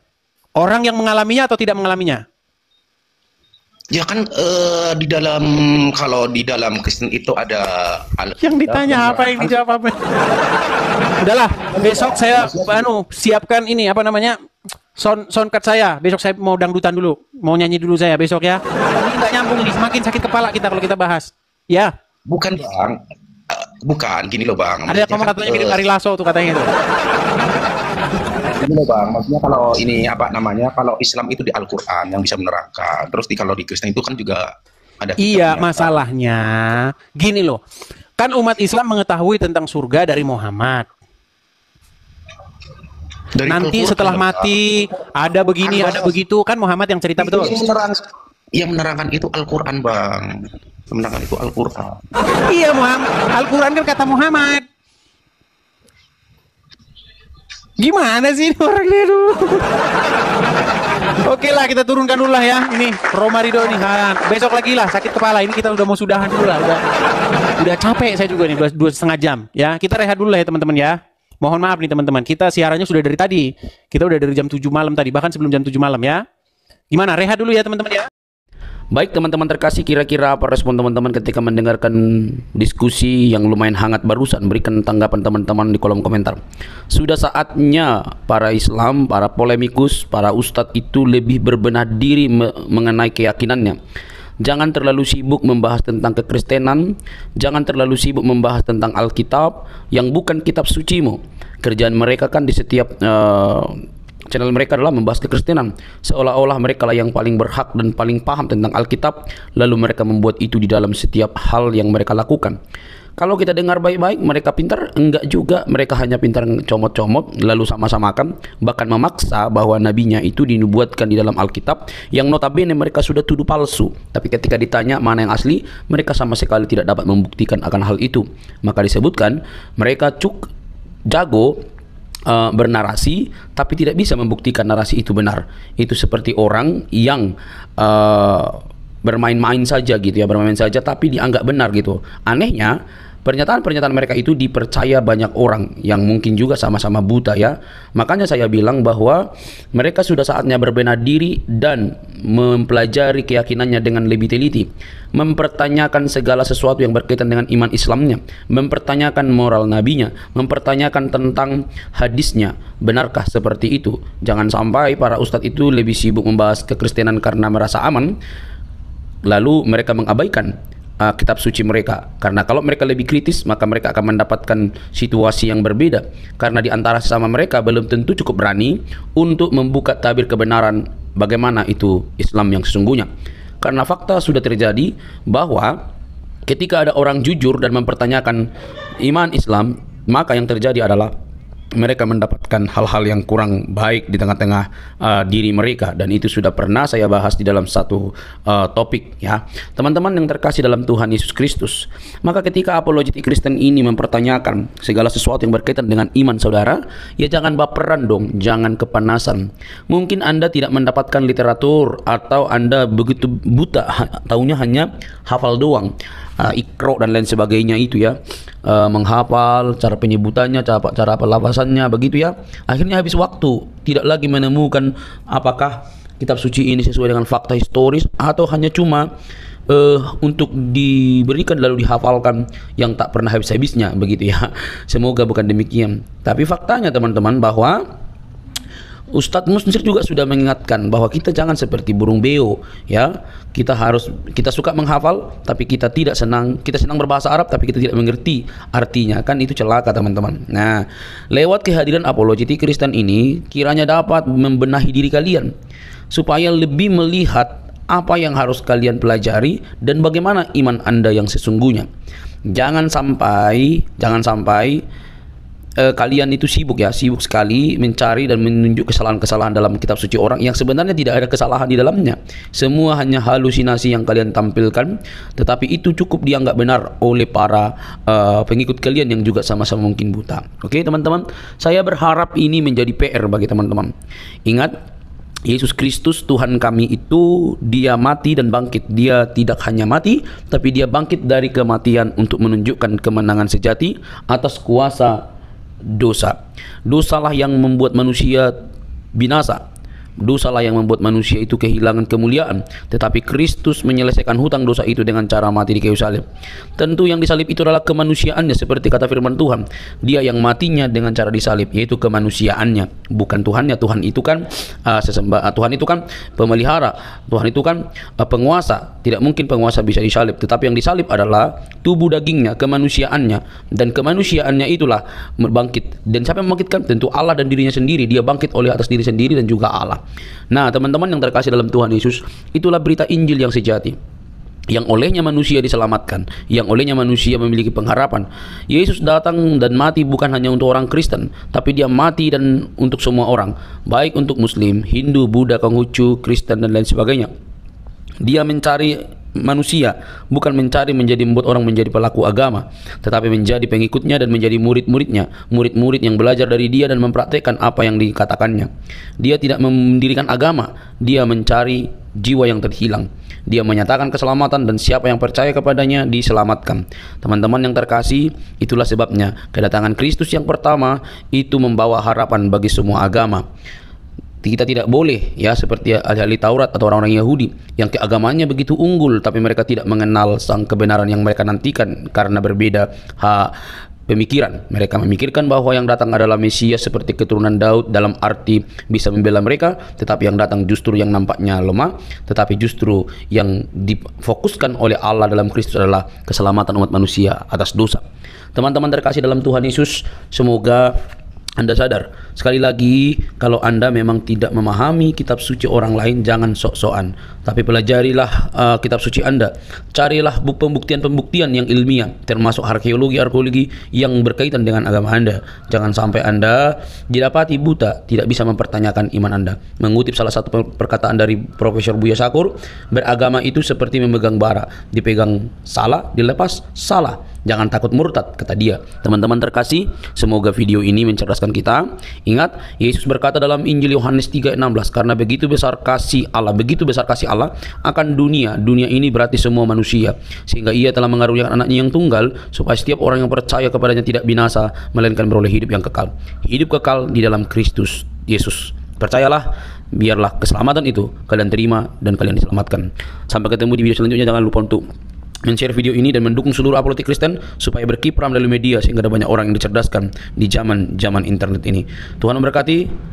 Orang yang mengalaminya atau tidak mengalaminya? Ya kan kalau di dalam Kristen itu ada yang ditanya apa yang dijawab apa? Udahlah, besok saya siapkan ini apa namanya? Soundcard saya. Besok saya mau dangdutan dulu. Mau nyanyi dulu saya besok ya. Ini nggak nyambung nih, semakin sakit kepala kita kalau kita bahas. Ya. Bukan bang. Bukan, gini loh bang. Ada yang ngomong katanya mirip Ari Lasso tuh katanya itu. Gini loh bang, maksudnya kalau ini apa namanya, kalau Islam itu di Al-Quran yang bisa menerangkan, terus kalau di Kristen itu kan juga ada. Iya, masalahnya gini loh, kan umat Islam mengetahui tentang surga dari Muhammad. Nanti setelah mati ada begini, ada begitu, kan Muhammad yang cerita betul. Yang menerangkan itu Al-Quran bang. Menerangkan itu Al-Quran. Iya Muhammad, Al-Quran kan kata Muhammad. Gimana sih ini orangnya tuh? Oke lah, kita turunkan dulu lah ya. Ini Roma Ridho nih. Besok lagi lah, sakit kepala. Ini kita udah mau sudahan dulu lah. Udah capek saya juga nih, 2,5 jam. Ya, kita rehat dulu lah ya teman-teman ya. Mohon maaf nih teman-teman. Kita siarannya sudah dari tadi. Kita udah dari jam 7 malam tadi, bahkan sebelum jam 7 malam ya. Gimana? Rehat dulu ya teman-teman ya. Baik teman-teman terkasih, kira-kira apa respon teman-teman ketika mendengarkan diskusi yang lumayan hangat barusan? Berikan tanggapan teman-teman di kolom komentar. Sudah saatnya para Islam, para polemikus, para ustadz itu lebih berbenah diri mengenai keyakinannya. Jangan terlalu sibuk membahas tentang kekristenan, jangan terlalu sibuk membahas tentang Alkitab yang bukan kitab sucimu. Kerjaan mereka kan di setiap channel mereka adalah membahas kekristenan, seolah-olah mereka lah yang paling berhak dan paling paham tentang Alkitab, lalu mereka membuat itu di dalam setiap hal yang mereka lakukan. Kalau kita dengar baik-baik, mereka pintar? Enggak juga, mereka hanya pintar comot-comot lalu sama-samakan, bahkan memaksa bahwa nabinya itu dinubuatkan di dalam Alkitab yang notabene mereka sudah tuduh palsu. Tapi ketika ditanya mana yang asli, mereka sama sekali tidak dapat membuktikan akan hal itu. Maka disebutkan mereka jago bernarasi tapi tidak bisa membuktikan narasi itu benar. Itu seperti orang yang bermain-main saja gitu ya, bermain saja tapi dianggap benar gitu. Anehnya pernyataan-pernyataan mereka itu dipercaya banyak orang yang mungkin juga sama-sama buta ya. Makanya saya bilang bahwa mereka sudah saatnya berbenah diri dan mempelajari keyakinannya dengan lebih teliti, mempertanyakan segala sesuatu yang berkaitan dengan iman Islamnya, mempertanyakan moral nabinya, mempertanyakan tentang hadisnya. Benarkah seperti itu? Jangan sampai para ustadz itu lebih sibuk membahas kekristenan karena merasa aman, lalu mereka mengabaikan kitab suci mereka. Karena kalau mereka lebih kritis, maka mereka akan mendapatkan situasi yang berbeda. Karena di antara sesama mereka belum tentu cukup berani untuk membuka tabir kebenaran bagaimana itu Islam yang sesungguhnya. Karena fakta sudah terjadi bahwa ketika ada orang jujur dan mempertanyakan iman Islam, maka yang terjadi adalah mereka mendapatkan hal-hal yang kurang baik di tengah-tengah diri mereka, dan itu sudah pernah saya bahas di dalam satu topik ya teman-teman yang terkasih dalam Tuhan Yesus Kristus. Maka ketika apologetik Kristen ini mempertanyakan segala sesuatu yang berkaitan dengan iman saudara, ya jangan baperan dong, jangan kepanasan. Mungkin Anda tidak mendapatkan literatur atau Anda begitu buta, taunya hanya hafal doang, ikro dan lain sebagainya itu ya, menghafal cara penyebutannya, cara pelafasannya begitu ya. Akhirnya habis waktu, tidak lagi menemukan apakah kitab suci ini sesuai dengan fakta historis atau hanya cuma untuk diberikan lalu dihafalkan yang tak pernah habis-habisnya begitu ya. Semoga bukan demikian. Tapi faktanya teman-teman bahwa Ustadz Musnir juga sudah mengingatkan bahwa kita jangan seperti burung beo ya. Kita suka menghafal tapi kita senang berbahasa Arab tapi kita tidak mengerti artinya, kan itu celaka teman-teman. Nah, lewat kehadiran apologetik Kristen ini kiranya dapat membenahi diri kalian supaya lebih melihat apa yang harus kalian pelajari dan bagaimana iman Anda yang sesungguhnya. Jangan sampai kalian itu sibuk sekali mencari dan menunjuk kesalahan-kesalahan dalam kitab suci orang yang sebenarnya tidak ada kesalahan di dalamnya. Semua hanya halusinasi yang kalian tampilkan, tetapi itu cukup dianggap benar oleh para pengikut kalian yang juga sama-sama mungkin buta. Oke, teman-teman, saya berharap ini menjadi PR bagi teman-teman. Ingat, Yesus Kristus Tuhan kami itu dia mati dan bangkit. Dia tidak hanya mati, tapi dia bangkit dari kematian untuk menunjukkan kemenangan sejati atas kuasa dosa. Dosalah yang membuat manusia binasa. Dosalah yang membuat manusia itu kehilangan kemuliaan. Tetapi Kristus menyelesaikan hutang dosa itu dengan cara mati di kayu salib. Tentu yang disalib itu adalah kemanusiaannya, seperti kata firman Tuhan. Dia yang matinya dengan cara disalib, yaitu kemanusiaannya, bukan Tuhannya. Tuhan itu kan Tuhan itu kan pemelihara. Tuhan itu kan penguasa. Tidak mungkin penguasa bisa disalib. Tetapi yang disalib adalah tubuh dagingnya, kemanusiaannya, dan kemanusiaannya itulah bangkit. Dan siapa yang membangkitkan? Tentu Allah dan dirinya sendiri. Dia bangkit oleh atas diri sendiri dan juga Allah. Nah, teman-teman yang terkasih dalam Tuhan Yesus, itulah berita Injil yang sejati, yang olehnya manusia diselamatkan, yang olehnya manusia memiliki pengharapan. Yesus datang dan mati bukan hanya untuk orang Kristen, tapi dia mati dan untuk semua orang, baik untuk Muslim, Hindu, Buddha, Konghucu, Kristen dan lain sebagainya. Dia mencari manusia, bukan mencari membuat orang menjadi pelaku agama, tetapi menjadi pengikutnya dan menjadi murid-muridnya, murid-murid yang belajar dari dia dan mempraktekkan apa yang dikatakannya. Dia tidak mendirikan agama, dia mencari jiwa yang terhilang. Dia menyatakan keselamatan dan siapa yang percaya kepadanya diselamatkan. Teman-teman yang terkasih, itulah sebabnya kedatangan Kristus yang pertama itu membawa harapan bagi semua agama. Kita tidak boleh seperti ahli Taurat atau orang-orang Yahudi yang keagamaannya begitu unggul tapi mereka tidak mengenal sang kebenaran yang mereka nantikan karena berbeda pemikiran. Mereka memikirkan bahwa yang datang adalah Mesias seperti keturunan Daud dalam arti bisa membela mereka, tetapi yang datang justru yang nampaknya lemah, tetapi justru yang difokuskan oleh Allah dalam Kristus adalah keselamatan umat manusia atas dosa. Teman-teman terkasih dalam Tuhan Yesus, semoga Anda sadar, sekali lagi, kalau Anda memang tidak memahami kitab suci orang lain, jangan sok-sokan. Tapi pelajarilah kitab suci Anda. Carilah pembuktian-pembuktian yang ilmiah, termasuk arkeologi yang berkaitan dengan agama Anda. Jangan sampai Anda didapati buta, tidak bisa mempertanyakan iman Anda. Mengutip salah satu perkataan dari Profesor Buya Syakur, beragama itu seperti memegang bara. Dipegang salah, dilepas salah. Jangan takut murtad, kata dia. Teman-teman terkasih, semoga video ini mencerdaskan kita. Ingat, Yesus berkata dalam Injil Yohanes 3:16, karena begitu besar kasih Allah akan dunia. Dunia ini berarti semua manusia, sehingga ia telah mengaruniakan anaknya yang tunggal, supaya setiap orang yang percaya kepadanya tidak binasa, melainkan beroleh hidup yang kekal. Hidup kekal di dalam Kristus Yesus. Percayalah, biarlah keselamatan itu kalian terima dan kalian diselamatkan. Sampai ketemu di video selanjutnya. Jangan lupa untuk men-share video ini dan mendukung seluruh apologetik Kristen supaya berkiprah melalui media sehingga ada banyak orang yang dicerdaskan di zaman internet ini. Tuhan memberkati.